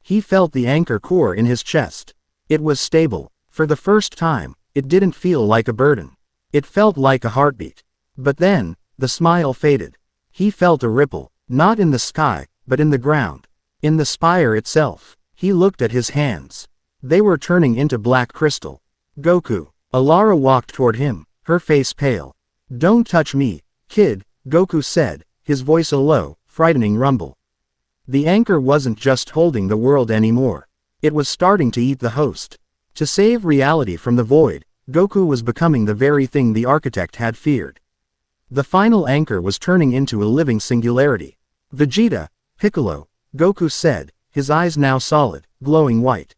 He felt the anchor core in his chest. It was stable. For the first time, it didn't feel like a burden. It felt like a heartbeat. But then, the smile faded. He felt a ripple, not in the sky, but in the ground. In the spire itself. He looked at his hands. They were turning into black crystal. Goku. Alara walked toward him, her face pale. Don't touch me, kid, Goku said, his voice a low, frightening rumble. The anchor wasn't just holding the world anymore. It was starting to eat the host. To save reality from the void, Goku was becoming the very thing the architect had feared. The final anchor was turning into a living singularity. Vegeta, Piccolo, Goku said, his eyes now solid, glowing white.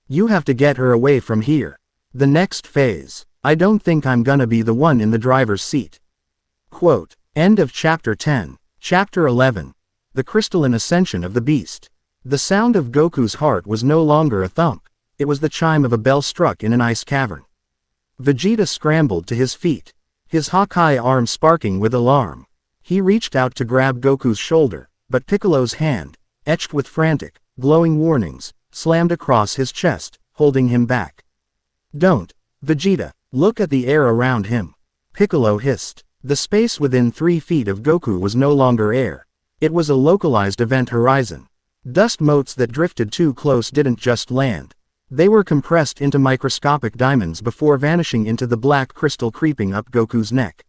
You have to get her away from here. The next phase. I don't think I'm gonna be the one in the driver's seat. Quote. End of Chapter 10. Chapter 11. The Crystalline Ascension of the Beast. The sound of Goku's heart was no longer a thump. It was the chime of a bell struck in an ice cavern. Vegeta scrambled to his feet, his Hawkeye arm sparking with alarm. He reached out to grab Goku's shoulder, but Piccolo's hand, etched with frantic, glowing warnings, slammed across his chest, holding him back. Don't, Vegeta, look at the air around him. Piccolo hissed. The space within 3 feet of Goku was no longer air. It was a localized event horizon. Dust motes that drifted too close didn't just land. They were compressed into microscopic diamonds before vanishing into the black crystal creeping up Goku's neck.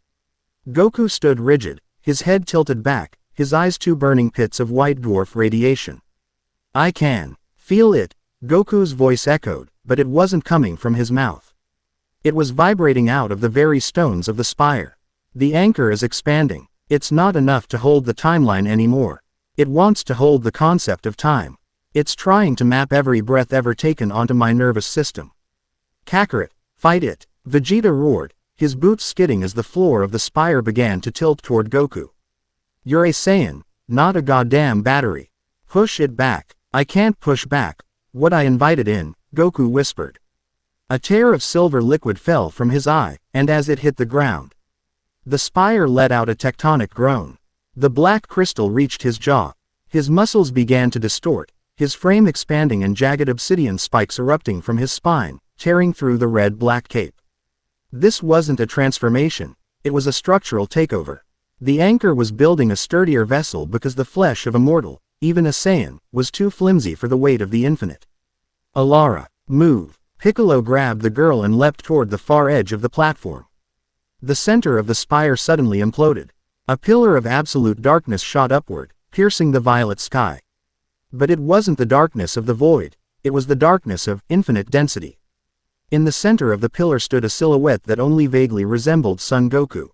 Goku stood rigid, his head tilted back, his eyes 2 burning pits of white dwarf radiation. I can feel it, Goku's voice echoed, but it wasn't coming from his mouth. It was vibrating out of the very stones of the spire. The anchor is expanding. It's not enough to hold the timeline anymore. It wants to hold the concept of time. It's trying to map every breath ever taken onto my nervous system. Kakarot, fight it, Vegeta roared, his boots skidding as the floor of the spire began to tilt toward Goku. You're a Saiyan, not a goddamn battery. Push it back. I can't push back. What I invited in, Goku whispered. A tear of silver liquid fell from his eye, and as it hit the ground, the spire let out a tectonic groan. The black crystal reached his jaw. His muscles began to distort, his frame expanding and jagged obsidian spikes erupting from his spine, tearing through the red-black cape. This wasn't a transformation, it was a structural takeover. The anchor was building a sturdier vessel because the flesh of a mortal, even a Saiyan, was too flimsy for the weight of the infinite. Alara, move. Piccolo grabbed the girl and leapt toward the far edge of the platform. The center of the spire suddenly imploded. A pillar of absolute darkness shot upward, piercing the violet sky. But it wasn't the darkness of the void, it was the darkness of infinite density. In the center of the pillar stood a silhouette that only vaguely resembled Son Goku.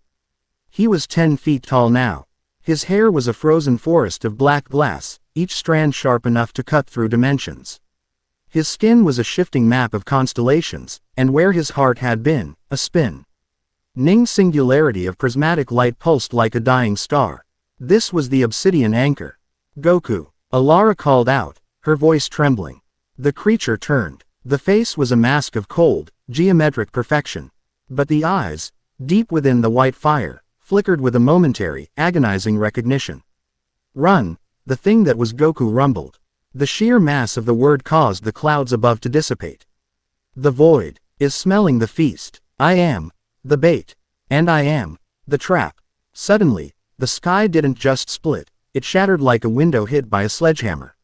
He was 10 feet tall now. His hair was a frozen forest of black glass, each strand sharp enough to cut through dimensions. His skin was a shifting map of constellations, and where his heart had been, a spin. Ning's singularity of prismatic light pulsed like a dying star. This was the obsidian anchor. Goku, Alara called out, her voice trembling. The creature turned. The face was a mask of cold, geometric perfection. But the eyes, deep within the white fire, flickered with a momentary, agonizing recognition. Run, the thing that was Goku rumbled. The sheer mass of the word caused the clouds above to dissipate. The void is smelling the feast. I am the bait. And I am the trap. Suddenly, the sky didn't just split, it shattered like a window hit by a sledgehammer.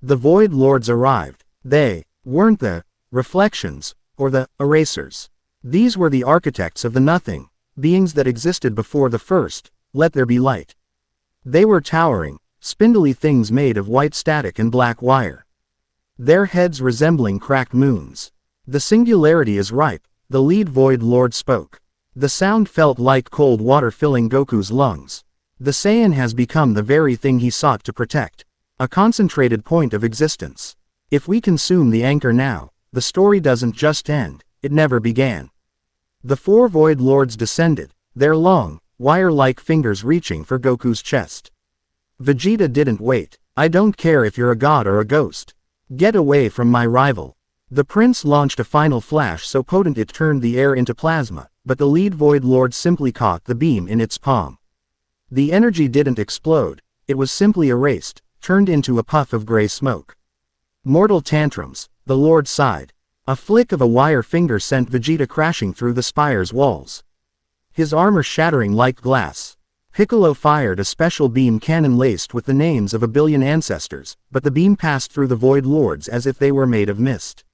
The Void Lords arrived. They weren't the reflections, or the erasers. These were the architects of the nothing, beings that existed before the first, let there be light. They were towering, spindly things made of white static and black wire. their heads resembling cracked moons. The singularity is ripe, the lead Void Lord spoke. The sound felt like cold water filling Goku's lungs. The Saiyan has become the very thing he sought to protect. A concentrated point of existence. If we consume the anchor now, the story doesn't just end, it never began. The four Void Lords descended, their long, wire-like fingers reaching for Goku's chest. Vegeta didn't wait. I don't care if you're a god or a ghost. Get away from my rival. The prince launched a final flash so potent it turned the air into plasma, but the lead Void Lord simply caught the beam in its palm. The energy didn't explode, it was simply erased, turned into a puff of gray smoke. Mortal tantrums, the Lord sighed. A flick of a wire finger sent Vegeta crashing through the spire's walls. His armor shattering like glass. Piccolo fired a special beam cannon laced with the names of a billion ancestors, but the beam passed through the Void Lords as if they were made of mist.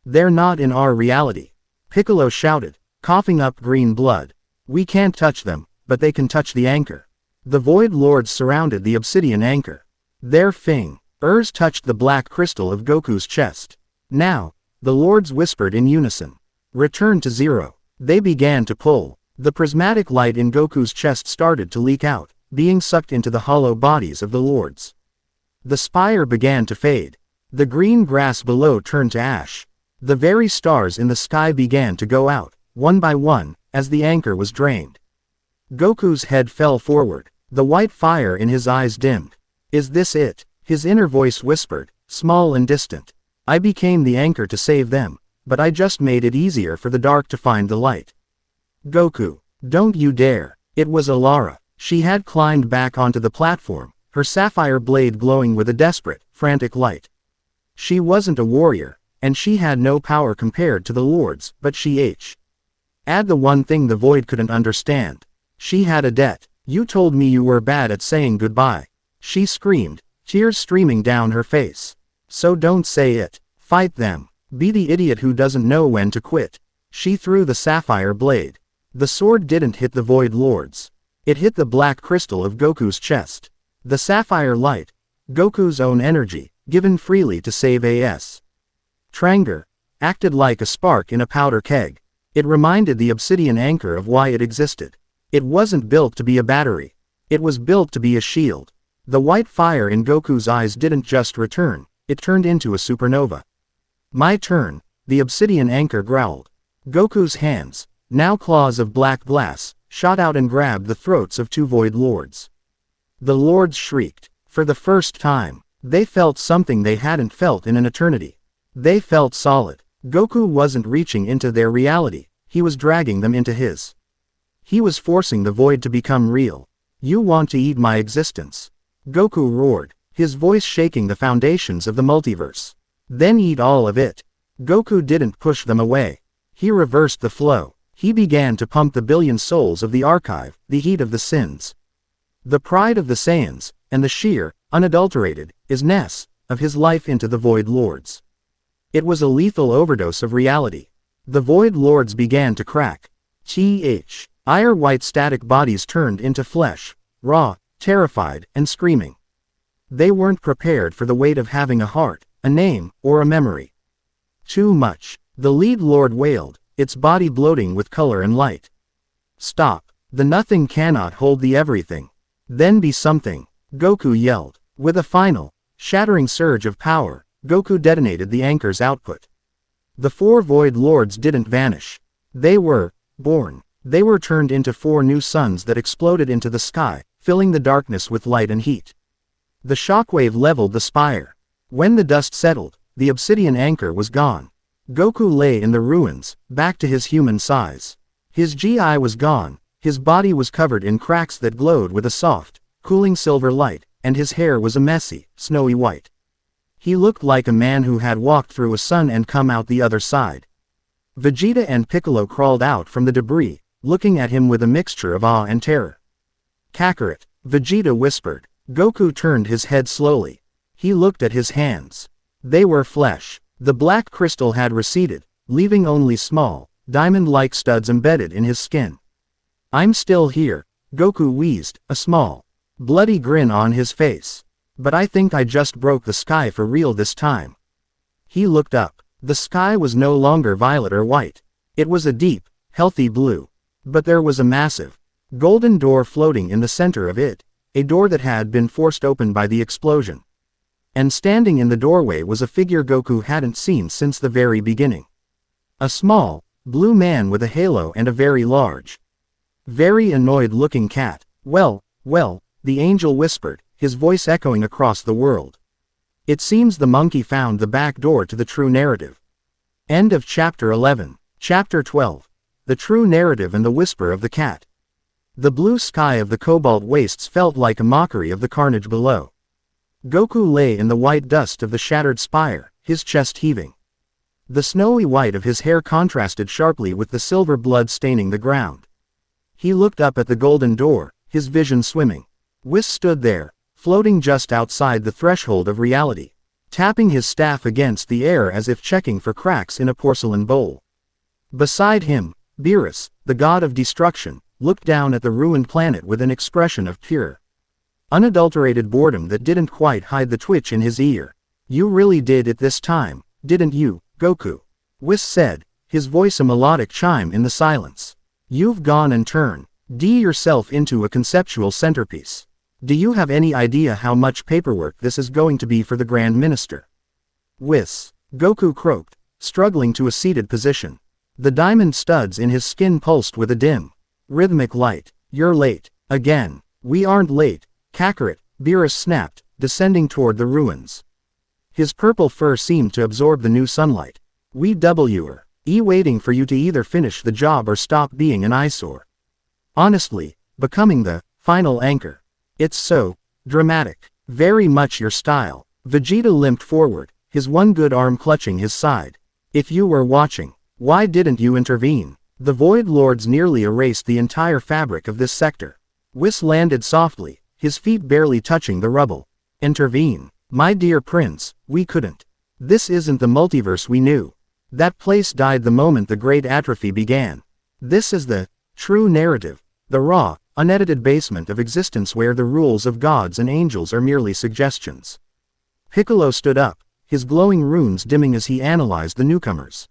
They're not in our reality. Piccolo shouted, coughing up green blood. We can't touch them, but they can touch the anchor. The Void Lords surrounded the obsidian anchor. Their fingers touched the black crystal of Goku's chest. Now, the Lords whispered in unison. Return to zero. They began to pull. The prismatic light in Goku's chest started to leak out, being sucked into the hollow bodies of the Lords. The spire began to fade. The green grass below turned to ash. The very stars in the sky began to go out, one by one, as the anchor was drained. Goku's head fell forward. The white fire in his eyes dimmed. Is this it? His inner voice whispered, small and distant. I became the anchor to save them, but I just made it easier for the dark to find the light. Goku, don't you dare. It was Alara. She had climbed back onto the platform, her sapphire blade glowing with a desperate, frantic light. She wasn't a warrior, and she had no power compared to the Lords, but she had the one thing the Void couldn't understand. She had a debt. You told me you were bad at saying goodbye. She screamed, tears streaming down her face. So don't say it. Fight them. Be the idiot who doesn't know when to quit. She threw the sapphire blade. The sword didn't hit the Void Lords. It hit the black crystal of Goku's chest. The sapphire light, Goku's own energy, given freely to save A.S. Tranger, acted like a spark in a powder keg. It reminded the obsidian anchor of why it existed. It wasn't built to be a battery. It was built to be a shield. The white fire in Goku's eyes didn't just return, it turned into a supernova. My turn, the obsidian anchor growled. Goku's hands, now claws of black glass, shot out and grabbed the throats of two Void Lords. The Lords shrieked. For the first time, they felt something they hadn't felt in an eternity. They felt solid. Goku wasn't reaching into their reality, he was dragging them into his. He was forcing the Void to become real. You want to eat my existence? Goku roared, his voice shaking the foundations of the multiverse. Then eat all of it. Goku didn't push them away. He reversed the flow. He began to pump the billion souls of the archive, the heat of the sins. The pride of the Saiyans, and the sheer, unadulterated, isness of his life into the Void Lords. It was a lethal overdose of reality. The Void Lords began to crack. Iron-white static bodies turned into flesh, raw, terrified, and screaming. They weren't prepared for the weight of having a heart, a name, or a memory. Too much. The lead Lord wailed, its body bloating with color and light. Stop. The nothing cannot hold the everything. Then be something. Goku yelled. With a final, shattering surge of power, Goku detonated the anchor's output. The four Void Lords didn't vanish. They were born. They were turned into four new suns that exploded into the sky, filling the darkness with light and heat. The shockwave leveled the spire. When the dust settled, the obsidian anchor was gone. Goku lay in the ruins, back to his human size. His GI was gone, his body was covered in cracks that glowed with a soft, cooling silver light, and his hair was a messy, snowy white. He looked like a man who had walked through a sun and come out the other side. Vegeta and Piccolo crawled out from the debris, looking at him with a mixture of awe and terror. Kakarot, Vegeta whispered. Goku turned his head slowly. He looked at his hands. They were flesh. The black crystal had receded, leaving only small, diamond-like studs embedded in his skin. I'm still here, Goku wheezed, a small, bloody grin on his face. But I think I just broke the sky for real this time. He looked up. The sky was no longer violet or white. It was a deep, healthy blue. But there was a massive, golden door floating in the center of it, a door that had been forced open by the explosion. And standing in the doorway was a figure Goku hadn't seen since the very beginning. A small, blue man with a halo and a very large, very annoyed-looking cat. Well, the angel whispered, his voice echoing across the world. It seems the monkey found the back door to the true narrative. End of Chapter 11. Chapter 12. The True Narrative and the Whisper of the Cat. The blue sky of the cobalt wastes felt like a mockery of the carnage below. Goku lay in the white dust of the shattered spire, his chest heaving. The snowy white of his hair contrasted sharply with the silver blood staining the ground. He looked up at the golden door, his vision swimming. Whis stood there, floating just outside the threshold of reality, tapping his staff against the air as if checking for cracks in a porcelain bowl. Beside him, Beerus, the god of destruction, looked down at the ruined planet with an expression of pure, unadulterated boredom that didn't quite hide the twitch in his ear. "You really did it this time, didn't you, Goku?" Whis said, his voice a melodic chime in the silence. "You've gone and turned yourself into a conceptual centerpiece. Do you have any idea how much paperwork this is going to be for the Grand Minister?" "Whis," Goku croaked, struggling to a seated position. The diamond studs in his skin pulsed with a dim, rhythmic light. "You're late. Again." "We aren't late, Kakarot," Beerus snapped, descending toward the ruins. His purple fur seemed to absorb the new sunlight. "We were waiting for you to either finish the job or stop being an eyesore. Honestly, becoming the final anchor. It's so dramatic. Very much your style." Vegeta limped forward, his one good arm clutching his side. "If you were watching, why didn't you intervene? The Void Lords nearly erased the entire fabric of this sector." Whis landed softly, his feet barely touching the rubble. "Intervene? My dear prince, we couldn't. This isn't the multiverse we knew. That place died the moment the Great Atrophy began. This is the true narrative, the raw, unedited basement of existence where the rules of gods and angels are merely suggestions." Piccolo stood up, his glowing runes dimming as he analyzed the newcomers.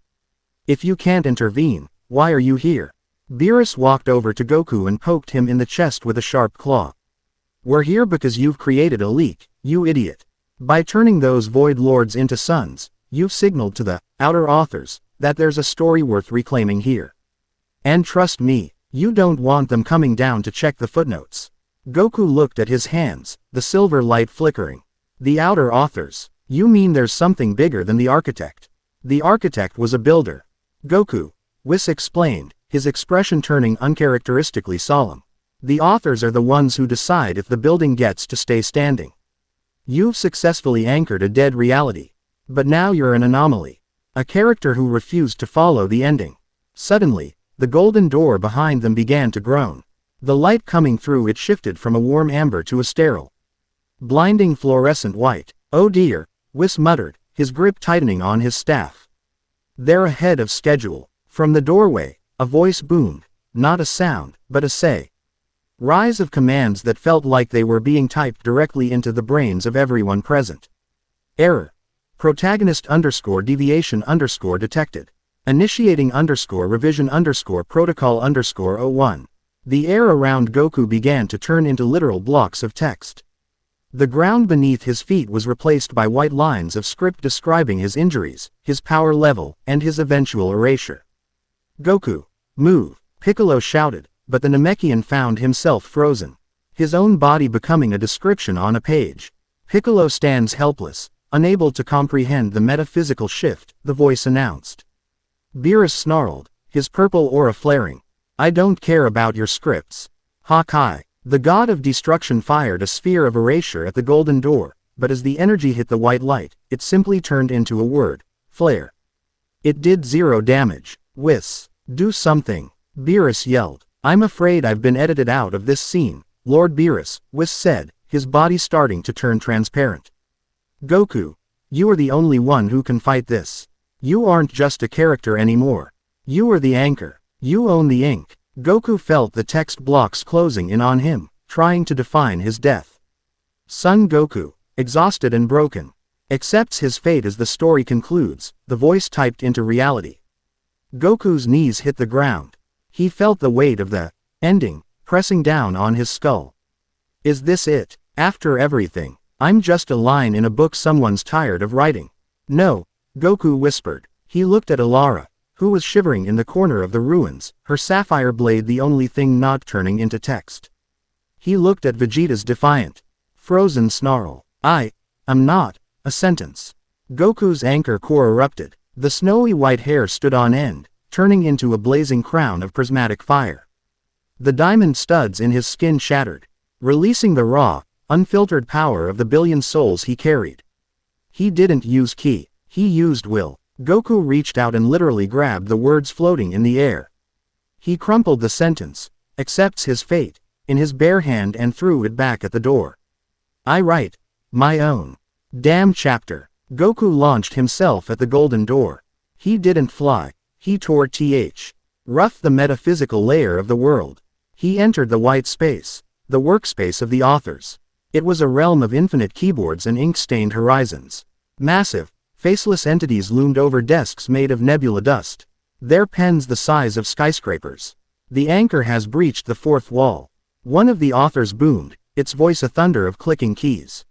"If you can't intervene, why are you here?" Beerus walked over to Goku and poked him in the chest with a sharp claw. "We're here because you've created a leak, you idiot. By turning those Void Lords into suns, you've signaled to the outer authors that there's a story worth reclaiming here. And trust me, you don't want them coming down to check the footnotes." Goku looked at his hands, the silver light flickering. "The outer authors? You mean there's something bigger than the architect?" "The architect was a builder, Goku," Whis explained, his expression turning uncharacteristically solemn. "The authors are the ones who decide if the building gets to stay standing. You've successfully anchored a dead reality. But now you're an anomaly. A character who refused to follow the ending." Suddenly, the golden door behind them began to groan. The light coming through it shifted from a warm amber to a sterile, blinding fluorescent white. "Oh dear," Whis muttered, his grip tightening on his staff. "They're ahead of schedule." From the doorway, a voice boomed, not a sound, but a say. Rise of commands that felt like they were being typed directly into the brains of everyone present. "Error. Protagonist _deviation detected. Initiating revision protocol _01. The air around Goku began to turn into literal blocks of text. The ground beneath his feet was replaced by white lines of script describing his injuries, his power level, and his eventual erasure. "Goku, move," Piccolo shouted, but the Namekian found himself frozen, his own body becoming a description on a page. Piccolo stands helpless, unable to comprehend the metaphysical shift, the voice announced. Beerus snarled, his purple aura flaring. "I don't care about your scripts. Hawkeye." The god of destruction fired a sphere of erasure at the golden door, but as the energy hit the white light, it simply turned into a word, flare. It did 0 damage. "Whis, do something," Beerus yelled. "I'm afraid I've been edited out of this scene, Lord Beerus," Whis said, his body starting to turn transparent. "Goku, you are the only one who can fight this. You aren't just a character anymore. You are the anchor. You own the ink." Goku felt the text blocks closing in on him, trying to define his death. Son Goku, exhausted and broken. Accepts his fate as the story concludes, the voice typed into reality. Goku's knees hit the ground. He felt the weight of the ending pressing down on his skull. Is this it? After everything, I'm just a line in a book someone's tired of writing. No, Goku whispered. He looked at Alara, who was shivering in the corner of the ruins, her sapphire blade the only thing not turning into text. He looked at Vegeta's defiant, frozen snarl. I'm not. A sentence. Goku's anchor core erupted. The snowy white hair stood on end, turning into a blazing crown of prismatic fire. The diamond studs in his skin shattered, releasing the raw, unfiltered power of the billion souls he carried. He didn't use ki, he used will. Goku reached out and literally grabbed the words floating in the air. He crumpled the sentence, accepts his fate, in his bare hand and threw it back at the door. I write my own damn chapter. Goku launched himself at the golden door. He didn't fly, he tore rough the metaphysical layer of the world. He entered the white space, the workspace of the authors. It was a realm of infinite keyboards and ink-stained horizons. Massive, faceless entities loomed over desks made of nebula dust, their pens the size of skyscrapers. The anchor has breached the fourth wall. One of the authors boomed, its voice a thunder of clicking keys.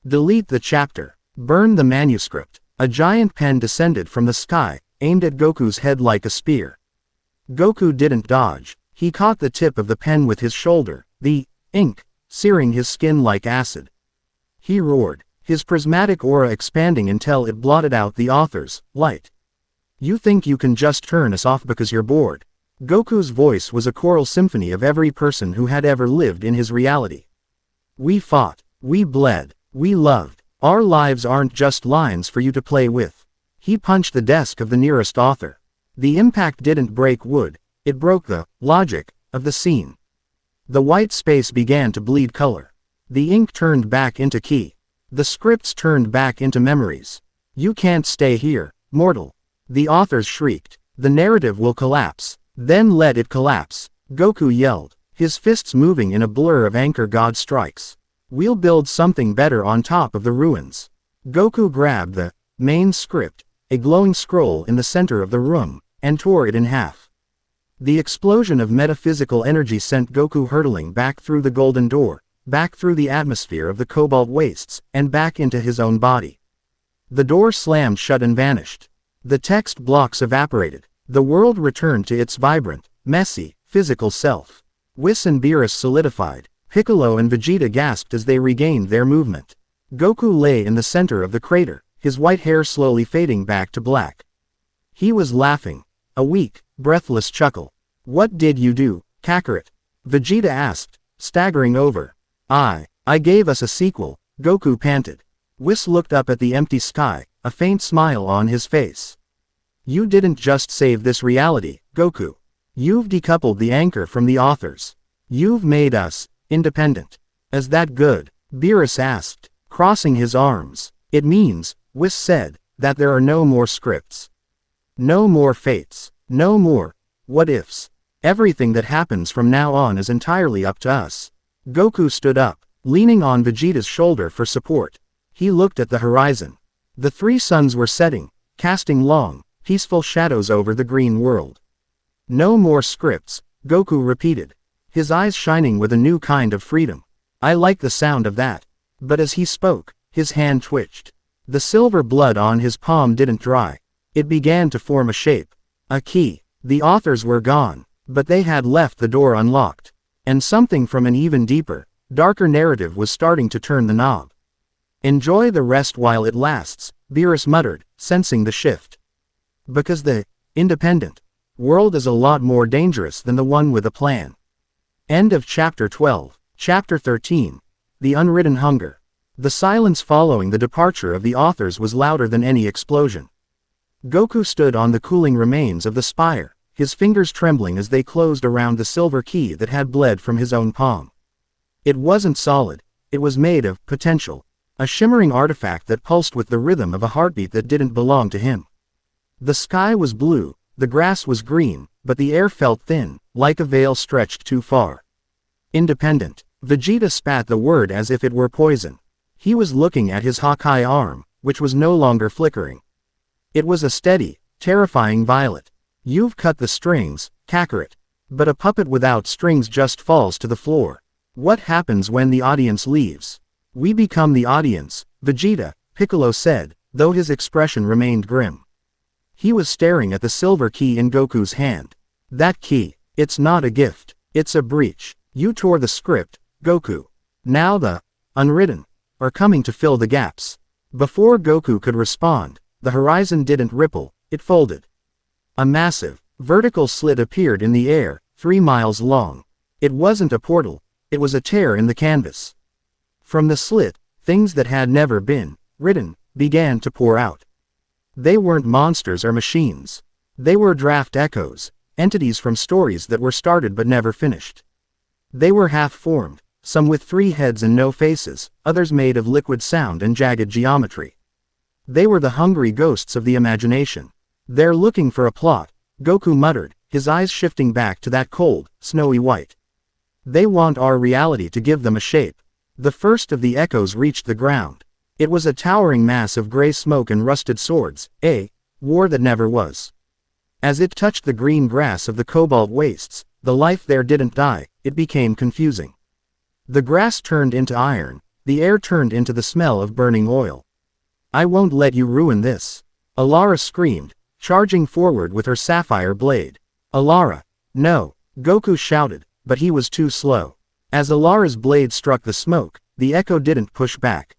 Delete the chapter. Burn the manuscript. A giant pen descended from the sky, aimed at Goku's head like a spear. Goku didn't dodge. He caught the tip of the pen with his shoulder, the ink searing his skin like acid. He roared, his prismatic aura expanding until it blotted out the author's light. You think you can just turn us off because you're bored? Goku's voice was a choral symphony of every person who had ever lived in his reality. We fought, we bled, we loved. Our lives aren't just lines for you to play with. He punched the desk of the nearest author. The impact didn't break wood, it broke the logic of the scene. The white space began to bleed color. The ink turned back into ki. The scripts turned back into memories. You can't stay here, mortal. The authors shrieked. The narrative will collapse. Then let it collapse. Goku yelled, his fists moving in a blur of anchor god strikes. We'll build something better on top of the ruins. Goku grabbed the main script, a glowing scroll in the center of the room, and tore it in half. The explosion of metaphysical energy sent Goku hurtling back through the golden door, back through the atmosphere of the cobalt wastes, and back into his own body. The door slammed shut and vanished. The text blocks evaporated. The world returned to its vibrant, messy, physical self. Whis and Beerus solidified. Piccolo and Vegeta gasped as they regained their movement. Goku lay in the center of the crater, his white hair slowly fading back to black. He was laughing. A weak, breathless chuckle. What did you do, Kakarot? Vegeta asked, staggering over. I gave us a sequel, Goku panted. Whis looked up at the empty sky, a faint smile on his face. You didn't just save this reality, Goku. You've decoupled the anchor from the authors. You've made us independent. Is that good? Beerus asked, crossing his arms. It means, Whis said, that there are no more scripts. No more fates. No more what-ifs. Everything that happens from now on is entirely up to us. Goku stood up, leaning on Vegeta's shoulder for support. He looked at the horizon. The three suns were setting, casting long, peaceful shadows over the green world. No more scripts, Goku repeated, his eyes shining with a new kind of freedom. I like the sound of that. But as he spoke, his hand twitched. The silver blood on his palm didn't dry. It began to form a shape. A key. The authors were gone, but they had left the door unlocked. And something from an even deeper, darker narrative was starting to turn the knob. Enjoy the rest while it lasts, Beerus muttered, sensing the shift. Because the independent world is a lot more dangerous than the one with a plan. End of Chapter 12. Chapter 13. The Unwritten Hunger. The silence following the departure of the authors was louder than any explosion. Goku stood on the cooling remains of the spire, his fingers trembling as they closed around the silver key that had bled from his own palm. It wasn't solid, it was made of potential, a shimmering artifact that pulsed with the rhythm of a heartbeat that didn't belong to him. The sky was blue, the grass was green, but the air felt thin, like a veil stretched too far. Independent. Vegeta spat the word as if it were poison. He was looking at his Hawkeye arm, which was no longer flickering. It was a steady, terrifying violet. You've cut the strings, Kakarot. But a puppet without strings just falls to the floor. What happens when the audience leaves? We become the audience, Vegeta, Piccolo said, though his expression remained grim. He was staring at the silver key in Goku's hand. That key, it's not a gift, it's a breach. You tore the script, Goku. Now the unwritten are coming to fill the gaps. Before Goku could respond, the horizon didn't ripple, it folded. A massive, vertical slit appeared in the air, 3 miles long. It wasn't a portal, it was a tear in the canvas. From the slit, things that had never been written began to pour out. They weren't monsters or machines. They were draft echoes, entities from stories that were started but never finished. They were half-formed, some with 3 heads and no faces, others made of liquid sound and jagged geometry. They were the hungry ghosts of the imagination. They're looking for a plot, Goku muttered, his eyes shifting back to that cold, snowy white. They want our reality to give them a shape. The first of the echoes reached the ground. It was a towering mass of gray smoke and rusted swords, a war that never was. As it touched the green grass of the cobalt wastes, the life there didn't die, it became confusing. The grass turned into iron, the air turned into the smell of burning oil. I won't let you ruin this. Alara screamed, charging forward with her sapphire blade. Alara, no, Goku shouted, but he was too slow. As Alara's blade struck the smoke, the echo didn't push back.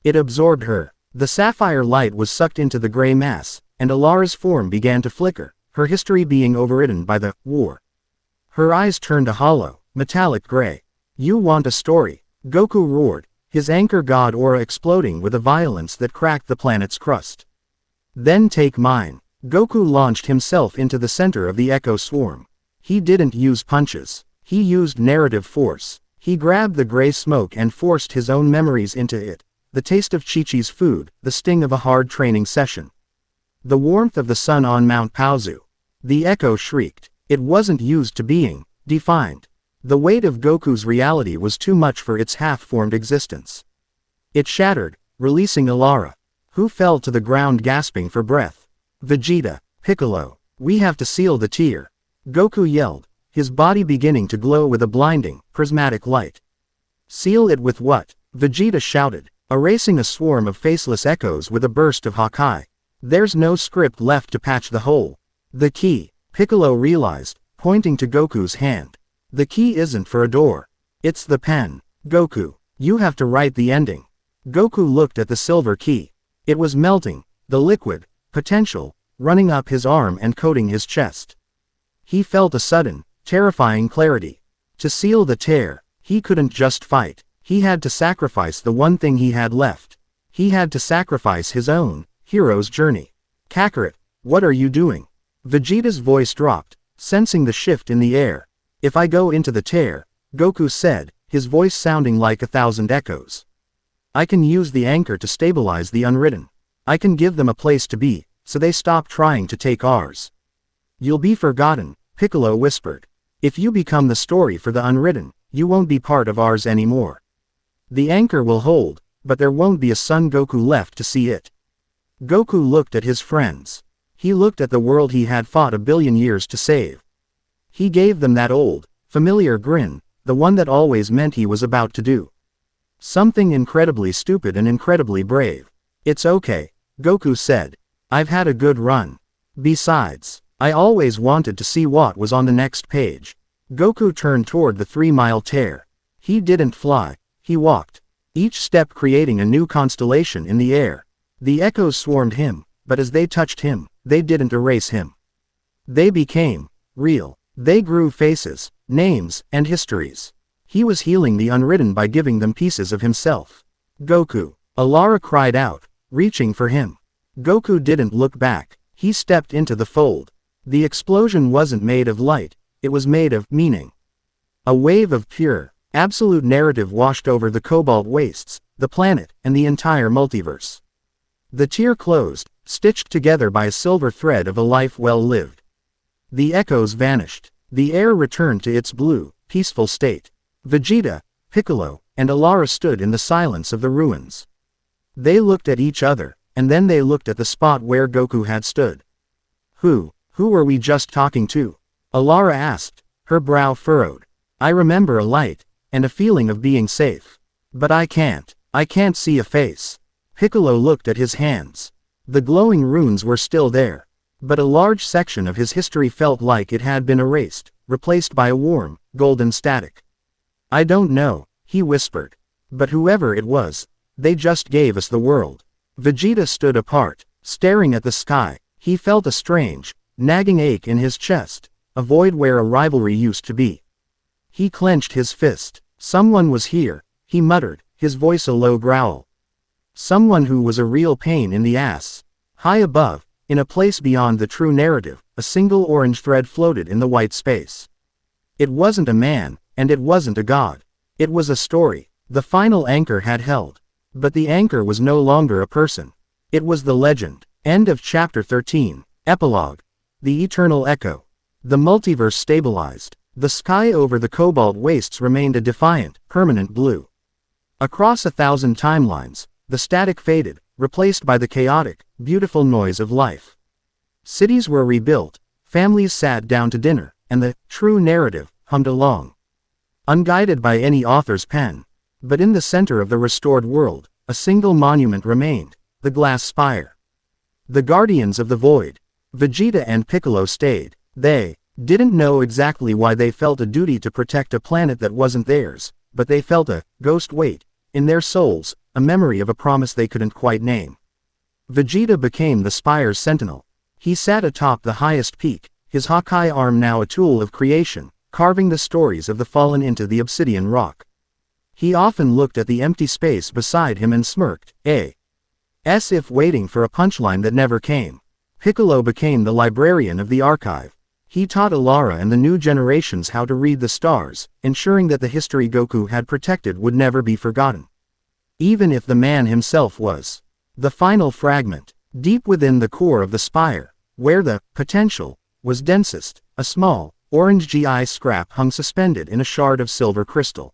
It absorbed her. The sapphire light was sucked into the gray mass, and Alara's form began to flicker, her history being overridden by the war. Her eyes turned a hollow, metallic gray. You want a story? Goku roared, his anchor god aura exploding with a violence that cracked the planet's crust. Then take mine. Goku launched himself into the center of the echo swarm. He didn't use punches. He used narrative force. He grabbed the gray smoke and forced his own memories into it. The taste of Chi-Chi's food, the sting of a hard training session. The warmth of the sun on Mount Paozu. The echo shrieked. It wasn't used to being defined. The weight of Goku's reality was too much for its half-formed existence. It shattered, releasing Alara, who fell to the ground gasping for breath. Vegeta, Piccolo, we have to seal the tear. Goku yelled, his body beginning to glow with a blinding, prismatic light. Seal it with what? Vegeta shouted, erasing a swarm of faceless echoes with a burst of Hawkeye. There's no script left to patch the hole. The key, Piccolo realized, pointing to Goku's hand. The key isn't for a door. It's the pen. Goku, you have to write the ending. Goku looked at the silver key. It was melting, the liquid, potential, running up his arm and coating his chest. He felt a sudden, terrifying clarity. To seal the tear, he couldn't just fight. He had to sacrifice the one thing he had left. He had to sacrifice his own hero's journey. Kakarot, what are you doing? Vegeta's voice dropped, sensing the shift in the air. If I go into the tear, Goku said, his voice sounding like 1,000 echoes. I can use the anchor to stabilize the unwritten. I can give them a place to be, so they stop trying to take ours. You'll be forgotten, Piccolo whispered. If you become the story for the unwritten, you won't be part of ours anymore. The anchor will hold, but there won't be a Son Goku left to see it. Goku looked at his friends. He looked at the world he had fought 1 billion years to save. He gave them that old, familiar grin, the one that always meant he was about to do something incredibly stupid and incredibly brave. It's okay, Goku said. I've had a good run. Besides, I always wanted to see what was on the next page. Goku turned toward the 3-mile tear. He didn't fly. He walked, each step creating a new constellation in the air. The echoes swarmed him, but as they touched him, they didn't erase him. They became real. They grew faces, names, and histories. He was healing the unwritten by giving them pieces of himself. Goku, Alara cried out, reaching for him. Goku didn't look back. He stepped into the fold. The explosion wasn't made of light, it was made of meaning. A wave of pure, absolute narrative washed over the cobalt wastes, the planet, and the entire multiverse. The tear closed, stitched together by a silver thread of a life well lived. The echoes vanished. The air returned to its blue, peaceful state. Vegeta, Piccolo, and Alara stood in the silence of the ruins. They looked at each other, and then they looked at the spot where Goku had stood. Who were we just talking to? Alara asked, her brow furrowed. I remember a light, and a feeling of being safe. But I can't see a face. Piccolo looked at his hands. The glowing runes were still there. But a large section of his history felt like it had been erased, replaced by a warm, golden static. I don't know, he whispered. But whoever it was, they just gave us the world. Vegeta stood apart, staring at the sky. He felt a strange, nagging ache in his chest, a void where a rivalry used to be. He clenched his fist. Someone was here, he muttered, his voice a low growl. Someone who was a real pain in the ass. High above, in a place beyond the true narrative, a single orange thread floated in the white space. It wasn't a man, and it wasn't a god. It was a story. The final anchor had held. But the anchor was no longer a person. It was the legend. End of chapter 13. Epilogue. The Eternal Echo. The multiverse stabilized. The sky over the cobalt wastes remained a defiant, permanent blue. Across 1,000 timelines, the static faded, replaced by the chaotic, beautiful noise of life. Cities were rebuilt, families sat down to dinner, and the true narrative hummed along. Unguided by any author's pen. But in the center of the restored world, a single monument remained, the glass spire. The guardians of the void. Vegeta and Piccolo stayed. They didn't know exactly why they felt a duty to protect a planet that wasn't theirs, but they felt a ghost weight in their souls, a memory of a promise they couldn't quite name. Vegeta became the spire's sentinel. He sat atop the highest peak, his Hawkeye arm now a tool of creation, carving the stories of the fallen into the obsidian rock. He often looked at the empty space beside him and smirked, as if waiting for a punchline that never came. Piccolo became the librarian of the archive. He taught Alara and the new generations how to read the stars, ensuring that the history Goku had protected would never be forgotten. Even if the man himself was. The final fragment, deep within the core of the spire, where the potential was densest, a small, orange GI scrap hung suspended in a shard of silver crystal.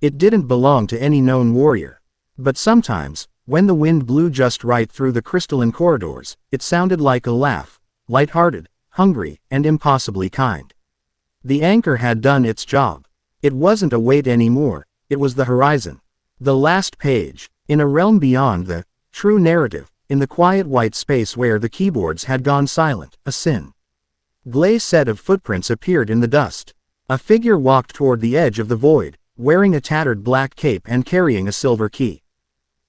It didn't belong to any known warrior. But sometimes, when the wind blew just right through the crystalline corridors, it sounded like a laugh, light-hearted, hungry, and impossibly kind. The anchor had done its job. It wasn't a weight anymore, it was the horizon. The last page, in a realm beyond the true narrative, in the quiet white space where the keyboards had gone silent, a glaze set of footprints appeared in the dust. A figure walked toward the edge of the void, wearing a tattered black cape and carrying a silver key.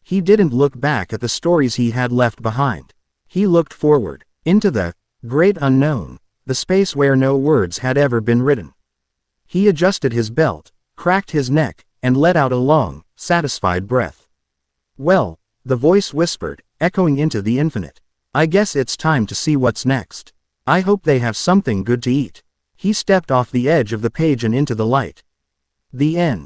He didn't look back at the stories he had left behind. He looked forward, into the great unknown, the space where no words had ever been written. He adjusted his belt, cracked his neck, and let out a long, satisfied breath. Well, the voice whispered, echoing into the infinite. I guess it's time to see what's next. I hope they have something good to eat. He stepped off the edge of the page and into the light. The end.